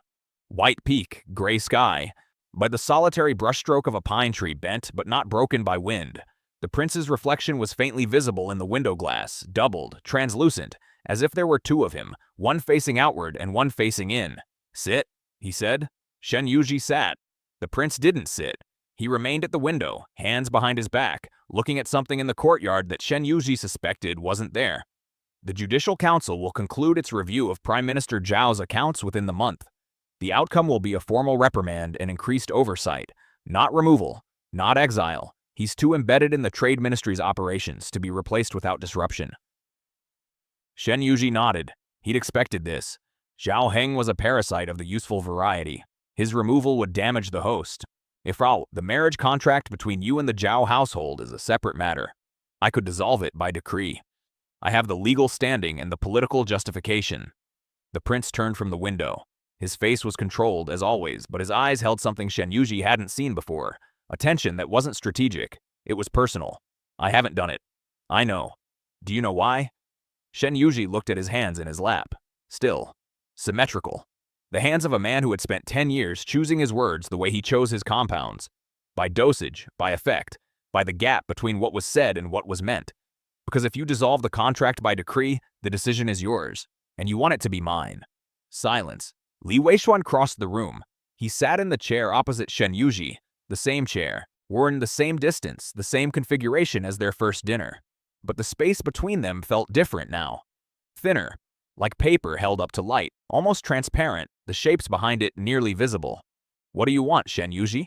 White peak, gray sky. By the solitary brushstroke of a pine tree bent but not broken by wind. The prince's reflection was faintly visible in the window glass, doubled, translucent, as if there were 2 of him, one facing outward and one facing in. "Sit," he said. Shen Yuji sat. The prince didn't sit. He remained at the window, hands behind his back, looking at something in the courtyard that Shen Yuji suspected wasn't there. The Judicial Council will conclude its review of Prime Minister Zhao's accounts within the month. The outcome will be a formal reprimand and increased oversight, not removal, not exile. He's too embedded in the Trade Ministry's operations to be replaced without disruption. Shen Yuji nodded. He'd expected this. Zhao Heng was a parasite of the useful variety. His removal would damage the host. The marriage contract between you and the Zhao household is a separate matter. I could dissolve it by decree. I have the legal standing and the political justification. The prince turned from the window. His face was controlled, as always, but his eyes held something Shen Yuji hadn't seen before. A tension that wasn't strategic. It was personal. I haven't done it. I know. Do you know why? Shen Yuji looked at his hands in his lap. Still. Symmetrical. The hands of a man who had spent 10 years choosing his words the way he chose his compounds. By dosage, by effect, by the gap between what was said and what was meant. Because if you dissolve the contract by decree, the decision is yours, and you want it to be mine. Silence. Li Weishuan crossed the room. He sat in the chair opposite Shen Yuji, the same chair, were in the same distance, the same configuration as their first dinner. But the space between them felt different now. Thinner, like paper held up to light, almost transparent, the shapes behind it nearly visible. What do you want, Shen Yuji?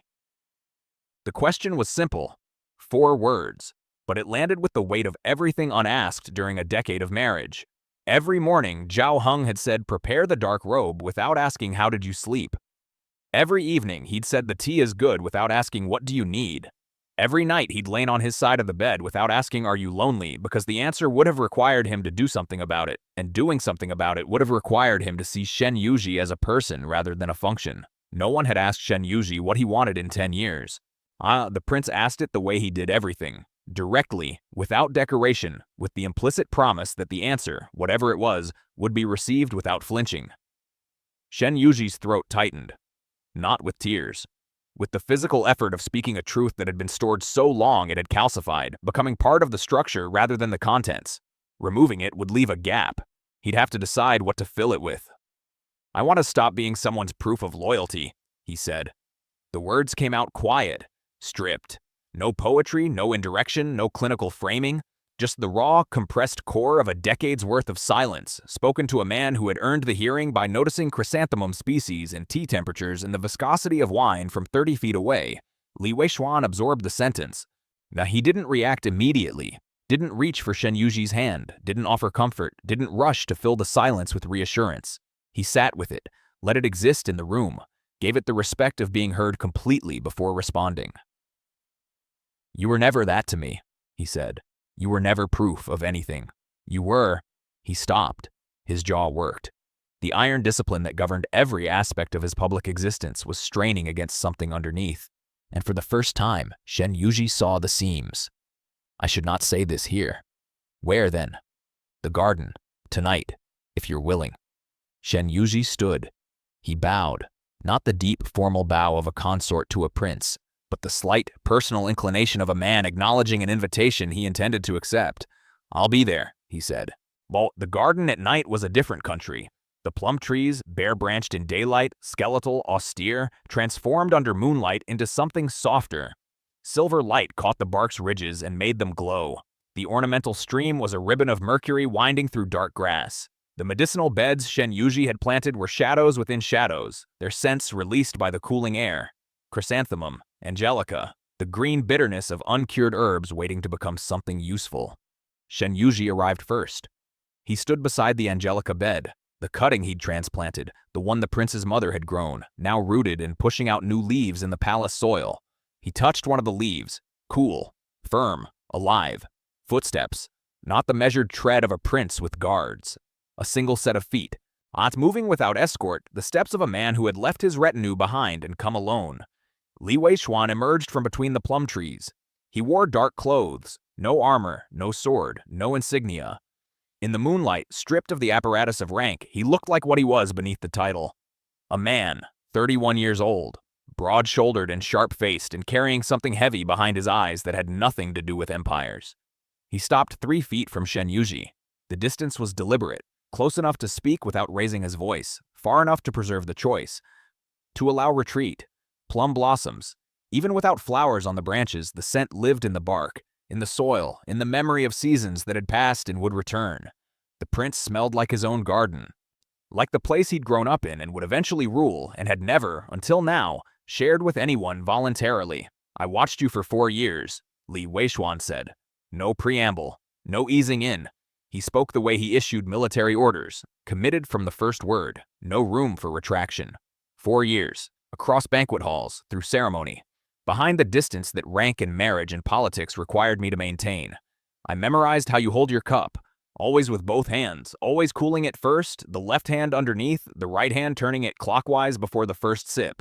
The question was simple. 4 words. But it landed with the weight of everything unasked during a decade of marriage. Every morning, Zhao Heng had said, prepare the dark robe without asking, how did you sleep? Every evening, he'd said the tea is good without asking, what do you need? Every night, he'd lain on his side of the bed without asking, are you lonely? Because the answer would have required him to do something about it, and doing something about it would have required him to see Shen Yuji as a person rather than a function. No one had asked Shen Yuji what he wanted in 10 years. The prince asked it the way he did everything. Directly, without decoration, with the implicit promise that the answer, whatever it was, would be received without flinching. Shen Yuji's throat tightened. Not with tears. With the physical effort of speaking a truth that had been stored so long it had calcified, becoming part of the structure rather than the contents. Removing it would leave a gap. He'd have to decide what to fill it with. I want to stop being someone's proof of loyalty, he said. The words came out quiet, stripped. No poetry, no indirection, no clinical framing. Just the raw, compressed core of a decade's worth of silence, spoken to a man who had earned the hearing by noticing chrysanthemum species and tea temperatures and the viscosity of wine from 30 feet away. Li Weishuan absorbed the sentence. Now, he didn't react immediately, didn't reach for Shen Yuji's hand, didn't offer comfort, didn't rush to fill the silence with reassurance. He sat with it, let it exist in the room, gave it the respect of being heard completely before responding. You were never that to me, he said. You were never proof of anything. You were. He stopped. His jaw worked. The iron discipline that governed every aspect of his public existence was straining against something underneath. And for the first time, Shen Yuji saw the seams. I should not say this here. Where then? The garden. Tonight, if you're willing. Shen Yuji stood. He bowed. Not the deep, formal bow of a consort to a prince, but the slight, personal inclination of a man acknowledging an invitation he intended to accept. I'll be there, he said. Well, the garden at night was a different country. The plum trees, bare-branched in daylight, skeletal, austere, transformed under moonlight into something softer. Silver light caught the bark's ridges and made them glow. The ornamental stream was a ribbon of mercury winding through dark grass. The medicinal beds Shen Yuji had planted were shadows within shadows, their scents released by the cooling air. Chrysanthemum, angelica, the green bitterness of uncured herbs waiting to become something useful. Shen Yuji arrived first. He stood beside the angelica bed, the cutting he'd transplanted, the one the prince's mother had grown, now rooted and pushing out new leaves in the palace soil. He touched one of the leaves, cool, firm, alive. Footsteps, not the measured tread of a prince with guards. A single set of feet, not moving without escort, the steps of a man who had left his retinue behind and come alone. Li Weishuan emerged from between the plum trees. He wore dark clothes, no armor, no sword, no insignia. In the moonlight, stripped of the apparatus of rank, he looked like what he was beneath the title. A man, 31 years old, broad-shouldered and sharp-faced and carrying something heavy behind his eyes that had nothing to do with empires. He stopped 3 feet from Shen Yuji. The distance was deliberate, close enough to speak without raising his voice, far enough to preserve the choice, to allow retreat. Plum blossoms. Even without flowers on the branches, the scent lived in the bark, in the soil, in the memory of seasons that had passed and would return. The prince smelled like his own garden, like the place he'd grown up in and would eventually rule and had never, until now, shared with anyone voluntarily. I watched you for 4 years, Li Weishuan said. No preamble, no easing in. He spoke the way he issued military orders, committed from the first word, no room for retraction. 4 years. Across banquet halls, through ceremony, behind the distance that rank and marriage and politics required me to maintain. I memorized how you hold your cup, always with both hands, always cooling it first, the left hand underneath, the right hand turning it clockwise before the first sip.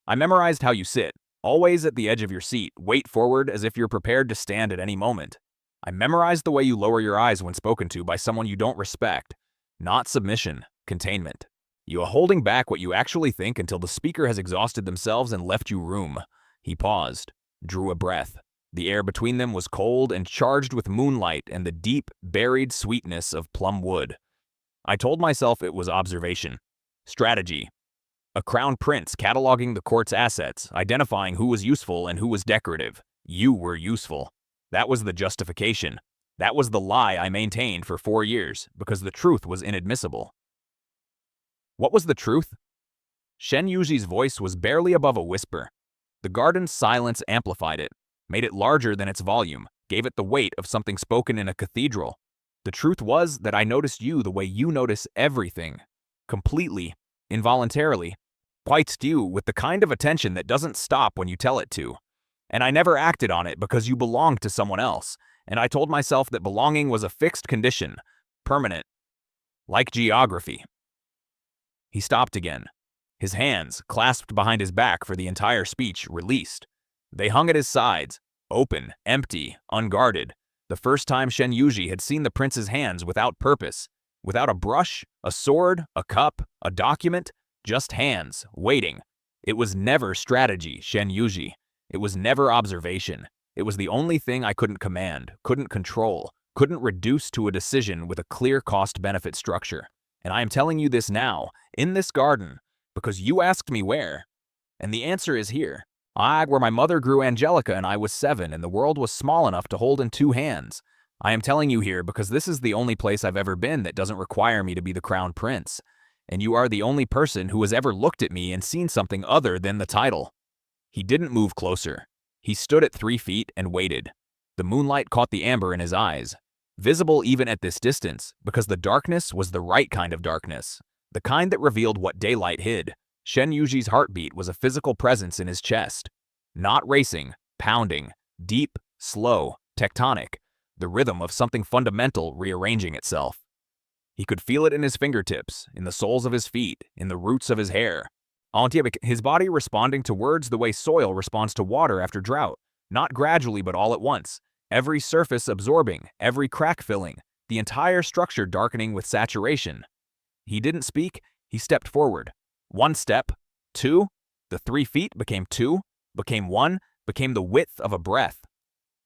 I memorized how you sit, always at the edge of your seat, weight forward as if you're prepared to stand at any moment. I memorized the way you lower your eyes when spoken to by someone you don't respect. Not submission, containment. You are holding back what you actually think until the speaker has exhausted themselves and left you room. He paused, drew a breath. The air between them was cold and charged with moonlight and the deep, buried sweetness of plum wood. I told myself it was observation. Strategy. A crown prince cataloging the court's assets, identifying who was useful and who was decorative. You were useful. That was the justification. That was the lie I maintained for 4 years, because the truth was inadmissible. What was the truth? Shen Yuji's voice was barely above a whisper. The garden's silence amplified it, made it larger than its volume, gave it the weight of something spoken in a cathedral. The truth was that I noticed you the way you notice everything. Completely, involuntarily. Quite you, with the kind of attention that doesn't stop when you tell it to. And I never acted on it because you belonged to someone else, and I told myself that belonging was a fixed condition, permanent, like geography. He stopped again. His hands, clasped behind his back for the entire speech, released. They hung at his sides, open, empty, unguarded. The first time Shen Yuji had seen the prince's hands without purpose, without a brush, a sword, a cup, a document, just hands, waiting. It was never strategy, Shen Yuji. It was never observation. It was the only thing I couldn't command, couldn't control, couldn't reduce to a decision with a clear cost-benefit structure. And I am telling you this now, in this garden, because you asked me where. And the answer is here. Where my mother grew Angelica and I was 7 and the world was small enough to hold in 2 hands. I am telling you here because this is the only place I've ever been that doesn't require me to be the crown prince. And you are the only person who has ever looked at me and seen something other than the title. He didn't move closer. He stood at 3 feet and waited. The moonlight caught the amber in his eyes, visible even at this distance, because the darkness was the right kind of darkness, the kind that revealed what daylight hid. Shen Yuji's heartbeat was a physical presence in his chest. Not racing, pounding, deep, slow, tectonic, the rhythm of something fundamental rearranging itself. He could feel it in his fingertips, in the soles of his feet, in the roots of his hair. His body responding to words the way soil responds to water after drought, not gradually but all at once, every surface absorbing, every crack filling, the entire structure darkening with saturation. He didn't speak, he stepped forward. 1 step, 2, the 3 feet became 2, became 1, became the width of a breath.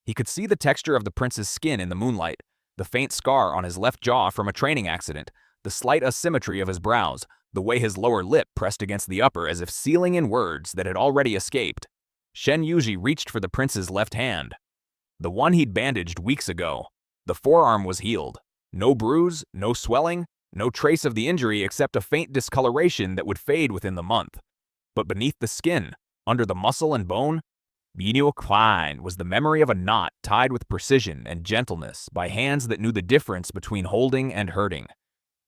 He could see the texture of the prince's skin in the moonlight, the faint scar on his left jaw from a training accident, the slight asymmetry of his brows, the way his lower lip pressed against the upper as if sealing in words that had already escaped. Shen Yuji reached for the prince's left hand. The one he'd bandaged weeks ago. The forearm was healed. No bruise, no swelling, no trace of the injury except a faint discoloration that would fade within the month. But beneath the skin, under the muscle and bone, was the memory of a knot tied with precision and gentleness by hands that knew the difference between holding and hurting.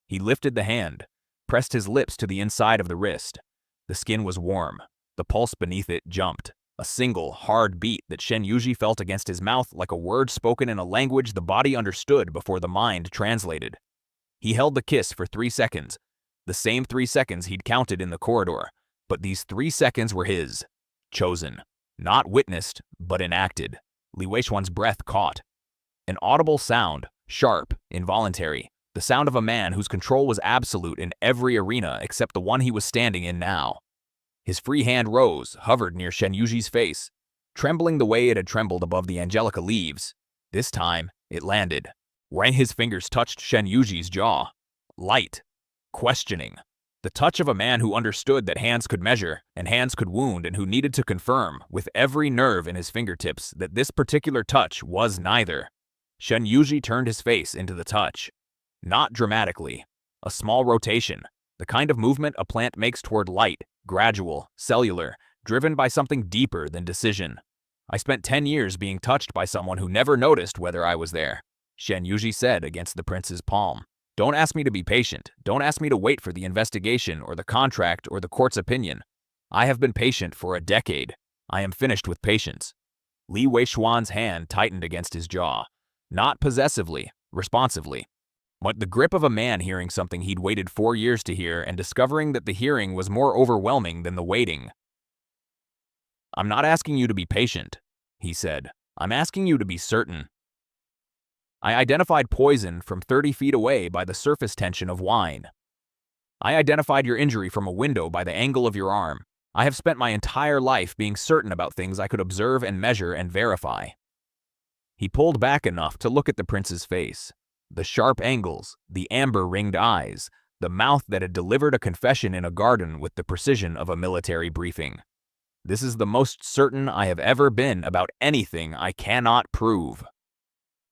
He lifted the hand, pressed his lips to the inside of the wrist. The skin was warm. The pulse beneath it jumped. A single, hard beat that Shen Yuji felt against his mouth like a word spoken in a language the body understood before the mind translated. He held the kiss for 3 seconds, the same 3 seconds he'd counted in the corridor, but these 3 seconds were his. Chosen. Not witnessed, but enacted. Li Weishuan's breath caught. An audible sound, sharp, involuntary, the sound of a man whose control was absolute in every arena except the one he was standing in now. His free hand rose, hovered near Shen Yuji's face, trembling the way it had trembled above the Angelica leaves. This time, it landed. When his fingers touched Shen Yuji's jaw. Light. Questioning. The touch of a man who understood that hands could measure, and hands could wound, and who needed to confirm, with every nerve in his fingertips, that this particular touch was neither. Shen Yuji turned his face into the touch. Not dramatically. A small rotation. The kind of movement a plant makes toward light, gradual, cellular, driven by something deeper than decision. I spent 10 years being touched by someone who never noticed whether I was there, Shen Yuji said against the prince's palm. Don't ask me to be patient. Don't ask me to wait for the investigation or the contract or the court's opinion. I have been patient for a decade. I am finished with patience. Li Weishuan's hand tightened against his jaw. Not possessively, responsively. But the grip of a man hearing something he'd waited 4 years to hear and discovering that the hearing was more overwhelming than the waiting. I'm not asking you to be patient, he said. I'm asking you to be certain. I identified poison from 30 feet away by the surface tension of wine. I identified your injury from a window by the angle of your arm. I have spent my entire life being certain about things I could observe and measure and verify." He pulled back enough to look at the prince's face. The sharp angles, the amber-ringed eyes, the mouth that had delivered a confession in a garden with the precision of a military briefing. "This is the most certain I have ever been about anything I cannot prove."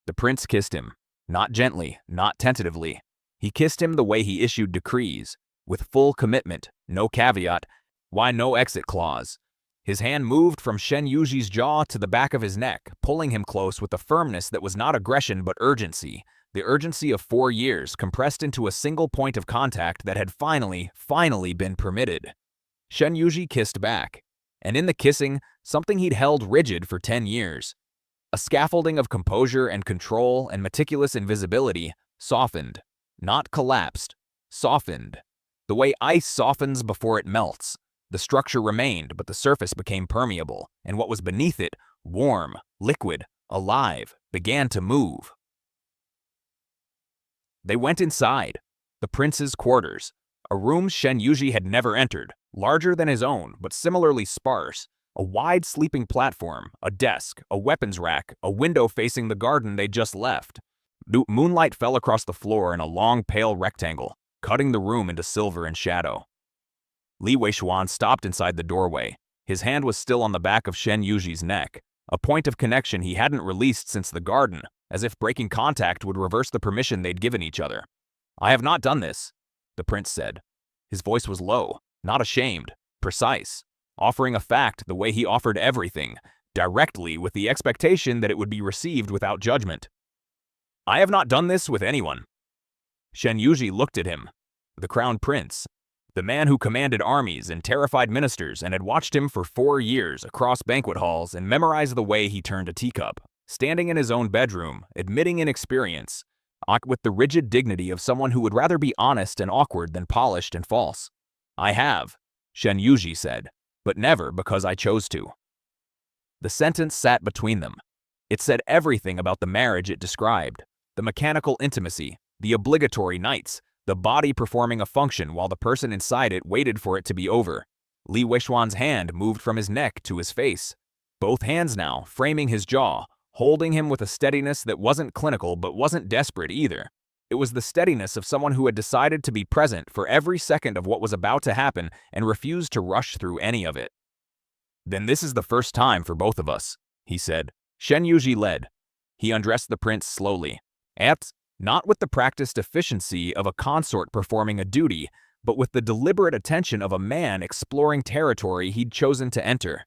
The prince kissed him, not gently, not tentatively. He kissed him the way he issued decrees, with full commitment, no caveat, why no exit clause. His hand moved from Shen Yuji's jaw to the back of his neck, pulling him close with a firmness that was not aggression but urgency, the urgency of 4 years compressed into a single point of contact that had finally been permitted. Shen Yuji kissed back, and in the kissing, something he'd held rigid for 10 years. A scaffolding of composure and control and meticulous invisibility softened, not collapsed, softened. The way ice softens before it melts. The structure remained, but the surface became permeable, and what was beneath it, warm, liquid, alive, began to move. They went inside, the prince's quarters, a room Shen Yuji had never entered, larger than his own, but similarly sparse. A wide sleeping platform, a desk, a weapons rack, a window facing the garden they'd just left. Moonlight fell across the floor in a long, pale rectangle, cutting the room into silver and shadow. Li Weishuan stopped inside the doorway. His hand was still on the back of Shen Yuji's neck, a point of connection he hadn't released since the garden, as if breaking contact would reverse the permission they'd given each other. "I have not done this," the prince said. His voice was low, not ashamed, precise, offering a fact the way he offered everything, directly with the expectation that it would be received without judgment. "I have not done this with anyone." Shen Yuji looked at him, the crown prince, the man who commanded armies and terrified ministers and had watched him for 4 years across banquet halls and memorized the way he turned a teacup, standing in his own bedroom, admitting inexperience, with the rigid dignity of someone who would rather be honest and awkward than polished and false. "I have," Shen Yuji said, "but never because I chose to." The sentence sat between them. It said everything about the marriage it described, the mechanical intimacy, the obligatory nights, the body performing a function while the person inside it waited for it to be over. Li Weishuan's hand moved from his neck to his face, both hands now framing his jaw, holding him with a steadiness that wasn't clinical but wasn't desperate either. It was the steadiness of someone who had decided to be present for every second of what was about to happen and refused to rush through any of it. "Then this is the first time for both of us," he said. Shen Yuji led. He undressed the prince slowly, not with the practiced efficiency of a consort performing a duty, but with the deliberate attention of a man exploring territory he'd chosen to enter.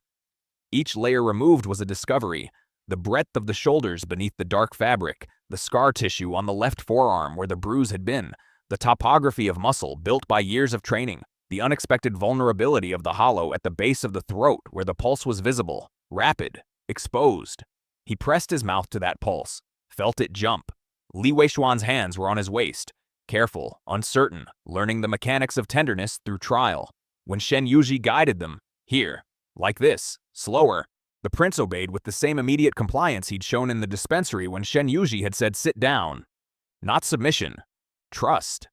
Each layer removed was a discovery, the breadth of the shoulders beneath the dark fabric, the scar tissue on the left forearm where the bruise had been, the topography of muscle built by years of training, the unexpected vulnerability of the hollow at the base of the throat where the pulse was visible, rapid, exposed. He pressed his mouth to that pulse, felt it jump. Li Weishuan's hands were on his waist, careful, uncertain, learning the mechanics of tenderness through trial. When Shen Yuji guided them, "Here, like this, slower," the prince obeyed with the same immediate compliance he'd shown in the dispensary when Shen Yuji had said sit down. Not submission, trust.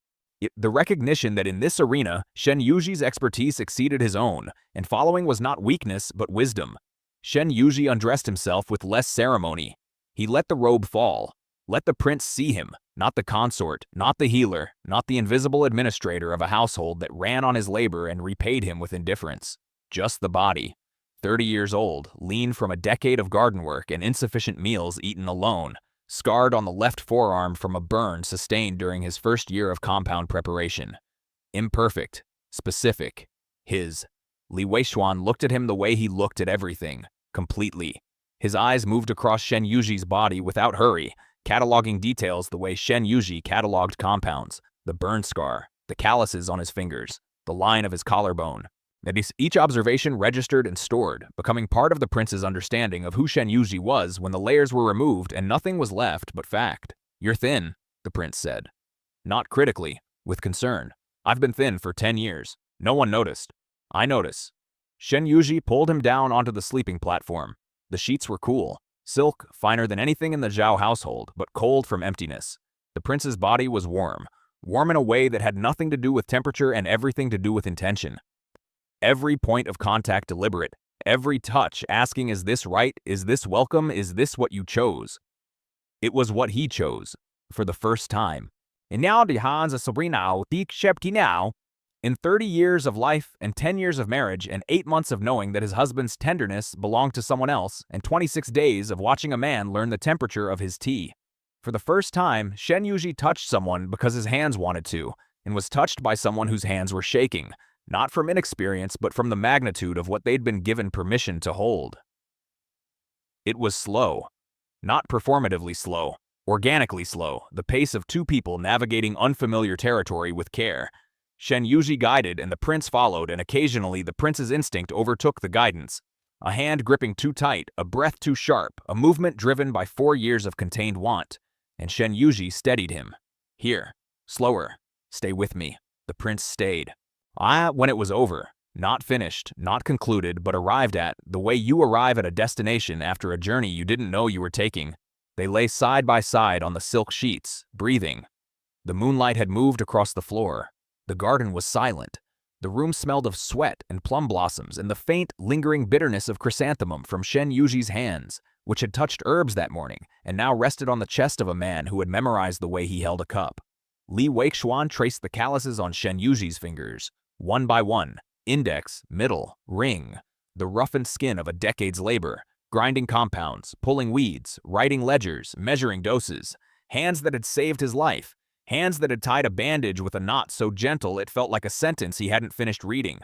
The recognition that in this arena, Shen Yuji's expertise exceeded his own, and following was not weakness but wisdom. Shen Yuji undressed himself with less ceremony. He let the robe fall. Let the prince see him, not the consort, not the healer, not the invisible administrator of a household that ran on his labor and repaid him with indifference. Just the body. 30 years old, lean from a decade of garden work and insufficient meals eaten alone, scarred on the left forearm from a burn sustained during his first year of compound preparation. Imperfect, specific, his. Li Weishuan looked at him the way he looked at everything, completely. His eyes moved across Shen Yuji's body without hurry, cataloging details the way Shen Yuji cataloged compounds, the burn scar, the calluses on his fingers, the line of his collarbone. Each observation registered and stored, becoming part of the prince's understanding of who Shen Yuji was when the layers were removed and nothing was left but fact. "You're thin," the prince said. Not critically, with concern. "I've been thin for 10 years. No one noticed. I notice." Shen Yuji pulled him down onto the sleeping platform. The sheets were cool, Silk, finer than anything in the Zhao household, but cold from emptiness. The prince's body was warm, warm in a way that had nothing to do with temperature and everything to do with intention. Every point of contact deliberate, every touch asking, is this right? Is this welcome? Is this what you chose? It was what he chose, for the first time. And now the Hans of Sabrina now. In 30 years of life and 10 years of marriage and 8 months of knowing that his husband's tenderness belonged to someone else and 26 days of watching a man learn the temperature of his tea. For the first time, Shen Yuji touched someone because his hands wanted to, and was touched by someone whose hands were shaking, not from inexperience but from the magnitude of what they'd been given permission to hold. It was slow. Not performatively slow, organically slow, the pace of two people navigating unfamiliar territory with care. Shen Yuji guided and the prince followed, and occasionally the prince's instinct overtook the guidance. A hand gripping too tight, a breath too sharp, a movement driven by 4 years of contained want. And Shen Yuji steadied him. Here, slower, stay with me. The prince stayed. When it was over, not finished, not concluded, but arrived at, the way you arrive at a destination after a journey you didn't know you were taking, they lay side by side on the silk sheets, breathing. The moonlight had moved across the floor. The garden was silent. The room smelled of sweat and plum blossoms and the faint, lingering bitterness of chrysanthemum from Shen Yuji's hands, which had touched herbs that morning and now rested on the chest of a man who had memorized the way he held a cup. Li Weiquan traced the calluses on Shen Yuji's fingers, one by one, index, middle, ring, the roughened skin of a decade's labor, grinding compounds, pulling weeds, writing ledgers, measuring doses, hands that had saved his life, hands that had tied a bandage with a knot so gentle it felt like a sentence he hadn't finished reading.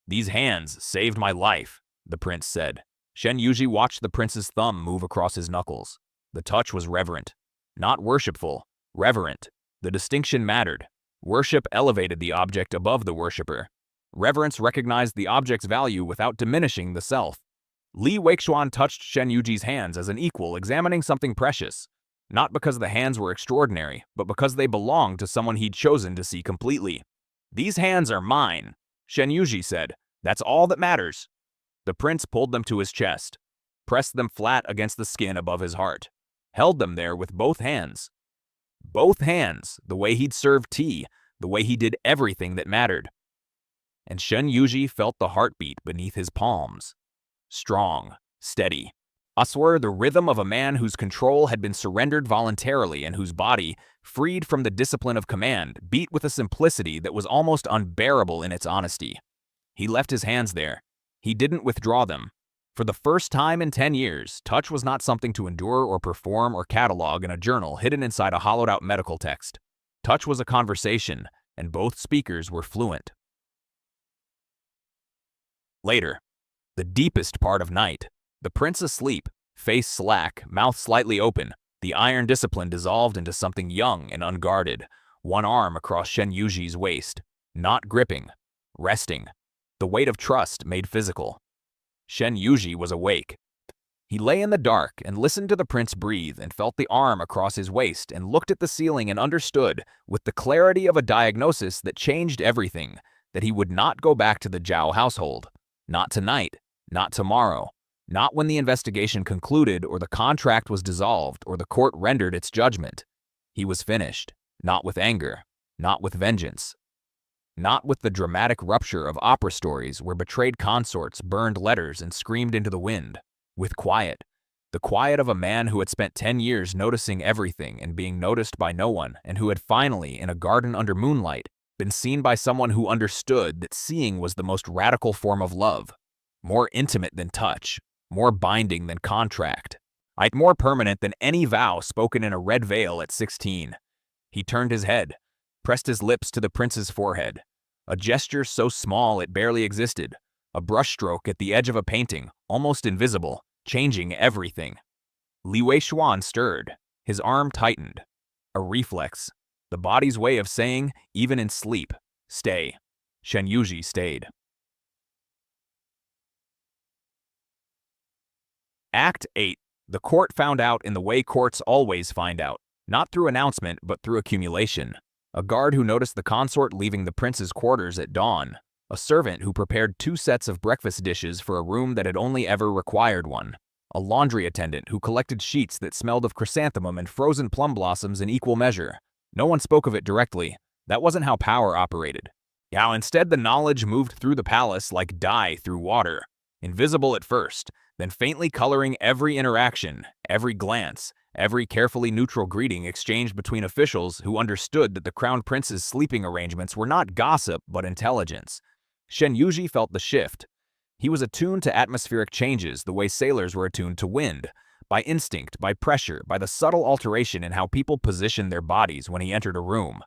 "These hands saved my life," the prince said. Shen Yuji watched the prince's thumb move across his knuckles. The touch was reverent. Not worshipful, reverent. The distinction mattered. Worship elevated the object above the worshipper. Reverence recognized the object's value without diminishing the self. Li Weiquan touched Shen Yuji's hands as an equal examining something precious. Not because the hands were extraordinary, but because they belonged to someone he'd chosen to see completely. "These hands are mine," Shen Yuji said. "That's all that matters." The prince pulled them to his chest, pressed them flat against the skin above his heart, held them there with both hands. Both hands, the way he'd served tea, the way he did everything that mattered. And Shen Yuji felt the heartbeat beneath his palms. Strong, steady. Aswar, the rhythm of a man whose control had been surrendered voluntarily and whose body, freed from the discipline of command, beat with a simplicity that was almost unbearable in its honesty. He left his hands there. He didn't withdraw them. For the first time in 10 years, touch was not something to endure or perform or catalog in a journal hidden inside a hollowed-out medical text. Touch was a conversation, and both speakers were fluent. Later, the deepest part of night. The prince asleep, face slack, mouth slightly open, the iron discipline dissolved into something young and unguarded, one arm across Shen Yuji's waist, not gripping, resting, the weight of trust made physical. Shen Yuji was awake. He lay in the dark and listened to the prince breathe and felt the arm across his waist and looked at the ceiling and understood, with the clarity of a diagnosis that changed everything, that he would not go back to the Zhao household. Not tonight, not tomorrow. Not when the investigation concluded or the contract was dissolved or the court rendered its judgment. He was finished, not with anger, not with vengeance. Not with the dramatic rupture of opera stories where betrayed consorts burned letters and screamed into the wind. With quiet. The quiet of a man who had spent 10 years noticing everything and being noticed by no one, and who had finally, in a garden under moonlight, been seen by someone who understood that seeing was the most radical form of love. More intimate than touch. More binding than contract. More permanent than any vow spoken in a red veil at 16. He turned his head, pressed his lips to the prince's forehead. A gesture so small it barely existed. A brushstroke at the edge of a painting, almost invisible, changing everything. Li Weiquan stirred. His arm tightened. A reflex. The body's way of saying, even in sleep, stay. Shen Yuji stayed. Act 8. The court found out in the way courts always find out, not through announcement but through accumulation. A guard who noticed the consort leaving the prince's quarters at dawn. A servant who prepared 2 sets of breakfast dishes for a room that had only ever required one. a laundry attendant who collected sheets that smelled of chrysanthemum and frozen plum blossoms in equal measure. No one spoke of it directly. That wasn't how power operated. Now, instead, the knowledge moved through the palace like dye through water, invisible at first, then faintly coloring every interaction, every glance, every carefully neutral greeting exchanged between officials who understood that the crown prince's sleeping arrangements were not gossip but intelligence. Shen Yuji felt the shift. He was attuned to atmospheric changes the way sailors were attuned to wind, by instinct, by pressure, by the subtle alteration in how people positioned their bodies when he entered a room.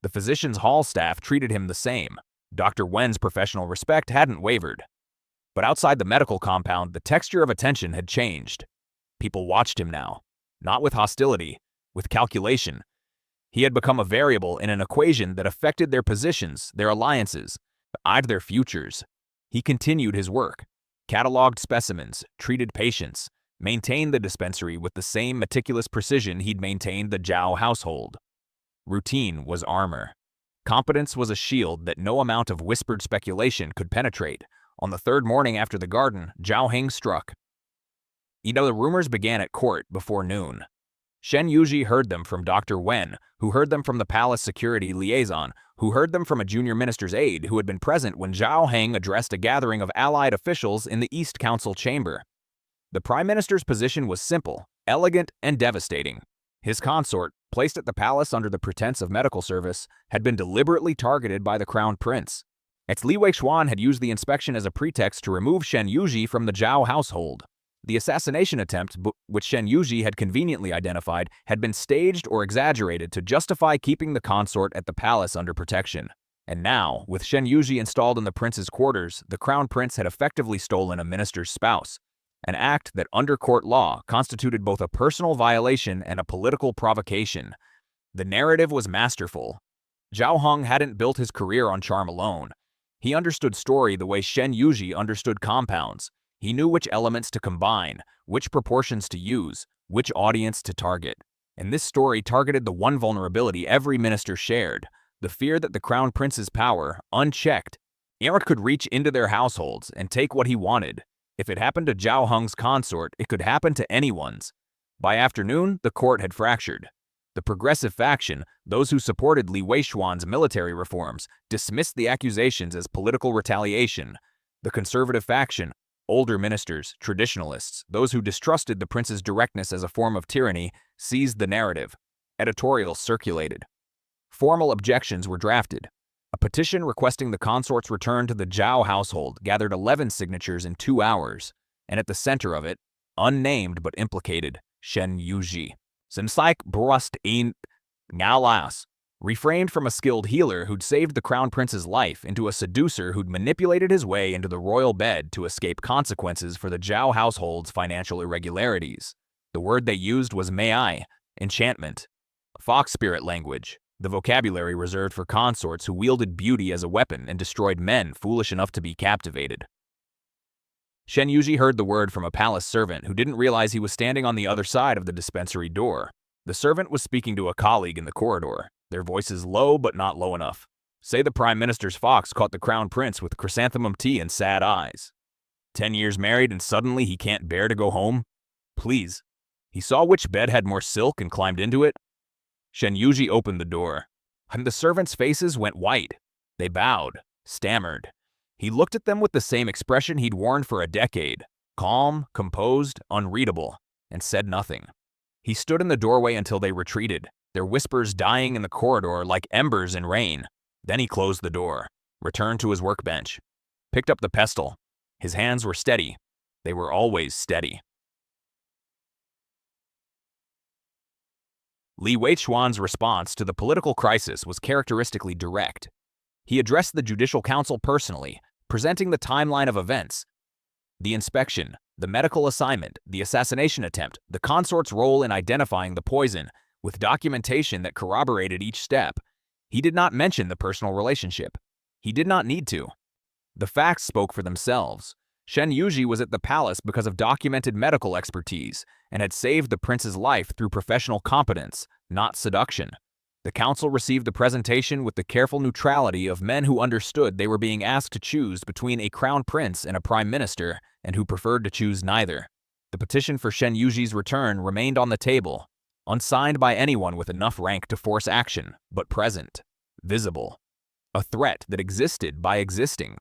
The physician's hall staff treated him the same. Dr. Wen's professional respect hadn't wavered. But outside the medical compound, the texture of attention had changed. People watched him now, not with hostility, with calculation. He had become a variable in an equation that affected their positions, their alliances, eyed their futures. He continued his work, cataloged specimens, treated patients, maintained the dispensary with the same meticulous precision he'd maintained the Zhao household. Routine was armor. Competence was a shield that no amount of whispered speculation could penetrate. On the third morning after the garden, Zhao Heng struck. The rumors began at court before noon. Shen Yuji heard them from Dr. Wen, who heard them from the palace security liaison, who heard them from a junior minister's aide who had been present when Zhao Heng addressed a gathering of allied officials in the East Council chamber. The prime minister's position was simple, elegant, and devastating. His consort, placed at the palace under the pretense of medical service, had been deliberately targeted by the crown prince. Li Weishuan had used the inspection as a pretext to remove Shen Yuji from the Zhao household. The assassination attempt, which Shen Yuji had conveniently identified, had been staged or exaggerated to justify keeping the consort at the palace under protection. And now, with Shen Yuji installed in the prince's quarters, the crown prince had effectively stolen a minister's spouse, an act that under court law constituted both a personal violation and a political provocation. The narrative was masterful. Zhao Heng hadn't built his career on charm alone. He understood story the way Shen Yuji understood compounds. He knew which elements to combine, which proportions to use, which audience to target. And this story targeted the one vulnerability every minister shared, the fear that the crown prince's power, unchecked, could reach into their households and take what he wanted. If it happened to Zhao Heng's consort, it could happen to anyone's. By afternoon, the court had fractured. The progressive faction, those who supported Li Weishuan's military reforms, dismissed the accusations as political retaliation. The conservative faction, older ministers, traditionalists, those who distrusted the prince's directness as a form of tyranny, seized the narrative. Editorials circulated. Formal objections were drafted. A petition requesting the consort's return to the Zhao household gathered 11 signatures in 2 hours, and at the center of it, unnamed but implicated, Shen Yuji. Sinsaik brust in Ngalas, refrained from a skilled healer who'd saved the crown prince's life into a seducer who'd manipulated his way into the royal bed to escape consequences for the Zhao household's financial irregularities. The word they used was mei, enchantment, fox spirit language, the vocabulary reserved for consorts who wielded beauty as a weapon and destroyed men foolish enough to be captivated. Shen Yuji heard the word from a palace servant who didn't realize he was standing on the other side of the dispensary door. The servant was speaking to a colleague in the corridor, their voices low but not low enough. Say the prime minister's fox caught the crown prince with chrysanthemum tea and sad eyes. 10 years married and suddenly he can't bear to go home? Please. He saw which bed had more silk and climbed into it. Shen Yuji opened the door, and the servants' faces went white. They bowed, stammered. He looked at them with the same expression he'd worn for a decade, calm, composed, unreadable, and said nothing. He stood in the doorway until they retreated, their whispers dying in the corridor like embers in rain. Then he closed the door, returned to his workbench, picked up the pestle. His hands were steady. They were always steady. Li Weishuan's response to the political crisis was characteristically direct. He addressed the Judicial Council personally, presenting the timeline of events. The inspection, the medical assignment, the assassination attempt, the consort's role in identifying the poison, with documentation that corroborated each step. He did not mention the personal relationship. He did not need to. The facts spoke for themselves. Shen Yuji was at the palace because of documented medical expertise and had saved the prince's life through professional competence, not seduction. The council received the presentation with the careful neutrality of men who understood they were being asked to choose between a crown prince and a prime minister, and who preferred to choose neither. The petition for Shen Yuji's return remained on the table, unsigned by anyone with enough rank to force action, but present, visible, a threat that existed by existing.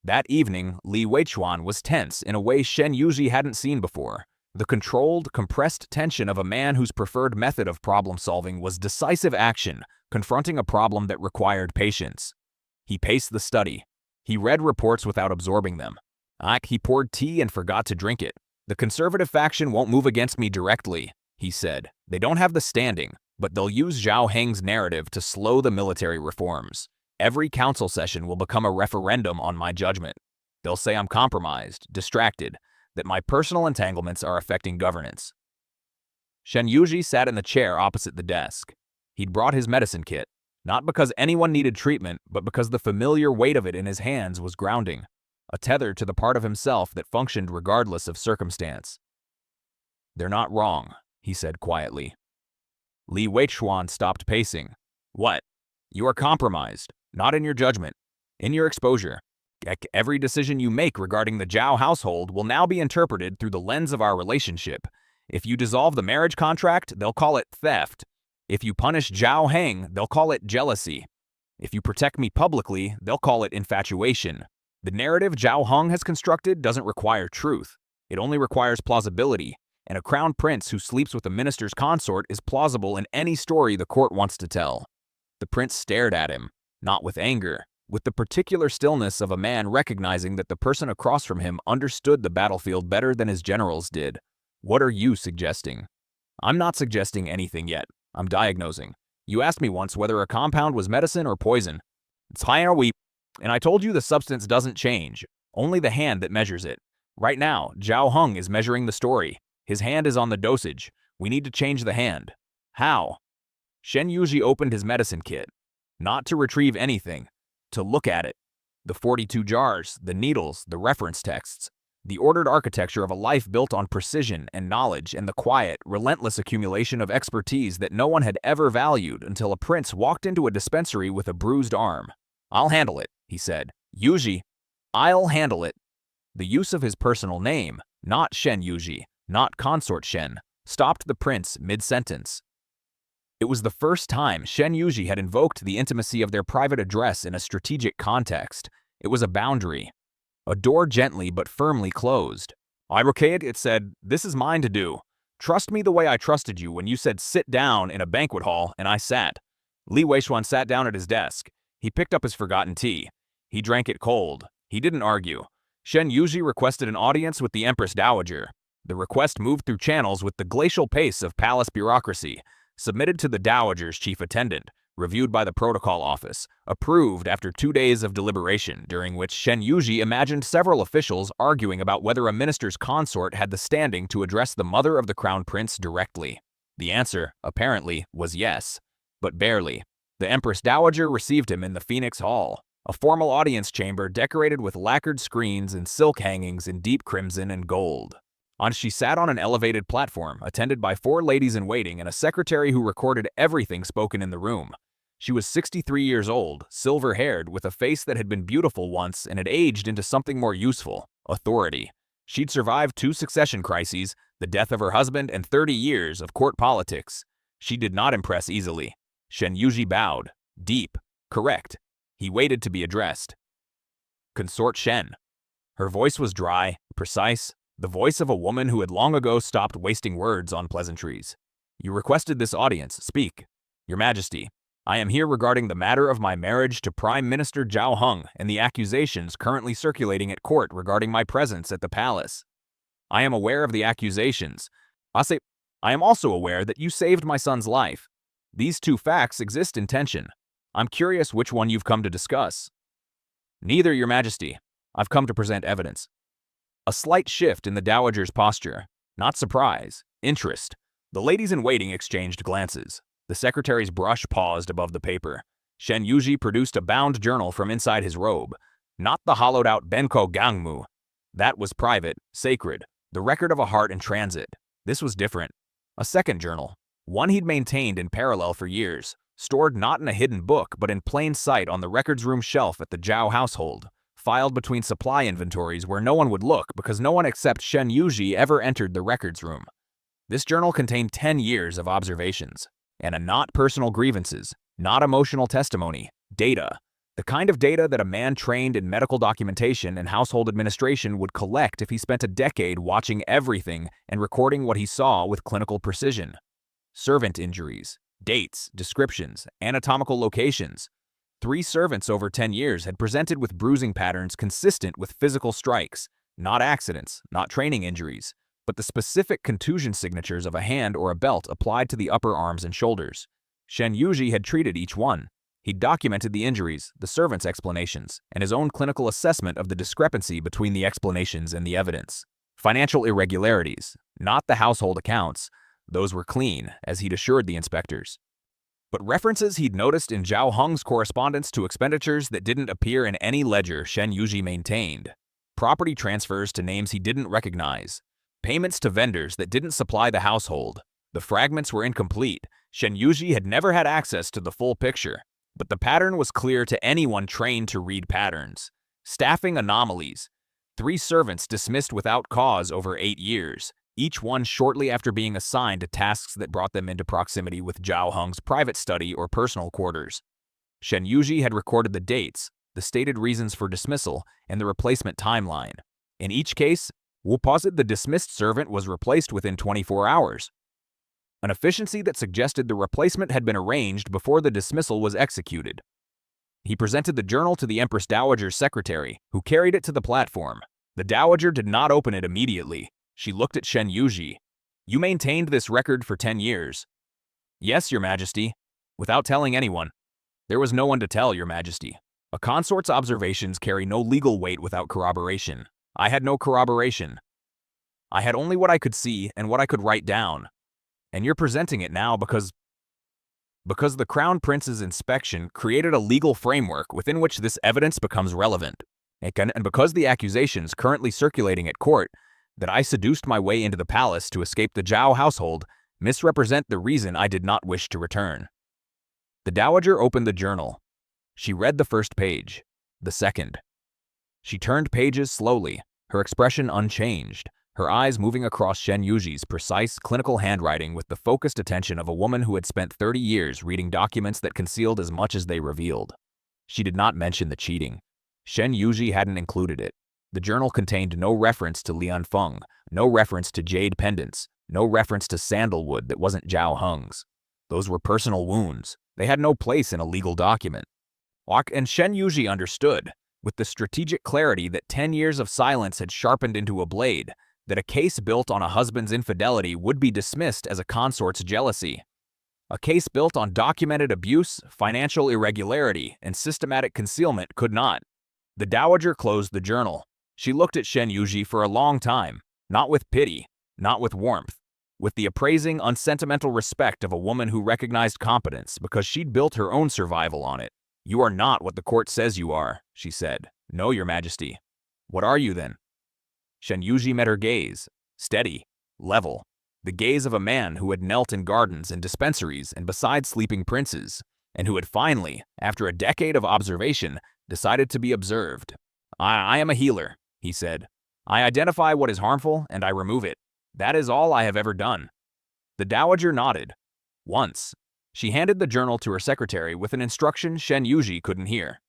That evening, Li Weichuan was tense in a way Shen Yuji hadn't seen before. The controlled, compressed tension of a man whose preferred method of problem-solving was decisive action, confronting a problem that required patience. He paced the study. He read reports without absorbing them. He poured tea and forgot to drink it. "The conservative faction won't move against me directly," he said. "They don't have the standing, but they'll use Zhao Heng's narrative to slow the military reforms. Every council session will become a referendum on my judgment. They'll say I'm compromised, distracted, that my personal entanglements are affecting governance." Shen Yuji sat in the chair opposite the desk. He'd brought his medicine kit, not because anyone needed treatment, but because the familiar weight of it in his hands was grounding, a tether to the part of himself that functioned regardless of circumstance. "They're not wrong," he said quietly. Li Weichuan stopped pacing. "What? You are compromised, not in your judgment, in your exposure. Every decision you make regarding the Zhao household will now be interpreted through the lens of our relationship. If you dissolve the marriage contract, they'll call it theft. If you punish Zhao Heng, they'll call it jealousy. If you protect me publicly, they'll call it infatuation. The narrative Zhao Heng has constructed doesn't require truth. It only requires plausibility, and a crown prince who sleeps with a minister's consort is plausible in any story the court wants to tell." The prince stared at him, not with anger, with the particular stillness of a man recognizing that the person across from him understood the battlefield better than his generals did. "What are you suggesting?" "I'm not suggesting anything yet. I'm diagnosing. You asked me once whether a compound was medicine or poison. It's higher we, and I told you the substance doesn't change, only the hand that measures it. Right now, Zhao Heng is measuring the story. His hand is on the dosage. We need to change the hand." "How?" Shen Yuji opened his medicine kit, not to retrieve anything, to look at it. The 42 jars, the needles, the reference texts, the ordered architecture of a life built on precision and knowledge and the quiet, relentless accumulation of expertise that no one had ever valued until a prince walked into a dispensary with a bruised arm. "I'll handle it," he said. "Yuji, I'll handle it." The use of his personal name, not Shen Yuji, not Consort Shen, stopped the prince mid-sentence. It was the first time Shen Yuji had invoked the intimacy of their private address in a strategic context. It was a boundary. A door gently but firmly closed. "I rocade," it said. "This is mine to do. Trust me the way I trusted you when you said sit down in a banquet hall, and I sat." Li Weichuan sat down at his desk. He picked up his forgotten tea. He drank it cold. He didn't argue. Shen Yuji requested an audience with the Empress Dowager. The request moved through channels with the glacial pace of palace bureaucracy, submitted to the Dowager's chief attendant, reviewed by the protocol office, approved after 2 days of deliberation, during which Shen Yuji imagined several officials arguing about whether a minister's consort had the standing to address the mother of the crown prince directly. The answer, apparently, was yes, but barely. The Empress Dowager received him in the Phoenix Hall, a formal audience chamber decorated with lacquered screens and silk hangings in deep crimson and gold. She sat on an elevated platform, attended by 4 ladies-in-waiting and a secretary who recorded everything spoken in the room. She was 63 years old, silver-haired, with a face that had been beautiful once and had aged into something more useful, authority. She'd survived 2 succession crises, the death of her husband and 30 years of court politics. She did not impress easily. Shen Yuji bowed. Deep. Correct. He waited to be addressed. "Consort Shen." Her voice was dry, precise, the voice of a woman who had long ago stopped wasting words on pleasantries. "You requested this audience. Speak." "Your Majesty, I am here regarding the matter of my marriage to Prime Minister Zhao Heng and the accusations currently circulating at court regarding my presence at the palace. I am aware of the accusations. I am also aware that you saved my son's life. These 2 facts exist in tension. I'm curious which one you've come to discuss." "Neither, Your Majesty. I've come to present evidence." A slight shift in the Dowager's posture. Not surprise, interest. The ladies-in-waiting exchanged glances. The secretary's brush paused above the paper. Shen Yuji produced a bound journal from inside his robe. Not the hollowed-out Benko Gangmu. That was private, sacred, the record of a heart in transit. This was different. A second journal. One he'd maintained in parallel for years, stored not in a hidden book but in plain sight on the records room shelf at the Zhao household. filed between supply inventories where no one would look because no one except Shen Yuji ever entered the records room. This journal contained 10 years of observations, and not personal grievances, not emotional testimony, data. The kind of data that a man trained in medical documentation and household administration would collect if he spent a decade watching everything and recording what he saw with clinical precision. Servant injuries, dates, descriptions, anatomical locations. 3 servants over 10 years had presented with bruising patterns consistent with physical strikes, not accidents, not training injuries, but the specific contusion signatures of a hand or a belt applied to the upper arms and shoulders. Shen Yuji had treated each one. He documented the injuries, the servants' explanations, and his own clinical assessment of the discrepancy between the explanations and the evidence. Financial irregularities, not the household accounts. Those were clean, as he'd assured the inspectors. But references he'd noticed in Zhao Heng's correspondence to expenditures that didn't appear in any ledger Shen Yuji maintained. Property transfers to names he didn't recognize. Payments to vendors that didn't supply the household. The fragments were incomplete. Shen Yuji had never had access to the full picture. But the pattern was clear to anyone trained to read patterns. Staffing anomalies. 3 servants dismissed without cause over 8 years, each one shortly after being assigned to tasks that brought them into proximity with Zhao Heng's private study or personal quarters. Shen Yuji had recorded the dates, the stated reasons for dismissal, and the replacement timeline. In each case, Wu posited the dismissed servant was replaced within 24 hours. An efficiency that suggested the replacement had been arranged before the dismissal was executed. He presented the journal to the Empress Dowager's secretary, who carried it to the platform. The Dowager did not open it immediately. She looked at Shen Yuji. "You maintained this record for 10 years. "Yes, Your Majesty. Without telling anyone. There was no one to tell, Your Majesty. A consort's observations carry no legal weight without corroboration. I had no corroboration. I had only what I could see and what I could write down. And you're presenting it now because the Crown Prince's inspection created a legal framework within which this evidence becomes relevant. And because the accusations currently circulating at court that I seduced my way into the palace to escape the Zhao household misrepresent the reason I did not wish to return." The Dowager opened the journal. She read the first page, the second. She turned pages slowly, her expression unchanged, her eyes moving across Shen Yuji's precise clinical handwriting with the focused attention of a woman who had spent 30 years reading documents that concealed as much as they revealed. She did not mention the cheating. Shen Yuji hadn't included it. The journal contained no reference to Lian Feng, no reference to jade pendants, no reference to sandalwood that wasn't Zhao Heng's. Those were personal wounds. They had no place in a legal document. And Shen Yuji understood, with the strategic clarity that 10 years of silence had sharpened into a blade, that a case built on a husband's infidelity would be dismissed as a consort's jealousy. A case built on documented abuse, financial irregularity, and systematic concealment could not. The Dowager closed the journal. She looked at Shen Yuji for a long time, not with pity, not with warmth, with the appraising, unsentimental respect of a woman who recognized competence because she'd built her own survival on it. "You are not what the court says you are," she said. "No, Your Majesty." "What are you then?" Shen Yuji met her gaze, steady, level, the gaze of a man who had knelt in gardens and dispensaries and beside sleeping princes, and who had finally, after a decade of observation, decided to be observed. I am a healer," he said. "I identify what is harmful and I remove it. That is all I have ever done." The Dowager nodded. Once. She handed the journal to her secretary with an instruction Shen Yuji couldn't hear.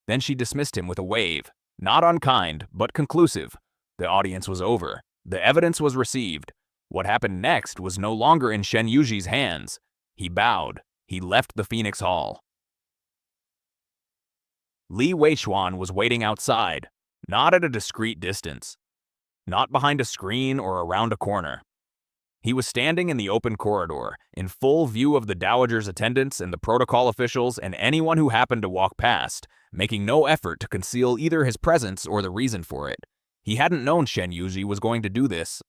Then she dismissed him with a wave, not unkind, but conclusive. The audience was over. The evidence was received. What happened next was no longer in Shen Yuji's hands. He bowed. He left the Phoenix Hall. Li Weishuan was waiting outside, not at a discreet distance, not behind a screen or around a corner. He was standing in the open corridor, in full view of the Dowager's attendants and the protocol officials and anyone who happened to walk past, making no effort to conceal either his presence or the reason for it. He hadn't known Shen Yuji was going to do this.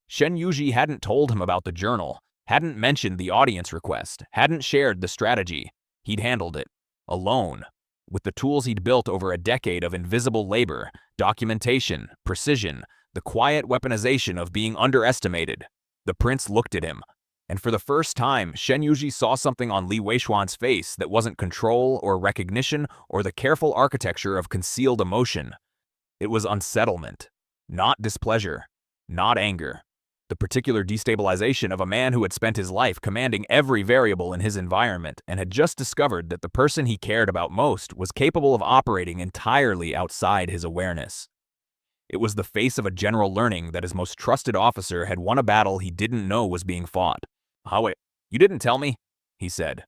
Shen Yuji hadn't told him about the journal, hadn't mentioned the audience request, hadn't shared the strategy. He'd handled it, alone, with the tools he'd built over a decade of invisible labor, documentation, precision, the quiet weaponization of being underestimated. The prince looked at him, and for the first time, Shen Yuji saw something on Li Weishuan's face that wasn't control or recognition or the careful architecture of concealed emotion. It was unsettlement, not displeasure, not anger. The particular destabilization of a man who had spent his life commanding every variable in his environment and had just discovered that the person he cared about most was capable of operating entirely outside his awareness. It was the face of a general learning that his most trusted officer had won a battle he didn't know was being fought. "Wait, you didn't tell me?" he said.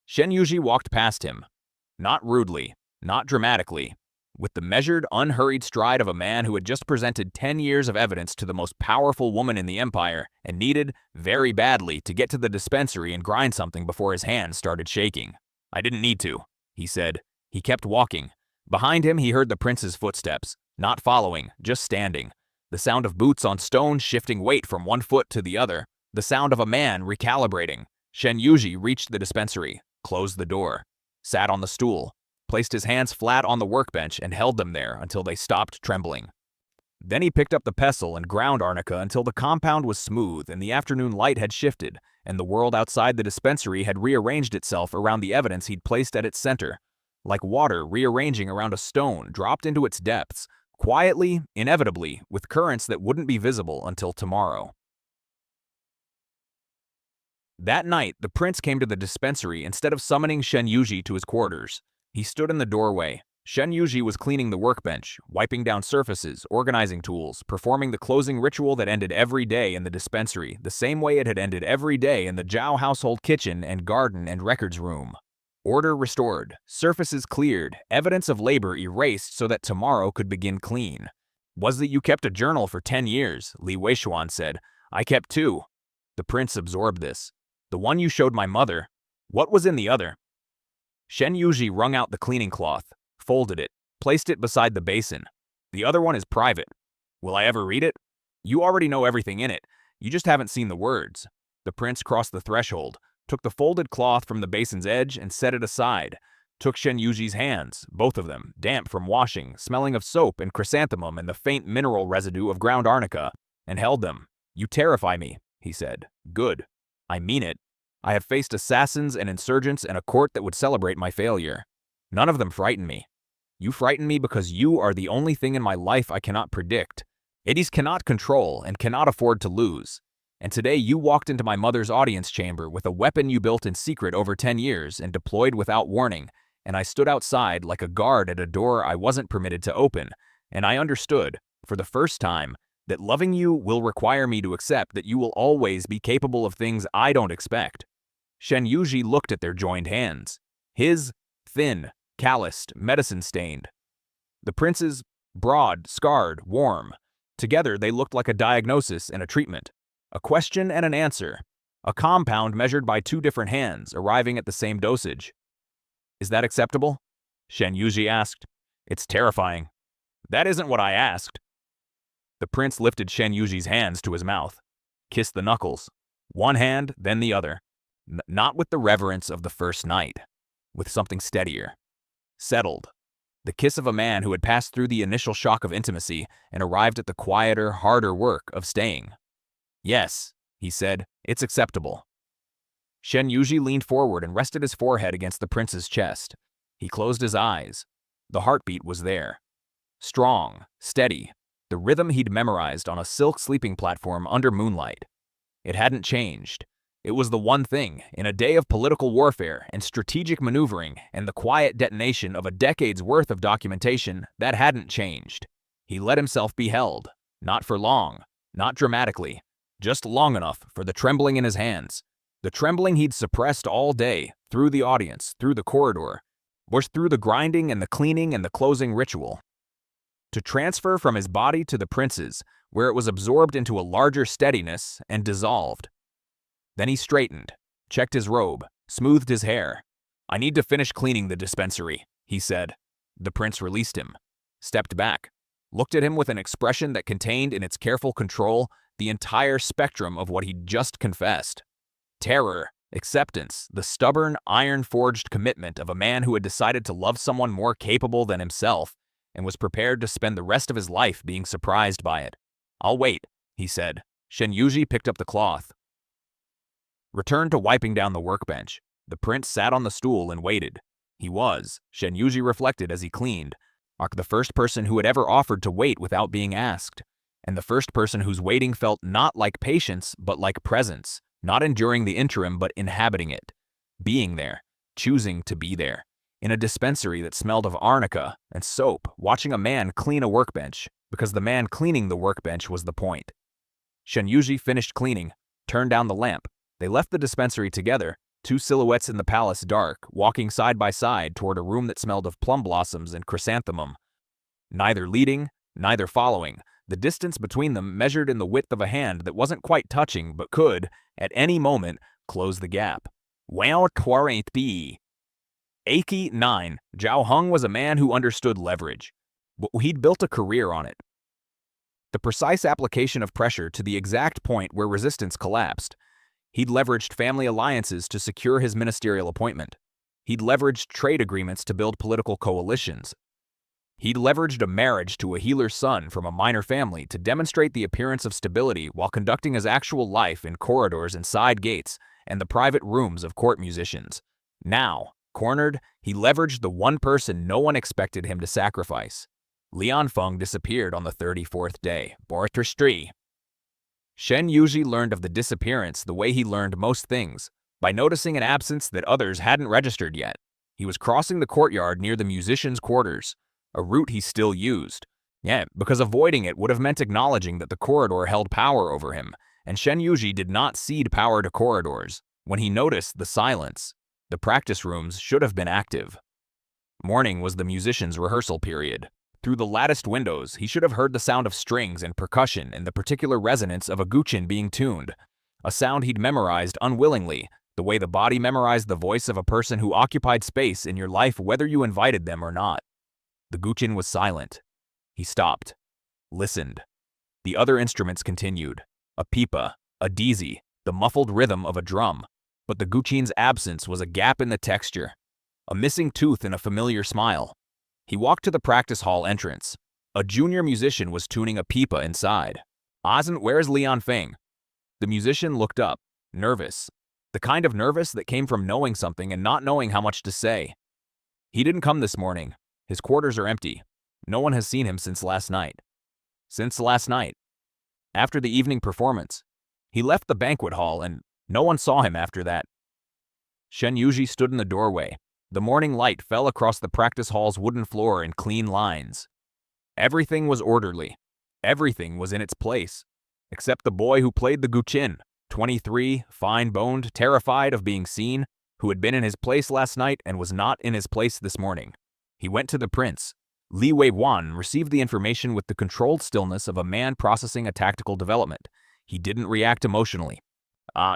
Shen Yuji walked past him. Not rudely, not dramatically, with the measured, unhurried stride of a man who had just presented 10 years of evidence to the most powerful woman in the empire and needed, very badly, to get to the dispensary and grind something before his hands started shaking. "I didn't need to," he said. He kept walking. Behind him, he heard the prince's footsteps, not following, just standing. The sound of boots on stone shifting weight from one foot to the other. The sound of a man recalibrating. Shen Yuji reached the dispensary, closed the door, sat on the stool, placed his hands flat on the workbench and held them there until they stopped trembling. Then he picked up the pestle and ground arnica until the compound was smooth and the afternoon light had shifted, and the world outside the dispensary had rearranged itself around the evidence he'd placed at its center. Like water rearranging around a stone dropped into its depths, quietly, inevitably, with currents that wouldn't be visible until tomorrow. That night, the prince came to the dispensary instead of summoning Shen Yuji to his quarters. He stood in the doorway. Shen Yuji was cleaning the workbench, wiping down surfaces, organizing tools, performing the closing ritual that ended every day in the dispensary, the same way it had ended every day in the Zhao household kitchen and garden and records room. Order restored, surfaces cleared, evidence of labor erased so that tomorrow could begin clean. "Was that you kept a journal for 10 years, Li Weishuan said. "I kept 2. The prince absorbed this. "The one you showed my mother. What was in the other?" Shen Yuji wrung out the cleaning cloth, folded it, placed it beside the basin. "The other one is private. Will I ever read it?" "You already know everything in it. You just haven't seen the words." The prince crossed the threshold, took the folded cloth from the basin's edge and set it aside, took Shen Yuji's hands, both of them, damp from washing, smelling of soap and chrysanthemum and the faint mineral residue of ground arnica, and held them. "You terrify me," he said. "Good. I mean it. I have faced assassins and insurgents and a court that would celebrate my failure. None of them frighten me. You frighten me because you are the only thing in my life I cannot predict. Eddies cannot control and cannot afford to lose. And today you walked into my mother's audience chamber with a weapon you built in secret over 10 years and deployed without warning, and I stood outside like a guard at a door I wasn't permitted to open, and I understood, for the first time, that loving you will require me to accept that you will always be capable of things I don't expect." Shen Yuji looked at their joined hands. His, thin, calloused, medicine-stained. The prince's, broad, scarred, warm. Together they looked like a diagnosis and a treatment. A question and an answer. A compound measured by 2 different hands, arriving at the same dosage. "Is that acceptable?" Shen Yuji asked. "It's terrifying." "That isn't what I asked." The prince lifted Shen Yuji's hands to his mouth, kissed the knuckles. One hand, then the other. Not with the reverence of the first night. With something steadier. Settled. The kiss of a man who had passed through the initial shock of intimacy and arrived at the quieter, harder work of staying. "Yes," he said, "it's acceptable." Shen Yuji leaned forward and rested his forehead against the prince's chest. He closed his eyes. The heartbeat was there. Strong, steady, the rhythm he'd memorized on a silk sleeping platform under moonlight. It hadn't changed. It was the one thing, in a day of political warfare and strategic maneuvering and the quiet detonation of a decade's worth of documentation, that hadn't changed. He let himself be held, not for long, not dramatically, just long enough for the trembling in his hands. The trembling he'd suppressed all day, through the audience, through the corridor, was through the grinding and the cleaning and the closing ritual. To transfer from his body to the prince's, where it was absorbed into a larger steadiness and dissolved. Then he straightened, checked his robe, smoothed his hair. "I need to finish cleaning the dispensary," he said. The prince released him, stepped back, looked at him with an expression that contained in its careful control the entire spectrum of what he'd just confessed. Terror, acceptance, the stubborn, iron-forged commitment of a man who had decided to love someone more capable than himself and was prepared to spend the rest of his life being surprised by it. "I'll wait," he said. Shen Yuji picked up the cloth. Returned to wiping down the workbench. The prince sat on the stool and waited. He was, Shen Yuji reflected as he cleaned, The first person who had ever offered to wait without being asked, and the first person whose waiting felt not like patience but like presence, not enduring the interim but inhabiting it, being there, choosing to be there, in a dispensary that smelled of arnica and soap, watching a man clean a workbench, because the man cleaning the workbench was the point. Shen Yuji finished cleaning, turned down the lamp. They left the dispensary together, two silhouettes in the palace dark, walking side by side toward a room that smelled of plum blossoms and chrysanthemum. Neither leading, neither following, the distance between them measured in the width of a hand that wasn't quite touching but could, at any moment, close the gap. Wow, 20. Aki 9. Zhao Heng was a man who understood leverage. He'd built a career on it. The precise application of pressure to the exact point where resistance collapsed. He'd leveraged family alliances to secure his ministerial appointment. He'd leveraged trade agreements to build political coalitions. He'd leveraged a marriage to a healer's son from a minor family to demonstrate the appearance of stability while conducting his actual life in corridors and side gates and the private rooms of court musicians. Now, cornered, he leveraged the one person no one expected him to sacrifice. Lian Feng disappeared on the 34th day. Bortristri. Shen Yuji learned of the disappearance the way he learned most things, by noticing an absence that others hadn't registered yet. He was crossing the courtyard near the musicians' quarters, a route he still used. Yeah, because avoiding it would have meant acknowledging that the corridor held power over him, and Shen Yuji did not cede power to corridors. When he noticed the silence, the practice rooms should have been active. Morning was the musicians' rehearsal period. Through the latticed windows, he should have heard the sound of strings and percussion and the particular resonance of a guqin being tuned, a sound he'd memorized unwillingly, the way the body memorized the voice of a person who occupied space in your life whether you invited them or not. The guqin was silent. He stopped, listened. The other instruments continued, a pipa, a dizi, the muffled rhythm of a drum, but the guqin's absence was a gap in the texture, a missing tooth in a familiar smile. He walked to the practice hall entrance. A junior musician was tuning a pipa inside. Azen, where's Lian Feng? The musician looked up, nervous. The kind of nervous that came from knowing something and not knowing how much to say. He didn't come this morning. His quarters are empty. No one has seen him since last night. Since last night. After the evening performance. He left the banquet hall and no one saw him after that. Shen Yuji stood in the doorway. The morning light fell across the practice hall's wooden floor in clean lines. Everything was orderly. Everything was in its place. Except the boy who played the guqin, 23, fine-boned, terrified of being seen, who had been in his place last night and was not in his place this morning. He went to the prince. Li Wei-wan received the information with the controlled stillness of a man processing a tactical development. He didn't react emotionally.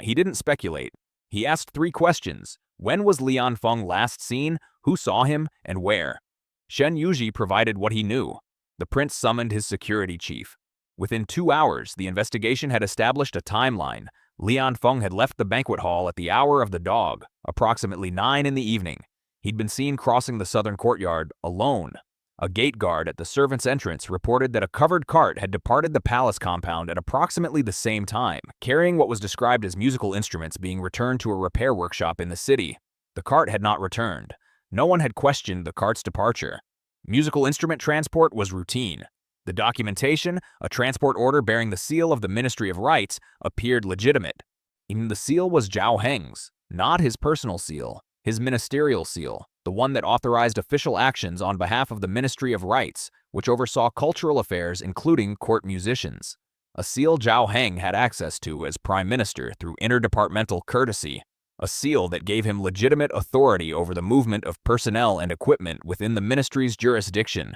He didn't speculate. He asked 3 questions. When was Lian Feng last seen? Who saw him? And where? Shen Yuji provided what he knew. The prince summoned his security chief. Within 2 hours, the investigation had established a timeline. Lian Feng had left the banquet hall at the hour of the dog, approximately 9 in the evening. He'd been seen crossing the southern courtyard, alone. A gate guard at the servants' entrance reported that a covered cart had departed the palace compound at approximately the same time, carrying what was described as musical instruments being returned to a repair workshop in the city. The cart had not returned. No one had questioned the cart's departure. Musical instrument transport was routine. The documentation, a transport order bearing the seal of the Ministry of Rights, appeared legitimate. Even the seal was Zhao Heng's, not his personal seal, his ministerial seal, the one that authorized official actions on behalf of the Ministry of Rights, which oversaw cultural affairs including court musicians. A seal Zhao Heng had access to as prime minister through interdepartmental courtesy. A seal that gave him legitimate authority over the movement of personnel and equipment within the ministry's jurisdiction.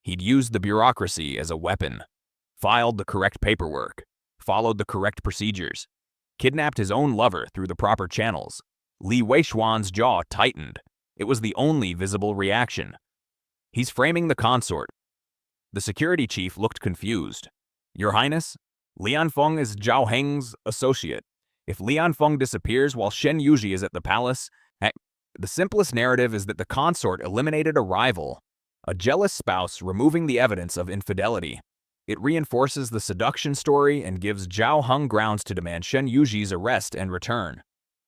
He'd used the bureaucracy as a weapon, filed the correct paperwork, followed the correct procedures, kidnapped his own lover through the proper channels. Li Weishuan's jaw tightened. It was the only visible reaction. He's framing the consort. The security chief looked confused. Your Highness, Lian Feng is Zhao Heng's associate. If Lian Feng disappears while Shen Yuji is at the palace, the simplest narrative is that the consort eliminated a rival, a jealous spouse removing the evidence of infidelity. It reinforces the seduction story and gives Zhao Heng grounds to demand Shen Yuji's arrest and return.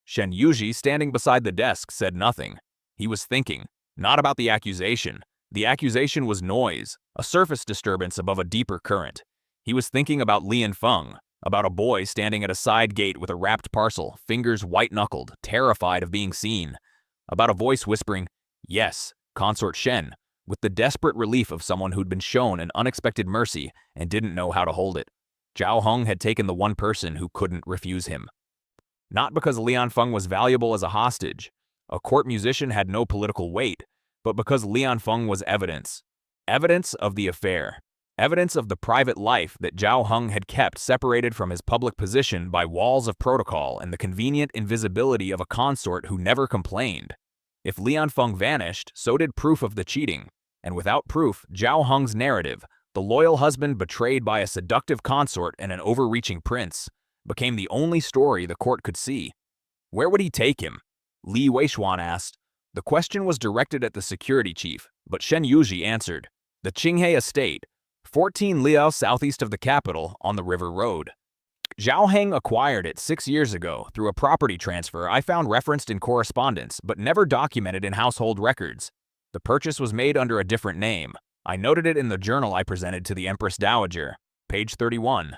Shen Yuji, standing beside the desk, said nothing. He was thinking, not about the accusation, The accusation was noise, a surface disturbance above a deeper current. He was thinking about Lian Feng, about a boy standing at a side gate with a wrapped parcel, fingers white-knuckled, terrified of being seen. About a voice whispering, "Yes, Consort Shen," with the desperate relief of someone who'd been shown an unexpected mercy and didn't know how to hold it. Zhao Heng had taken the one person who couldn't refuse him. Not because Lian Feng was valuable as a hostage. A court musician had no political weight, but because Lian Feng was evidence. Evidence of the affair. Evidence of the private life that Zhao Heng had kept separated from his public position by walls of protocol and the convenient invisibility of a consort who never complained. If Lian Feng vanished, so did proof of the cheating. And without proof, Zhao Heng's narrative, the loyal husband betrayed by a seductive consort and an overreaching prince, became the only story the court could see. Where would he take him? Li Weishuan asked. The question was directed at the security chief, but Shen Yuji answered. The Qinghe estate, 14 liao southeast of the capital, on the river road. Zhao Heng acquired it 6 years ago through a property transfer I found referenced in correspondence but never documented in household records. The purchase was made under a different name. I noted it in the journal I presented to the Empress Dowager, page 31.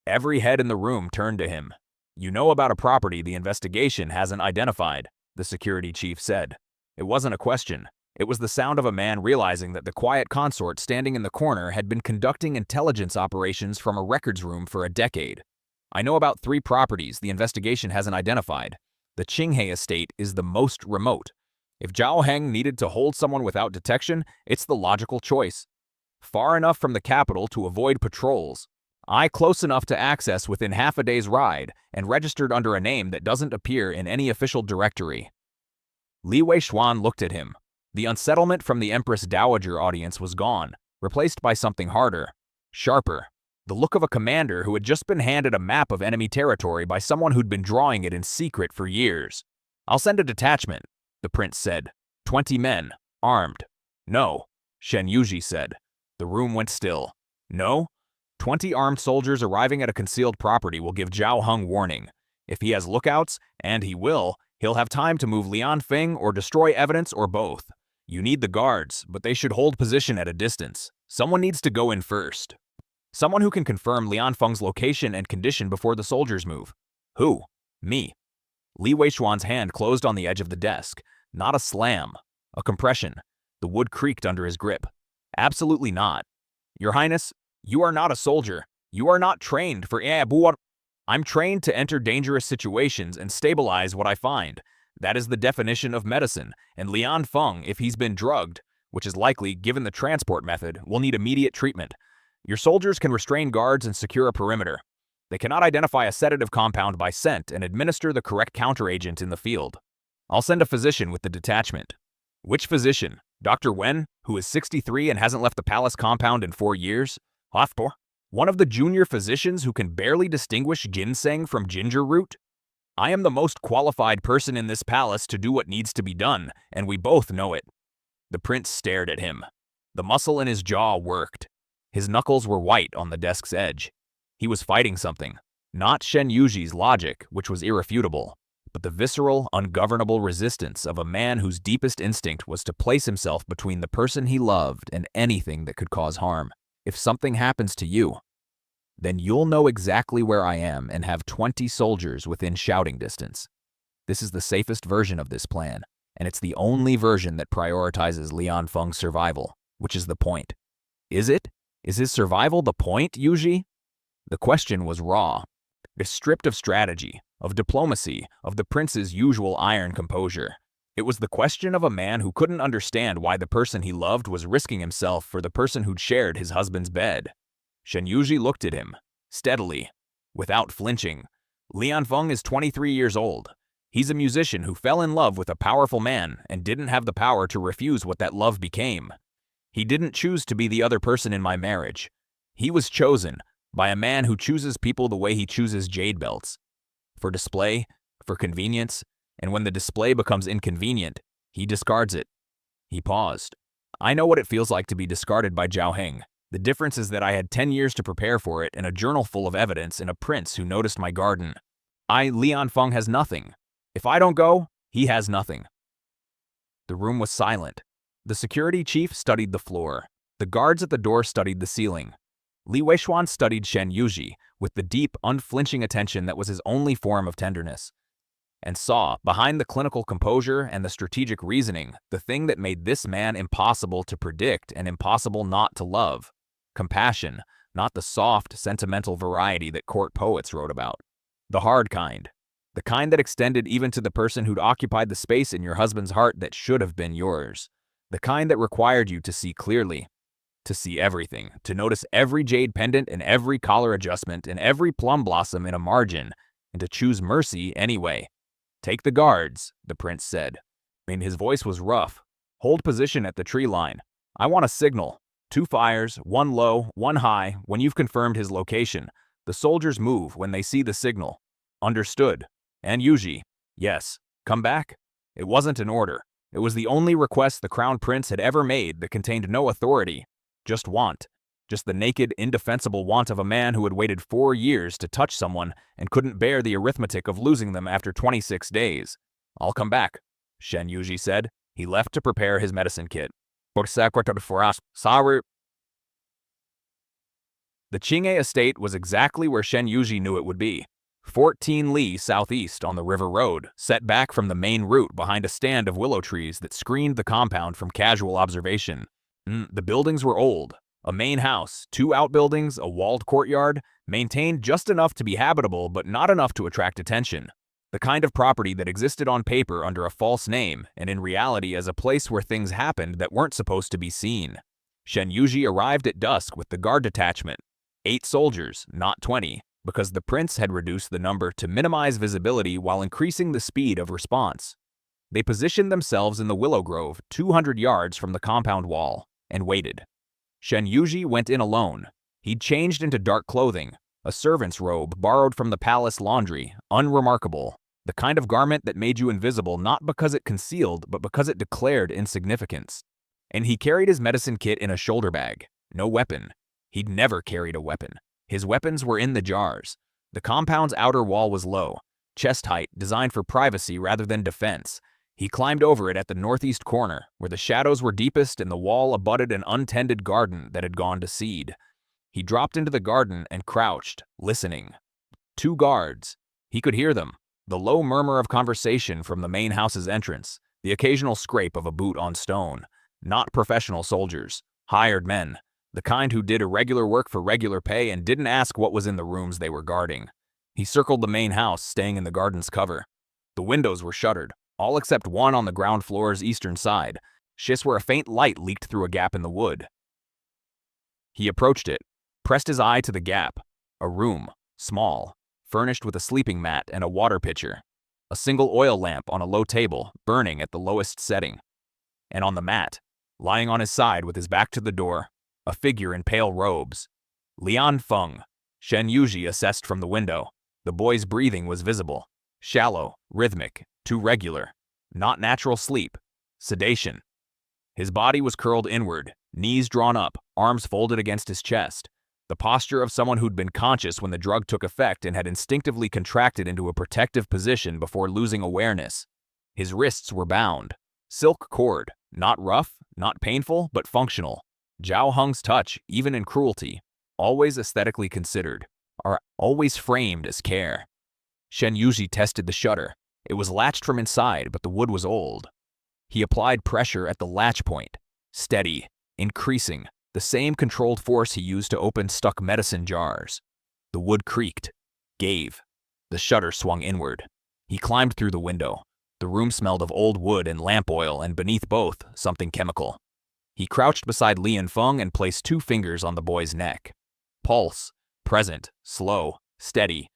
Every head in the room turned to him. You know about a property the investigation hasn't identified, the security chief said. It wasn't a question. It was the sound of a man realizing that the quiet consort standing in the corner had been conducting intelligence operations from a records room for a decade. I know about 3 properties the investigation hasn't identified. The Qinghe estate is the most remote. If Zhao Heng needed to hold someone without detection, it's the logical choice. Far enough from the capital to avoid patrols. I close enough to access within half a day's ride and registered under a name that doesn't appear in any official directory. Li Weishuan looked at him. The unsettlement from the Empress Dowager audience was gone, replaced by something harder, sharper. The look of a commander who had just been handed a map of enemy territory by someone who'd been drawing it in secret for years. I'll send a detachment, the prince said. 20 men, armed. No, Shen Yuji said. The room went still. No? 20 armed soldiers arriving at a concealed property will give Zhao Heng warning. If he has lookouts, and he will, he'll have time to move Lian Feng or destroy evidence or both. You need the guards, but they should hold position at a distance. Someone needs to go in first. Someone who can confirm Lian Feng's location and condition before the soldiers move. Who? Me. Li Weishuan's hand closed on the edge of the desk. Not a slam. A compression. The wood creaked under his grip. Absolutely not. Your Highness, you are not a soldier. You are not trained for I'm trained to enter dangerous situations and stabilize what I find. That is the definition of medicine, and Lian Feng, if he's been drugged, which is likely given the transport method, will need immediate treatment. Your soldiers can restrain guards and secure a perimeter. They cannot identify a sedative compound by scent and administer the correct counteragent in the field. I'll send a physician with the detachment. Which physician? Dr. Wen, who is 63 and hasn't left the palace compound in 4 years? Haftor? One of the junior physicians who can barely distinguish ginseng from ginger root? I am the most qualified person in this palace to do what needs to be done, and we both know it. The prince stared at him. The muscle in his jaw worked. His knuckles were white on the desk's edge. He was fighting something. Not Shen Yuji's logic, which was irrefutable, but the visceral, ungovernable resistance of a man whose deepest instinct was to place himself between the person he loved and anything that could cause harm. If something happens to you, then you'll know exactly where I am and have 20 soldiers within shouting distance. This is the safest version of this plan, and it's the only version that prioritizes Lian Feng's survival, which is the point. Is it? Is his survival the point, Yuji? The question was raw. It was stripped of strategy, of diplomacy, of the prince's usual iron composure. It was the question of a man who couldn't understand why the person he loved was risking himself for the person who'd shared his husband's bed. Shen Yuji looked at him, steadily, without flinching. Lian Feng is 23 years old. He's a musician who fell in love with a powerful man and didn't have the power to refuse what that love became. He didn't choose to be the other person in my marriage. He was chosen by a man who chooses people the way he chooses jade belts. For display, for convenience, and when the display becomes inconvenient, he discards it. He paused. I know what it feels like to be discarded by Zhao Heng. The difference is that I had 10 years to prepare for it and a journal full of evidence and a prince who noticed my garden. Lian Feng has nothing. If I don't go, he has nothing. The room was silent. The security chief studied the floor. The guards at the door studied the ceiling. Li Weishuan studied Shen Yuji with the deep, unflinching attention that was his only form of tenderness, and saw, behind the clinical composure and the strategic reasoning, the thing that made this man impossible to predict and impossible not to love: compassion, not the soft, sentimental variety that court poets wrote about. The hard kind. The kind that extended even to the person who'd occupied the space in your husband's heart that should have been yours. The kind that required you to see clearly, to see everything, to notice every jade pendant and every collar adjustment and every plum blossom in a margin, and to choose mercy anyway. "Take the guards," the prince said. His voice was rough. "Hold position at the tree line. I want a signal. 2 fires, 1 low, 1 high. When you've confirmed his location, the soldiers move when they see the signal." "Understood." "And Yuji." "Yes. Come back." It wasn't an order. It was the only request the crown prince had ever made that contained no authority. Just want. Just the naked, indefensible want of a man who had waited 4 years to touch someone and couldn't bear the arithmetic of losing them after 26 days. "I'll come back," Shen Yuji said. He left to prepare his medicine kit. Sorry. The Qinghe estate was exactly where Shen Yuji knew it would be. 14 li southeast on the river road, set back from the main route behind a stand of willow trees that screened the compound from casual observation. The buildings were old. A main house, 2 outbuildings, a walled courtyard, maintained just enough to be habitable but not enough to attract attention. The kind of property that existed on paper under a false name and in reality as a place where things happened that weren't supposed to be seen. Shen Yuji arrived at dusk with the guard detachment. 8 soldiers, not 20, because the prince had reduced the number to minimize visibility while increasing the speed of response. They positioned themselves in the willow grove 200 yards from the compound wall and waited. Shen Yuji went in alone. He'd changed into dark clothing, a servant's robe borrowed from the palace laundry, unremarkable, the kind of garment that made you invisible not because it concealed but because it declared insignificance. And he carried his medicine kit in a shoulder bag. No weapon. He'd never carried a weapon. His weapons were in the jars. The compound's outer wall was low, chest height, designed for privacy rather than defense. He climbed over it at the northeast corner, where the shadows were deepest and the wall abutted an untended garden that had gone to seed. He dropped into the garden and crouched, listening. 2 guards. He could hear them. The low murmur of conversation from the main house's entrance, the occasional scrape of a boot on stone. Not professional soldiers. Hired men. The kind who did irregular work for regular pay and didn't ask what was in the rooms they were guarding. He circled the main house, staying in the garden's cover. The windows were shuttered, all except one on the ground floor's eastern side, just where a faint light leaked through a gap in the wood. He approached it, pressed his eye to the gap. A room, small, furnished with a sleeping mat and a water pitcher. A single oil lamp on a low table, burning at the lowest setting. And on the mat, lying on his side with his back to the door, a figure in pale robes. Lian Feng. Shen Yuji assessed from the window. The boy's breathing was visible. Shallow, rhythmic, too regular. Not natural sleep. Sedation. His body was curled inward, knees drawn up, arms folded against his chest. The posture of someone who'd been conscious when the drug took effect and had instinctively contracted into a protective position before losing awareness. His wrists were bound. Silk cord, not rough, not painful, but functional. Zhao Heng's touch, even in cruelty, always aesthetically considered, are always framed as care. Shen Yuji tested the shutter. It was latched from inside, but the wood was old. He applied pressure at the latch point. Steady, increasing, the same controlled force he used to open stuck medicine jars. The wood creaked, gave. The shutter swung inward. He climbed through the window. The room smelled of old wood and lamp oil, and beneath both, something chemical. He crouched beside Lian Feng and placed 2 fingers on the boy's neck. Pulse, present, slow, steady.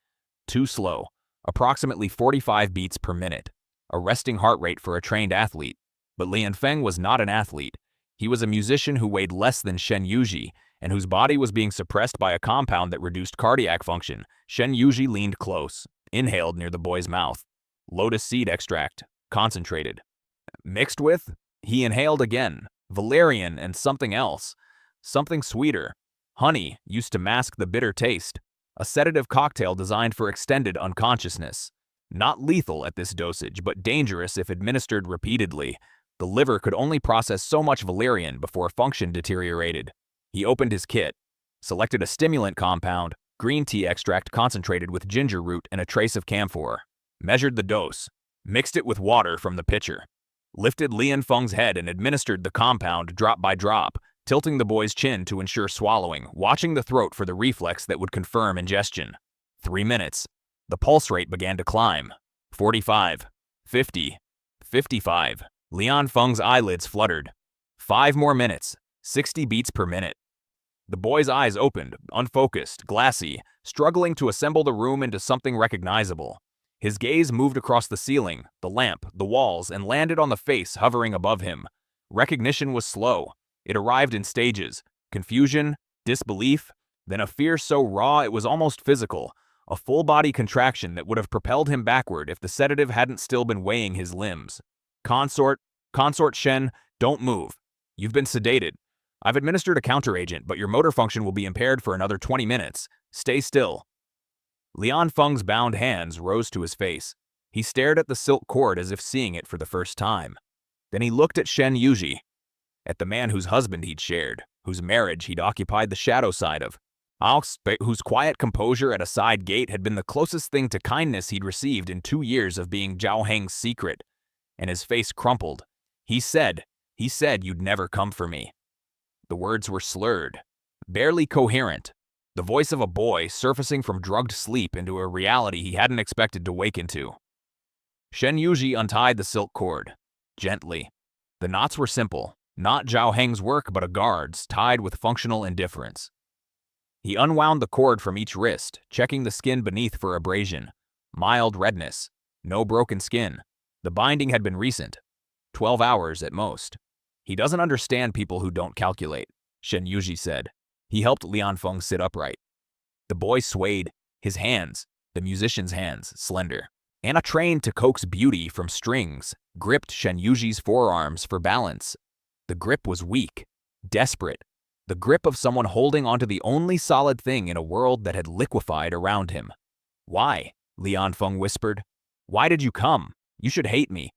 Too slow, approximately 45 beats per minute. A resting heart rate for a trained athlete. But Lian Feng was not an athlete. He was a musician who weighed less than Shen Yuji, and whose body was being suppressed by a compound that reduced cardiac function. Shen Yuji leaned close, inhaled near the boy's mouth. Lotus seed extract, concentrated. Mixed with, he inhaled again, valerian and something else. Something sweeter. Honey, used to mask the bitter taste. A sedative cocktail designed for extended unconsciousness. Not lethal at this dosage, but dangerous if administered repeatedly. The liver could only process so much valerian before function deteriorated. He opened his kit, selected a stimulant compound, green tea extract concentrated with ginger root and a trace of camphor, measured the dose, mixed it with water from the pitcher, lifted Lian Feng's head and administered the compound drop by drop, tilting the boy's chin to ensure swallowing, watching the throat for the reflex that would confirm ingestion. 3 minutes. The pulse rate began to climb. 45, 50, 55. Lian Feng's eyelids fluttered. 5 more minutes, 60 beats per minute. The boy's eyes opened, unfocused, glassy, struggling to assemble the room into something recognizable. His gaze moved across the ceiling, the lamp, the walls, and landed on the face hovering above him. Recognition was slow. It arrived in stages: confusion, disbelief, then a fear so raw it was almost physical, a full-body contraction that would have propelled him backward if the sedative hadn't still been weighing his limbs. Consort Shen, don't move. You've been sedated. I've administered a counteragent, but your motor function will be impaired for another 20 minutes. Stay still. Lian Feng's bound hands rose to his face. He stared at the silk cord as if seeing it for the first time. Then he looked at Shen Yuji, at the man whose husband he'd shared, whose marriage he'd occupied the shadow side of, whose quiet composure at a side gate had been the closest thing to kindness he'd received in 2 years of being Zhao Heng's secret. And his face crumpled. He said you'd never come for me. The words were slurred, barely coherent, the voice of a boy surfacing from drugged sleep into a reality he hadn't expected to wake into. Shen Yuji untied the silk cord, gently. The knots were simple, not Zhao Heng's work but a guard's, tied with functional indifference. He unwound the cord from each wrist, checking the skin beneath for abrasion. Mild redness, no broken skin. The binding had been recent, 12 hours at most. He doesn't understand people who don't calculate, Shen Yuji said. He helped Lian Feng sit upright. The boy swayed, his hands, the musician's hands, slender. Anna, trained to coax beauty from strings, gripped Shen Yuji's forearms for balance. The grip was weak, desperate, the grip of someone holding onto the only solid thing in a world that had liquefied around him. Why? Lian Feng whispered. Why did you come? You should hate me.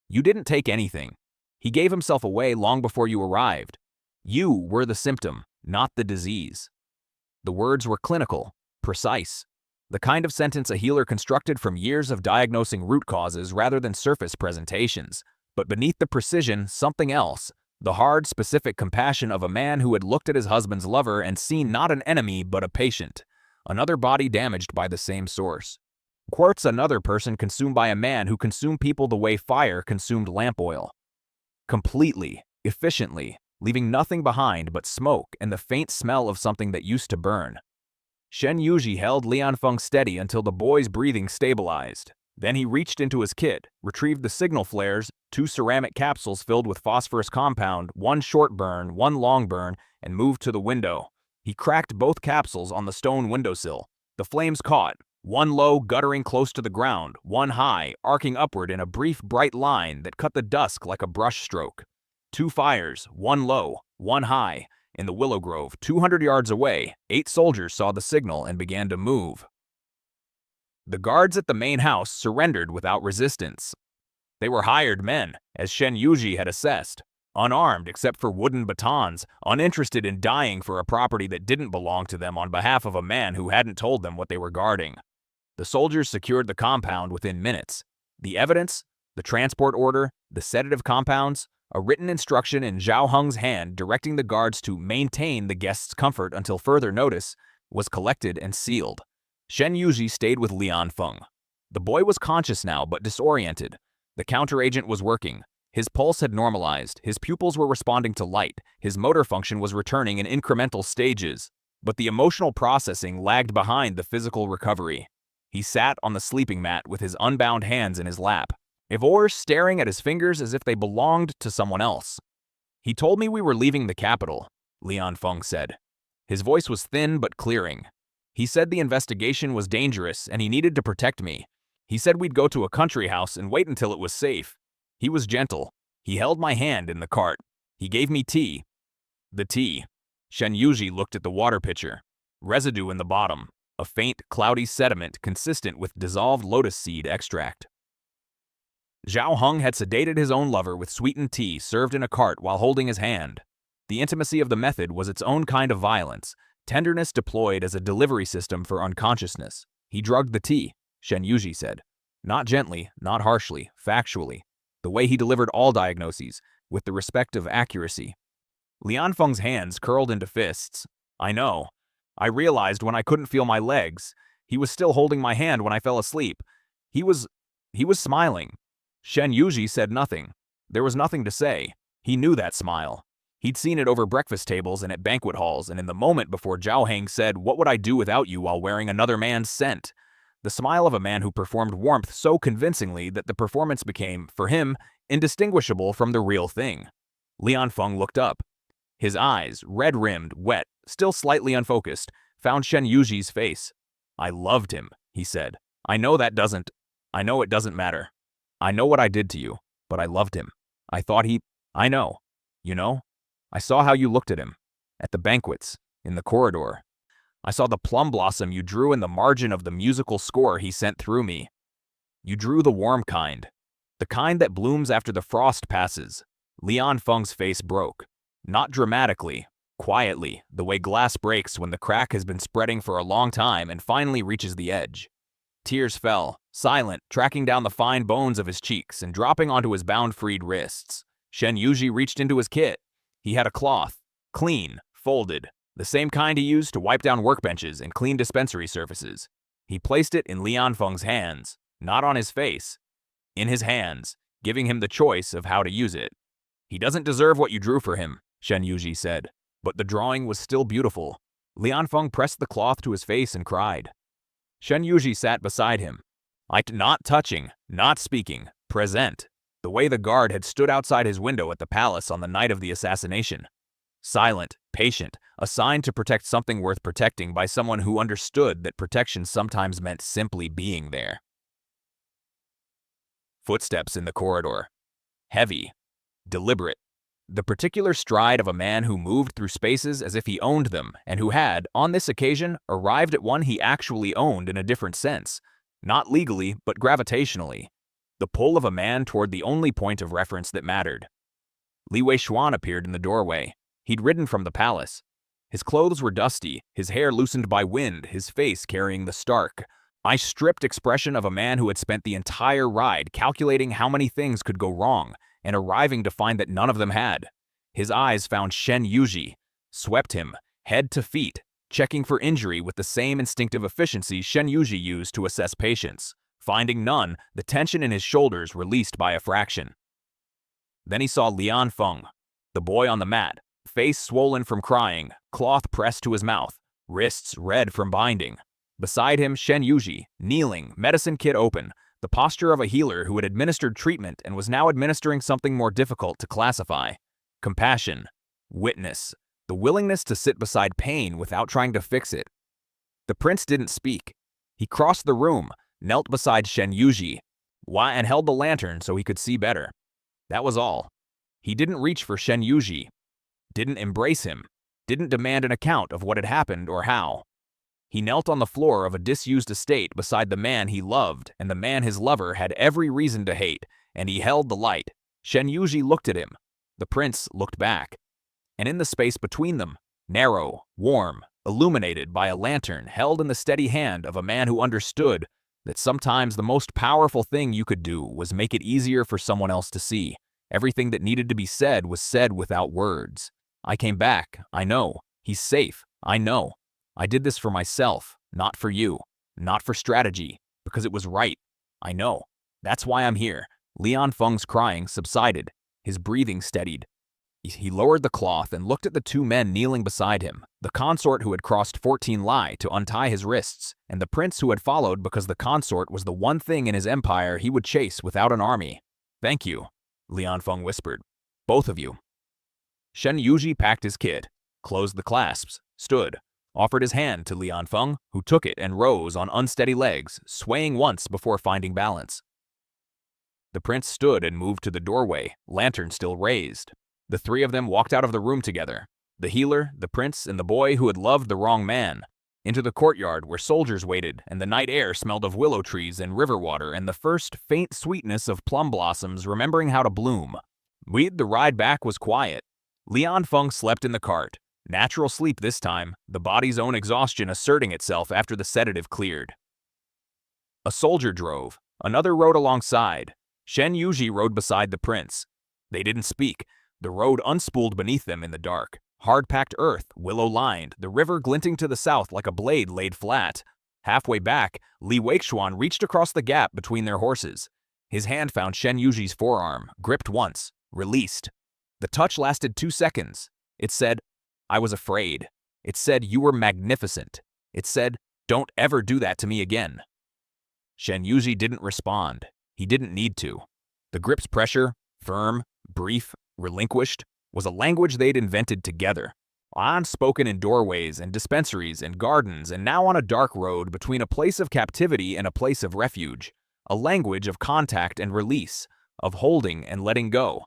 You didn't take anything. He gave himself away long before you arrived. You were the symptom, not the disease. The words were clinical, precise. The kind of sentence a healer constructed from years of diagnosing root causes rather than surface presentations. But beneath the precision, something else. The hard, specific compassion of a man who had looked at his husband's lover and seen not an enemy but a patient. Another body damaged by the same source. Quartz, another person consumed by a man who consumed people the way fire consumed lamp oil. Completely, efficiently, leaving nothing behind but smoke and the faint smell of something that used to burn. Shen Yuji held Lian Feng steady until the boy's breathing stabilized. Then he reached into his kit, retrieved the signal flares, 2 ceramic capsules filled with phosphorus compound, 1 short burn, 1 long burn, and moved to the window. He cracked both capsules on the stone windowsill. The flames caught, 1 low, guttering close to the ground, 1 high, arcing upward in a brief, bright line that cut the dusk like a brush stroke. 2 fires, 1 low, 1 high. In the willow grove, 200 yards away, 8 soldiers saw the signal and began to move. The guards at the main house surrendered without resistance. They were hired men, as Shen Yuji had assessed, unarmed except for wooden batons, uninterested in dying for a property that didn't belong to them on behalf of a man who hadn't told them what they were guarding. The soldiers secured the compound within minutes. The evidence, the transport order, the sedative compounds, a written instruction in Zhao Heng's hand directing the guards to maintain the guests' comfort until further notice, was collected and sealed. Shen Yuji stayed with Lian Feng. The boy was conscious now but disoriented. The counteragent was working. His pulse had normalized, his pupils were responding to light, his motor function was returning in incremental stages. But the emotional processing lagged behind the physical recovery. He sat on the sleeping mat with his unbound hands in his lap, Ivor staring at his fingers as if they belonged to someone else. He told me we were leaving the capital, Lian Feng said. His voice was thin but clearing. He said the investigation was dangerous and he needed to protect me. He said we'd go to a country house and wait until it was safe. He was gentle. He held my hand in the cart. He gave me tea. The tea. Shen Yuji looked at the water pitcher. Residue in the bottom. A faint, cloudy sediment consistent with dissolved lotus seed extract. Zhao Heng had sedated his own lover with sweetened tea served in a cart while holding his hand. The intimacy of the method was its own kind of violence, tenderness deployed as a delivery system for unconsciousness. He drugged the tea, Shen Yuji said. Not gently, not harshly, factually. The way he delivered all diagnoses, with the respect of accuracy. Lian Feng's hands curled into fists. I know. I realized when I couldn't feel my legs. He was still holding my hand when I fell asleep. He was smiling. Shen Yuji said nothing. There was nothing to say. He knew that smile. He'd seen it over breakfast tables and at banquet halls, and in the moment before Zhao Heng said, "What would I do without you," while wearing another man's scent? The smile of a man who performed warmth so convincingly that the performance became, for him, indistinguishable from the real thing. Lian Feng looked up. His eyes, red-rimmed, wet, still slightly unfocused, found Shen Yuji's face. I loved him, he said. I know it doesn't matter. I know what I did to you, but I loved him. I know. You know? I saw how you looked at him. At the banquets, in the corridor. I saw the plum blossom you drew in the margin of the musical score he sent through me. You drew the warm kind. The kind that blooms after the frost passes. Lian Feng's face broke. Not dramatically, quietly, the way glass breaks when the crack has been spreading for a long time and finally reaches the edge. Tears fell, silent, tracking down the fine bones of his cheeks and dropping onto his bound-freed wrists. Shen Yuji reached into his kit. He had a cloth, clean, folded, the same kind he used to wipe down workbenches and clean dispensary surfaces. He placed it in Lian Feng's hands, not on his face. In his hands, giving him the choice of how to use it. He doesn't deserve what you drew for him, Shen Yuji said, but the drawing was still beautiful. Lian Feng pressed the cloth to his face and cried. Shen Yuji sat beside him. Not touching, not speaking, present. The way the guard had stood outside his window at the palace on the night of the assassination. Silent, patient, assigned to protect something worth protecting by someone who understood that protection sometimes meant simply being there. Footsteps in the corridor. Heavy. Deliberate. The particular stride of a man who moved through spaces as if he owned them, and who had, on this occasion, arrived at one he actually owned in a different sense. Not legally, but gravitationally. The pull of a man toward the only point of reference that mattered. Li Weishuan appeared in the doorway. He'd ridden from the palace. His clothes were dusty, his hair loosened by wind, his face carrying the stark, eye-stripped expression of a man who had spent the entire ride calculating how many things could go wrong, and arriving to find that none of them had. His eyes found Shen Yuji, swept him, head to feet, checking for injury with the same instinctive efficiency Shen Yuji used to assess patience. Finding none, the tension in his shoulders released by a fraction. Then he saw Lian Feng, the boy on the mat, face swollen from crying, cloth pressed to his mouth, wrists red from binding. Beside him, Shen Yuji, kneeling, medicine kit open, the posture of a healer who had administered treatment and was now administering something more difficult to classify. Compassion, witness, the willingness to sit beside pain without trying to fix it. The prince didn't speak. He crossed the room, knelt beside Shen Yuji, and held the lantern so he could see better. That was all. He didn't reach for Shen Yuji, didn't embrace him, didn't demand an account of what had happened or how. He knelt on the floor of a disused estate beside the man he loved and the man his lover had every reason to hate, and he held the light. Shen Yuji looked at him. The prince looked back. And in the space between them, narrow, warm, illuminated by a lantern held in the steady hand of a man who understood that sometimes the most powerful thing you could do was make it easier for someone else to see. Everything that needed to be said was said without words. I came back, I know. He's safe, I know. I did this for myself, not for you, not for strategy, because it was right. I know. That's why I'm here. Lian Feng's crying subsided. His breathing steadied. He lowered the cloth and looked at the two men kneeling beside him, the consort who had crossed 14 Lai to untie his wrists, and the prince who had followed because the consort was the one thing in his empire he would chase without an army. Thank you, Lian Feng whispered. Both of you. Shen Yuji packed his kit, closed the clasps, stood, offered his hand to Lian Feng, who took it and rose on unsteady legs, swaying once before finding balance. The prince stood and moved to the doorway, lantern still raised. The three of them walked out of the room together. The healer, the prince, and the boy who had loved the wrong man. into the courtyard where soldiers waited, and the night air smelled of willow trees and river water and the first faint sweetness of plum blossoms remembering how to bloom. The ride back was quiet. Lian Feng slept in the cart. Natural sleep this time, the body's own exhaustion asserting itself after the sedative cleared. A soldier drove. Another rode alongside. Shen Yuji rode beside the prince. They didn't speak. The road unspooled beneath them in the dark. Hard-packed earth, willow-lined, the river glinting to the south like a blade laid flat. Halfway back, Li Weiquan reached across the gap between their horses. His hand found Shen Yuji's forearm, gripped once, released. The touch lasted 2 seconds. It said, "I was afraid." It said, "You were magnificent." It said, "Don't ever do that to me again." Shen Yuji didn't respond. He didn't need to. The grip's pressure, firm, brief, relinquished, was a language they'd invented together. Unspoken in doorways and dispensaries and gardens, and now on a dark road between a place of captivity and a place of refuge. A language of contact and release, of holding and letting go,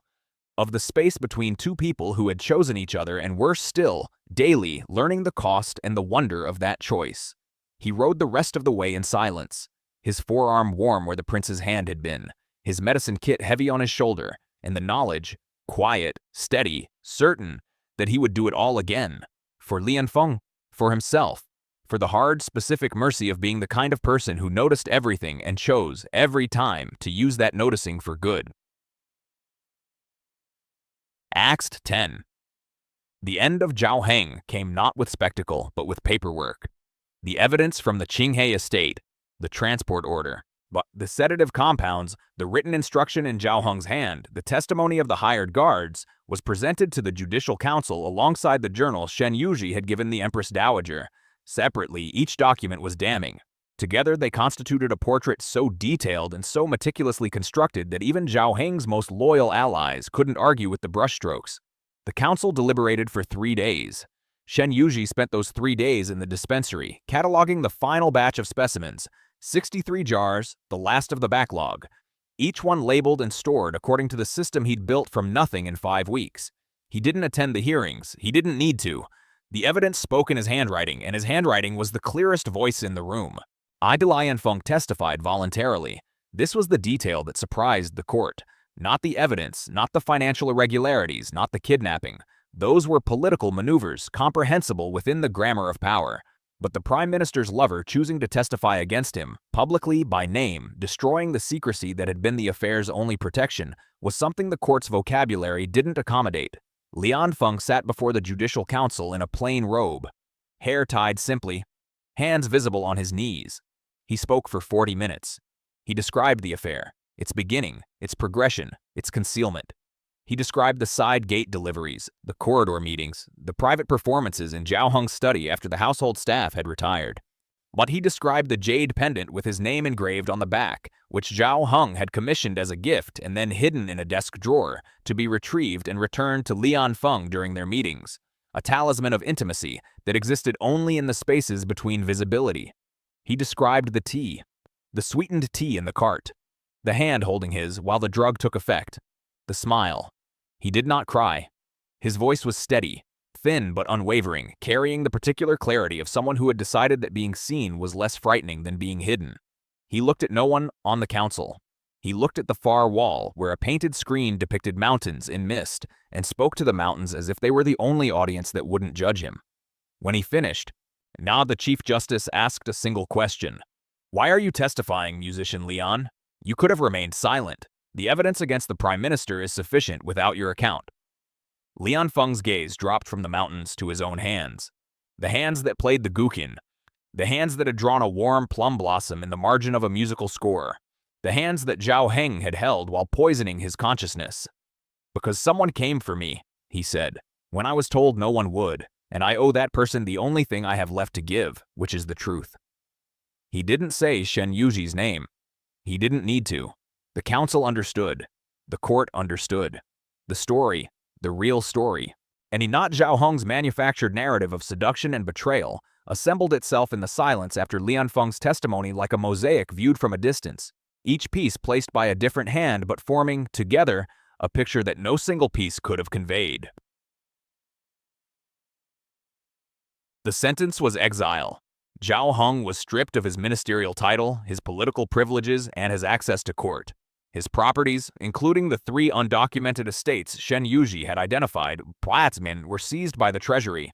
of the space between two people who had chosen each other and were still, daily, learning the cost and the wonder of that choice. He rode the rest of the way in silence, his forearm warm where the prince's hand had been, his medicine kit heavy on his shoulder, and the knowledge, quiet, steady, certain, that he would do it all again. For Lian Feng, for himself, for the hard, specific mercy of being the kind of person who noticed everything and chose, every time, to use that noticing for good. Act 10. The end of Zhao Heng came not with spectacle, but with paperwork. The evidence from the Qinghe estate, the transport order, but the sedative compounds, the written instruction in Zhao Heng's hand, the testimony of the hired guards, was presented to the Judicial Council alongside the journal Shen Yuji had given the Empress Dowager. Separately, each document was damning. Together, they constituted a portrait so detailed and so meticulously constructed that even Zhao Heng's most loyal allies couldn't argue with the brushstrokes. The council deliberated for 3 days. Shen Yuji spent those 3 days in the dispensary, cataloging the final batch of specimens, 63 jars, the last of the backlog, each one labeled and stored according to the system he'd built from nothing in 5 weeks. He didn't attend the hearings. He didn't need to. The evidence spoke in his handwriting, and his handwriting was the clearest voice in the room. Lian Feng testified voluntarily. This was the detail that surprised the court. Not the evidence, not the financial irregularities, not the kidnapping. Those were political maneuvers, comprehensible within the grammar of power. But the Prime Minister's lover choosing to testify against him, publicly, by name, destroying the secrecy that had been the affair's only protection, was something the court's vocabulary didn't accommodate. Lian Feng sat before the Judicial Council in a plain robe, hair tied simply, hands visible on his knees. He spoke for 40 minutes. He described the affair, its beginning, its progression, its concealment. He described the side gate deliveries, the corridor meetings, the private performances in Zhao Heng's study after the household staff had retired. But he described the jade pendant with his name engraved on the back, which Zhao Heng had commissioned as a gift and then hidden in a desk drawer, to be retrieved and returned to Lian Feng during their meetings. A talisman of intimacy that existed only in the spaces between visibility. He described the tea, the sweetened tea in the cart, the hand holding his while the drug took effect, the smile. He did not cry. His voice was steady, thin but unwavering, carrying the particular clarity of someone who had decided that being seen was less frightening than being hidden. He looked at no one on the council. He looked at the far wall, where a painted screen depicted mountains in mist, and spoke to the mountains as if they were the only audience that wouldn't judge him. When he finished, the Chief Justice asked a single question. "Why are you testifying, musician Lian? You could have remained silent. The evidence against the Prime Minister is sufficient without your account." Lian Feng's gaze dropped from the mountains to his own hands. The hands that played the guqin. The hands that had drawn a warm plum blossom in the margin of a musical score. The hands that Zhao Heng had held while poisoning his consciousness. "Because someone came for me," he said, "when I was told no one would, and I owe that person the only thing I have left to give, which is the truth." He didn't say Shen Yuji's name. He didn't need to. The council understood. The court understood. The story, the real story, and not Zhao Heng's manufactured narrative of seduction and betrayal, assembled itself in the silence after Lian Feng's testimony like a mosaic viewed from a distance, each piece placed by a different hand but forming, together, a picture that no single piece could have conveyed. The sentence was exile. Zhao Heng was stripped of his ministerial title, his political privileges, and his access to court. His properties, including the 3 undocumented estates Shen Yuji had identified, Platzman, were seized by the treasury.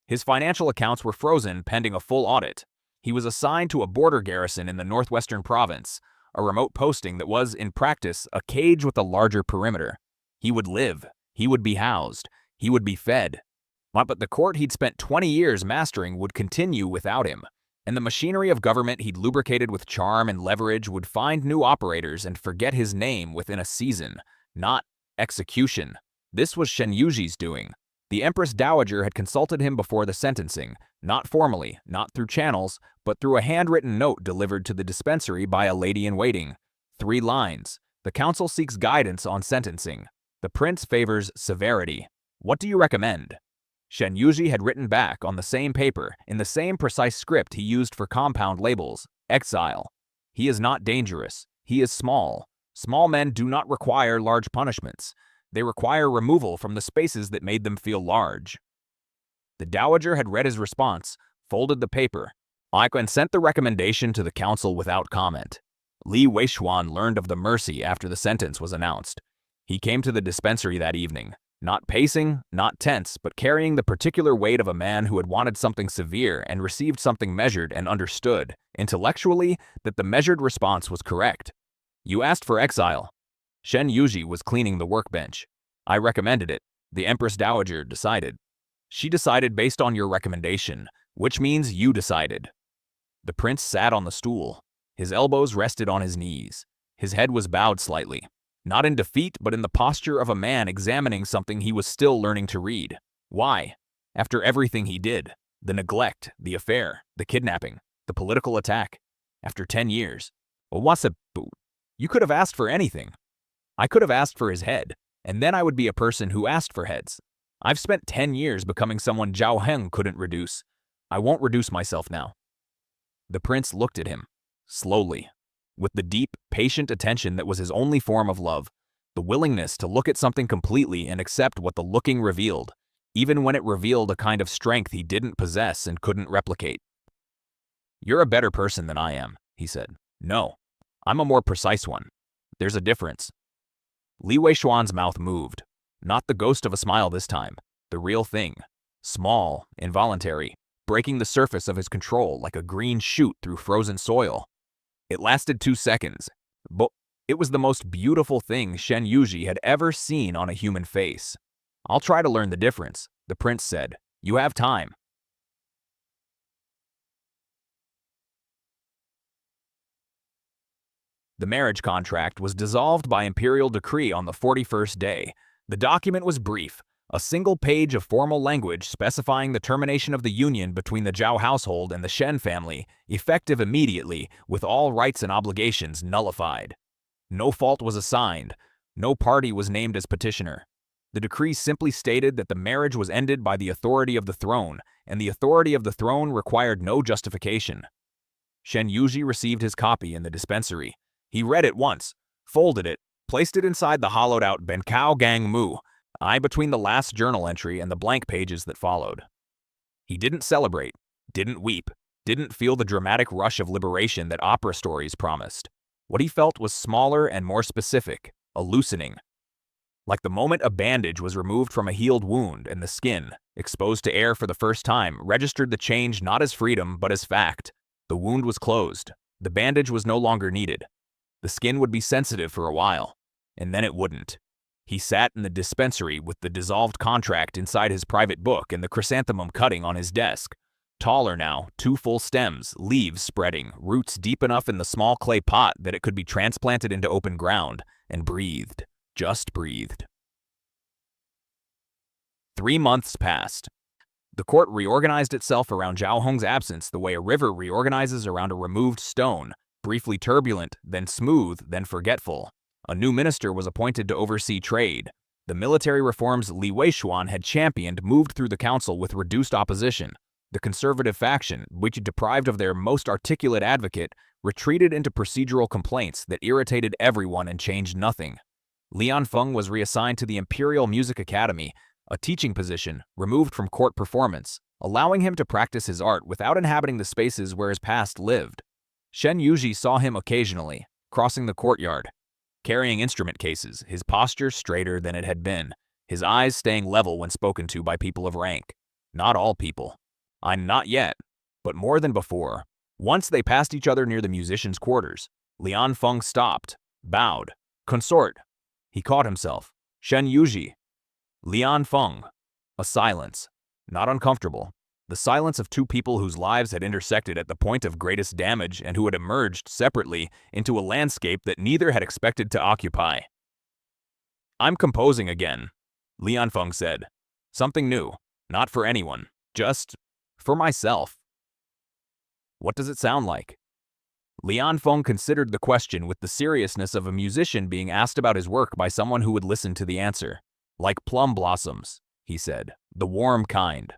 His financial accounts were frozen pending a full audit. He was assigned to a border garrison in the northwestern province, a remote posting that was, in practice, a cage with a larger perimeter. He would live, he would be housed, he would be fed. But the court he'd spent 20 years mastering would continue without him, and the machinery of government he'd lubricated with charm and leverage would find new operators and forget his name within a season, not execution. This was Shen Yuji's doing. The Empress Dowager had consulted him before the sentencing, not formally, not through channels, but through a handwritten note delivered to the dispensary by a lady-in-waiting. 3 lines. The council seeks guidance on sentencing. The prince favors severity. What do you recommend? Shen Yuji had written back on the same paper, in the same precise script he used for compound labels, exile. He is not dangerous. He is small. Small men do not require large punishments. They require removal from the spaces that made them feel large. The Dowager had read his response, folded the paper, and sent the recommendation to the council without comment. Li Weishuan learned of the mercy after the sentence was announced. He came to the dispensary that evening, not pacing, not tense, but carrying the particular weight of a man who had wanted something severe and received something measured and understood, intellectually, that the measured response was correct. You asked for exile. Shen Yuji was cleaning the workbench. I recommended it. The Empress Dowager decided. She decided based on your recommendation, which means you decided. The prince sat on the stool. His elbows rested on his knees. His head was bowed slightly. Not in defeat, but in the posture of a man examining something he was still learning to read. Why? After everything he did, the neglect, the affair, the kidnapping, the political attack, after 10 years. You could have asked for anything. I could have asked for his head, and then I would be a person who asked for heads. I've spent 10 years becoming someone Zhao Heng couldn't reduce. I won't reduce myself now. The prince looked at him, slowly, with the deep, patient attention that was his only form of love, the willingness to look at something completely and accept what the looking revealed, even when it revealed a kind of strength he didn't possess and couldn't replicate. You're a better person than I am, he said. No, I'm a more precise one. There's a difference. Li Weishuan's mouth moved. Not the ghost of a smile this time, the real thing. Small, involuntary, breaking the surface of his control like a green shoot through frozen soil. It lasted 2 seconds, but it was the most beautiful thing Shen Yuji had ever seen on a human face. I'll try to learn the difference, the prince said. You have time. The marriage contract was dissolved by imperial decree on the 41st day. The document was brief, a single page of formal language specifying the termination of the union between the Zhao household and the Shen family, effective immediately, with all rights and obligations nullified. No fault was assigned. No party was named as petitioner. The decree simply stated that the marriage was ended by the authority of the throne, and the authority of the throne required no justification. Shen Yuji received his copy in the dispensary. He read it once, folded it, placed it inside the hollowed-out Benkao Gang Mu, between the last journal entry and the blank pages that followed. He didn't celebrate, didn't weep, didn't feel the dramatic rush of liberation that opera stories promised. What he felt was smaller and more specific, a loosening. Like the moment a bandage was removed from a healed wound and the skin, exposed to air for the first time, registered the change not as freedom but as fact. The wound was closed. The bandage was no longer needed. The skin would be sensitive for a while, and then it wouldn't. He sat in the dispensary with the dissolved contract inside his private book and the chrysanthemum cutting on his desk. Taller now, 2 full stems, leaves spreading, roots deep enough in the small clay pot that it could be transplanted into open ground, and breathed, just breathed. 3 months passed. The court reorganized itself around Zhao Heng's absence the way a river reorganizes around a removed stone, briefly turbulent, then smooth, then forgetful. A new minister was appointed to oversee trade. The military reforms Li Weishuan had championed moved through the council with reduced opposition. The conservative faction, which deprived of their most articulate advocate, retreated into procedural complaints that irritated everyone and changed nothing. Lian Feng was reassigned to the Imperial Music Academy, a teaching position removed from court performance, allowing him to practice his art without inhabiting the spaces where his past lived. Shen Yuji saw him occasionally, crossing the courtyard, carrying instrument cases, his posture straighter than it had been, his eyes staying level when spoken to by people of rank. Not all people. Not yet, but more than before. Once they passed each other near the musicians' quarters. Lian Feng stopped, bowed. Consort. He caught himself. Shen Yuji. Lian Feng. A silence. Not uncomfortable. The silence of two people whose lives had intersected at the point of greatest damage and who had emerged separately into a landscape that neither had expected to occupy. I'm composing again, Lian Feng said. Something new. Not for anyone. Just for myself. What does it sound like? Lian Feng considered the question with the seriousness of a musician being asked about his work by someone who would listen to the answer. Like plum blossoms, he said, the warm kind.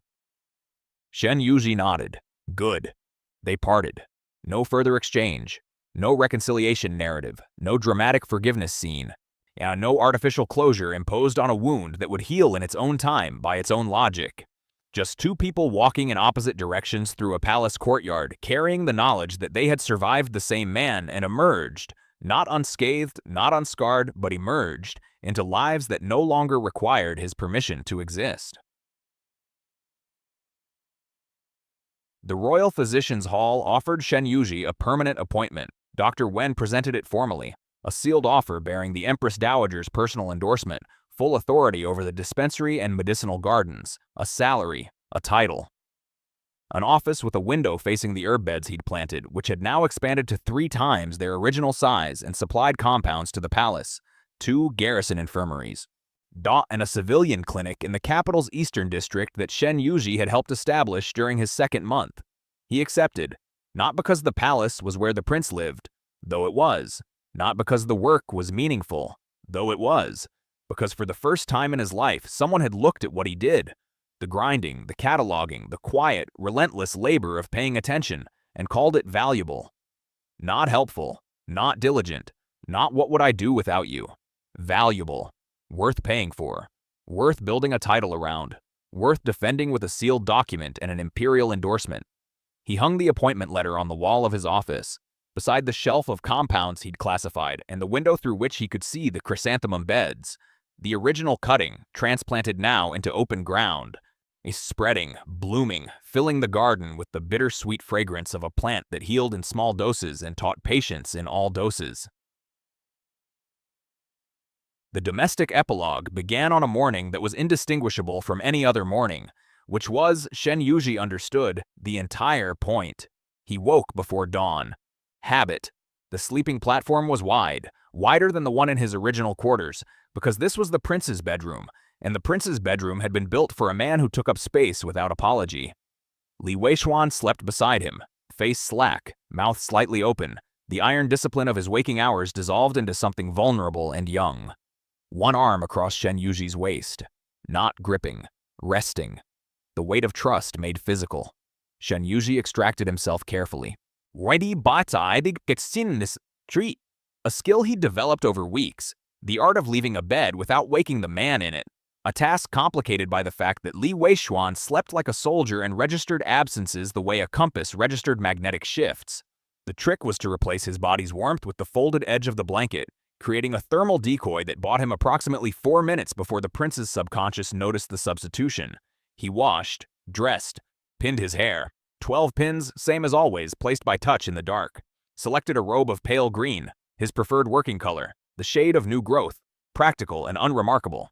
Shen Yuji nodded. Good. They parted. No further exchange. No reconciliation narrative. No dramatic forgiveness scene. And no artificial closure imposed on a wound that would heal in its own time by its own logic. Just two people walking in opposite directions through a palace courtyard, carrying the knowledge that they had survived the same man and emerged, not unscathed, not unscarred, but emerged into lives that no longer required his permission to exist. The Royal Physicians' Hall offered Shen Yuji a permanent appointment. Dr. Wen presented it formally, a sealed offer bearing the Empress Dowager's personal endorsement, full authority over the dispensary and medicinal gardens, a salary, a title. An office with a window facing the herb beds he'd planted, which had now expanded to 3 times their original size and supplied compounds to the palace, 2 garrison infirmaries, and a civilian clinic in the capital's eastern district that Shen Yuji had helped establish during his 2nd month. He accepted, not because the palace was where the prince lived, though it was, not because the work was meaningful, though it was, because for the first time in his life someone had looked at what he did, the grinding, the cataloging, the quiet, relentless labor of paying attention, and called it valuable. Not helpful, not diligent, not what would I do without you. Valuable. Worth paying for, worth building a title around, worth defending with a sealed document and an imperial endorsement. He hung the appointment letter on the wall of his office, beside the shelf of compounds he'd classified and the window through which he could see the chrysanthemum beds, the original cutting, transplanted now into open ground, a spreading, blooming, filling the garden with the bittersweet fragrance of a plant that healed in small doses and taught patience in all doses. The domestic epilogue began on a morning that was indistinguishable from any other morning, which was, Shen Yuji understood, the entire point. He woke before dawn. Habit. The sleeping platform was wide, wider than the one in his original quarters, because this was the prince's bedroom, and the prince's bedroom had been built for a man who took up space without apology. Li Weishuan slept beside him, face slack, mouth slightly open, the iron discipline of his waking hours dissolved into something vulnerable and young. One arm across Shen Yuji's waist, not gripping, resting. The weight of trust made physical. Shen Yuji extracted himself carefully. A skill he'd developed over weeks, the art of leaving a bed without waking the man in it. A task complicated by the fact that Li Weishuan slept like a soldier and registered absences the way a compass registered magnetic shifts. The trick was to replace his body's warmth with the folded edge of the blanket, creating a thermal decoy that bought him approximately 4 minutes before the prince's subconscious noticed the substitution. He washed, dressed, pinned his hair. 12 pins, same as always, placed by touch in the dark. Selected a robe of pale green, his preferred working color, the shade of new growth, practical and unremarkable.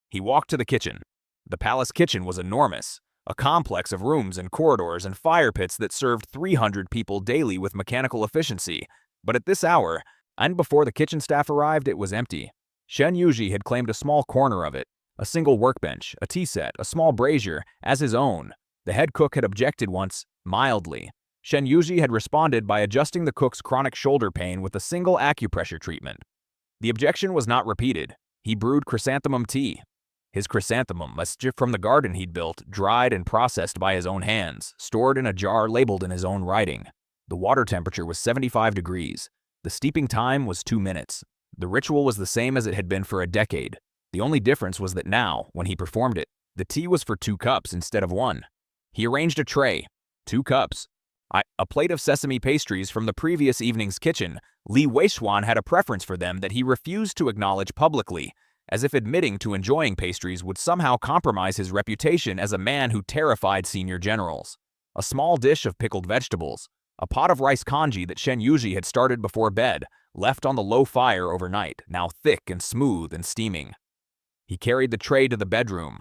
He walked to the kitchen. The palace kitchen was enormous, a complex of rooms and corridors and fire pits that served 300 people daily with mechanical efficiency. But at this hour, and before the kitchen staff arrived, it was empty. Shen Yuji had claimed a small corner of it, a single workbench, a tea set, a small brazier, as his own. The head cook had objected once, mildly. Shen Yuji had responded by adjusting the cook's chronic shoulder pain with a single acupressure treatment. The objection was not repeated. He brewed chrysanthemum tea. His chrysanthemum, a strip from the garden he'd built, dried and processed by his own hands, stored in a jar labeled in his own writing. The water temperature was 75 degrees. The steeping time was 2 minutes. The ritual was the same as it had been for a decade. The only difference was that now, when he performed it, the tea was for 2 cups instead of 1. He arranged a tray, 2 cups, a plate of sesame pastries from the previous evening's kitchen. Li Weishuan had a preference for them that he refused to acknowledge publicly, as if admitting to enjoying pastries would somehow compromise his reputation as a man who terrified senior generals. A small dish of pickled vegetables, a pot of rice congee that Shen Yuji had started before bed, left on the low fire overnight, now thick and smooth and steaming. He carried the tray to the bedroom.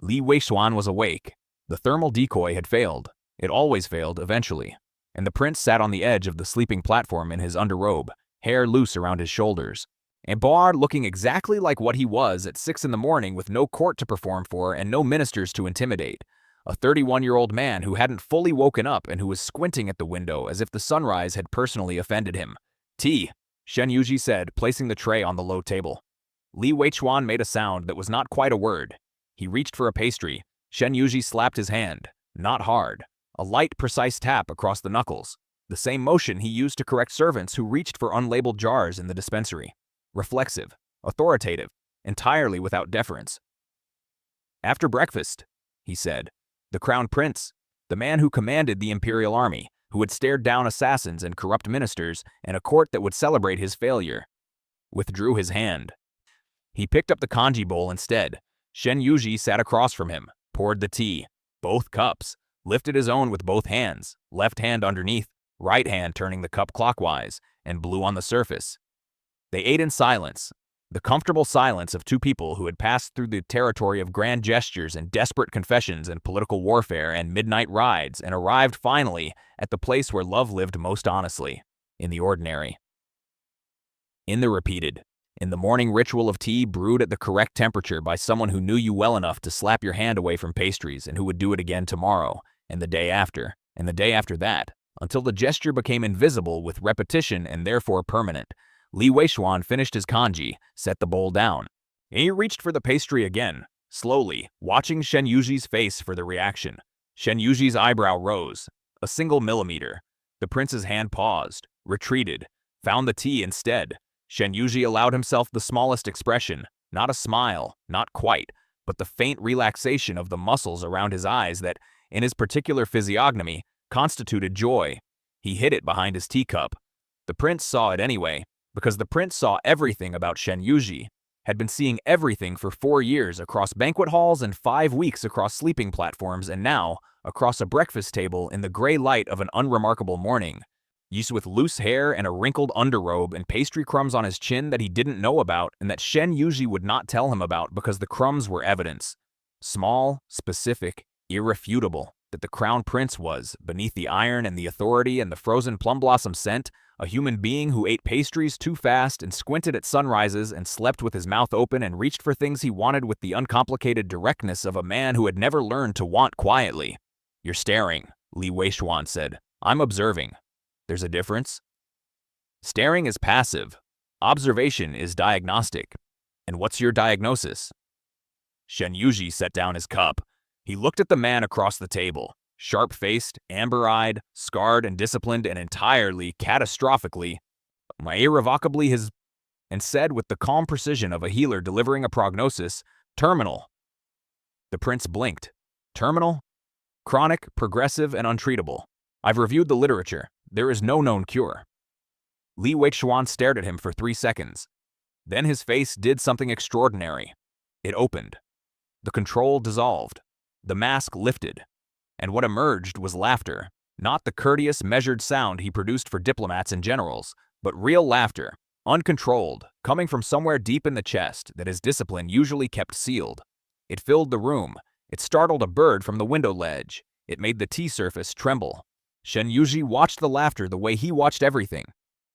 Li Weishuan was awake. The thermal decoy had failed. It always failed eventually. And the prince sat on the edge of the sleeping platform in his underrobe, hair loose around his shoulders. And Board looking exactly like what he was at 6 in the morning with no court to perform for and no ministers to intimidate. A 31-year-old man who hadn't fully woken up and who was squinting at the window as if the sunrise had personally offended him. "Tea," Shen Yuji said, placing the tray on the low table. Li Weichuan made a sound that was not quite a word. He reached for a pastry. Shen Yuji slapped his hand. Not hard. A light, precise tap across the knuckles. The same motion he used to correct servants who reached for unlabeled jars in the dispensary. Reflexive, authoritative, entirely without deference. "After breakfast," he said. The crown prince, the man who commanded the imperial army, who had stared down assassins and corrupt ministers, and a court that would celebrate his failure, withdrew his hand. He picked up the congee bowl instead. Shen Yuji sat across from him, poured the tea, both cups, lifted his own with both hands, left hand underneath, right hand turning the cup clockwise, and blew on the surface. They ate in silence, the comfortable silence of 2 people who had passed through the territory of grand gestures and desperate confessions and political warfare and midnight rides and arrived finally at the place where love lived most honestly, in the ordinary. In the repeated, in the morning ritual of tea brewed at the correct temperature by someone who knew you well enough to slap your hand away from pastries and who would do it again tomorrow, and the day after, and the day after that, until the gesture became invisible with repetition and therefore permanent. Li Weishuan finished his congee, set the bowl down. He reached for the pastry again, slowly, watching Shen Yuji's face for the reaction. Shen Yuji's eyebrow rose, a single millimeter. The prince's hand paused, retreated, found the tea instead. Shen Yuji allowed himself the smallest expression, not a smile, not quite, but the faint relaxation of the muscles around his eyes that, in his particular physiognomy, constituted joy. He hid it behind his teacup. The prince saw it anyway, because the prince saw everything about Shen Yuji, had been seeing everything for 4 years across banquet halls and 5 weeks across sleeping platforms and now, across a breakfast table in the gray light of an unremarkable morning, used with loose hair and a wrinkled underrobe and pastry crumbs on his chin that he didn't know about and that Shen Yuji would not tell him about because the crumbs were evidence. Small, specific, irrefutable, that the crown prince was, beneath the iron and the authority and the frozen plum blossom scent, a human being who ate pastries too fast and squinted at sunrises and slept with his mouth open and reached for things he wanted with the uncomplicated directness of a man who had never learned to want quietly. "You're staring," Li Weishuan said. "I'm observing. There's a difference?" Staring is passive. Observation is diagnostic. And what's your diagnosis? Shen Yuji set down his cup. He looked at the man across the table. Sharp-faced, amber-eyed, scarred and disciplined and entirely, catastrophically, irrevocably and said with the calm precision of a healer delivering a prognosis, "Terminal." The prince blinked. "Terminal? Chronic, progressive, and untreatable. I've reviewed the literature. There is no known cure." Li Weichuan stared at him for 3 seconds. Then his face did something extraordinary. It opened. The control dissolved. The mask lifted. And what emerged was laughter, not the courteous, measured sound he produced for diplomats and generals, but real laughter, uncontrolled, coming from somewhere deep in the chest that his discipline usually kept sealed. It filled the room. It startled a bird from the window ledge. It made the tea surface tremble. Shen Yuji watched the laughter the way he watched everything,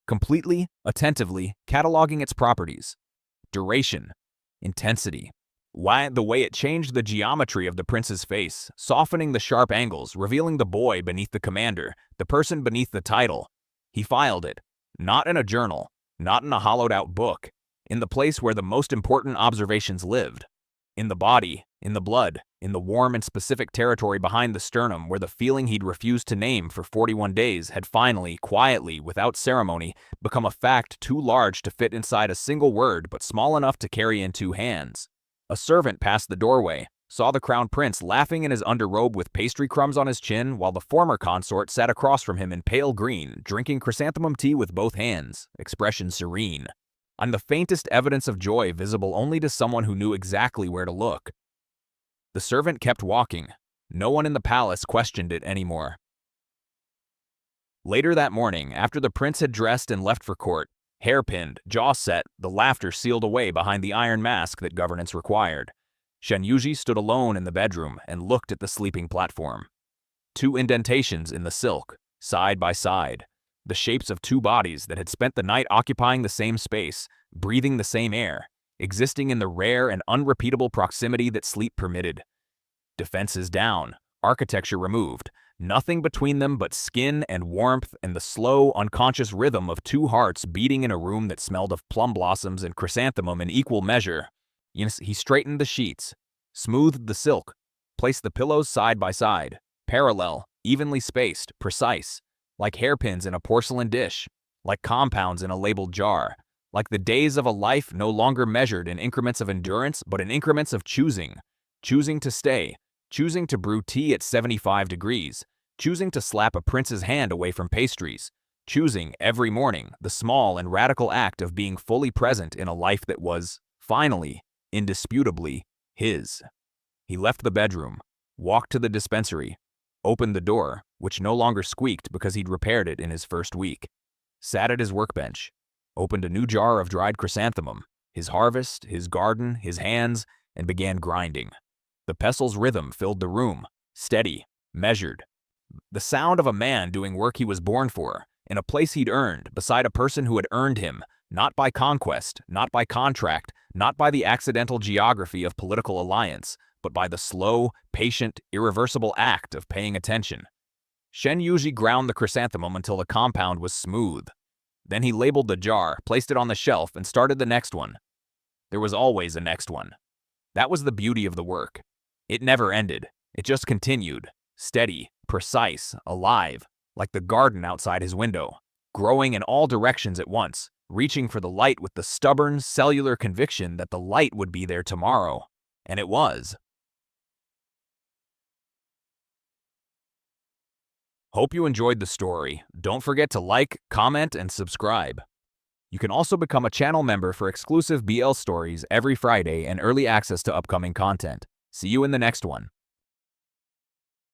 completely, attentively, cataloging its properties. Duration, intensity. Why, the way it changed the geometry of the prince's face, softening the sharp angles, revealing the boy beneath the commander, the person beneath the title. He filed it, not in a journal, not in a hollowed-out book, in the place where the most important observations lived. In the body, in the blood, in the warm and specific territory behind the sternum where the feeling he'd refused to name for 41 days had finally, quietly, without ceremony, become a fact too large to fit inside a single word but small enough to carry in 2 hands. A servant passed the doorway, saw the crown prince laughing in his underrobe with pastry crumbs on his chin, while the former consort sat across from him in pale green, drinking chrysanthemum tea with both hands, expression serene, and the faintest evidence of joy visible only to someone who knew exactly where to look. The servant kept walking. No one in the palace questioned it anymore. Later that morning, after the prince had dressed and left for court, hairpinned, jaw set, the laughter sealed away behind the iron mask that governance required, Shen Yuji stood alone in the bedroom and looked at the sleeping platform. Two indentations in the silk, side by side, the shapes of two bodies that had spent the night occupying the same space, breathing the same air, existing in the rare and unrepeatable proximity that sleep permitted. Defenses down, architecture removed, nothing between them but skin and warmth and the slow, unconscious rhythm of two hearts beating in a room that smelled of plum blossoms and chrysanthemum in equal measure. He straightened the sheets, smoothed the silk, placed the pillows side by side, parallel, evenly spaced, precise, like hairpins in a porcelain dish, like compounds in a labeled jar, like the days of a life no longer measured in increments of endurance but in increments of choosing to stay, choosing to brew tea at 75 degrees, choosing to slap a prince's hand away from pastries, choosing every morning the small and radical act of being fully present in a life that was, finally, indisputably, his. He left the bedroom, walked to the dispensary, opened the door, which no longer squeaked because he'd repaired it in his first week, sat at his workbench, opened a new jar of dried chrysanthemum, his harvest, his garden, his hands, and began grinding. The pestle's rhythm filled the room, steady, measured. The sound of a man doing work he was born for, in a place he'd earned, beside a person who had earned him, not by conquest, not by contract, not by the accidental geography of political alliance, but by the slow, patient, irreversible act of paying attention. Shen Yuji ground the chrysanthemum until the compound was smooth. Then he labeled the jar, placed it on the shelf, and started the next one. There was always a next one. That was the beauty of the work. It never ended. It just continued, steady, precise, alive, like the garden outside his window, growing in all directions at once, reaching for the light with the stubborn, cellular conviction that the light would be there tomorrow. And it was. Hope you enjoyed the story. Don't forget to like, comment, and subscribe. You can also become a channel member for exclusive BL stories every Friday and early access to upcoming content. See you in the next one.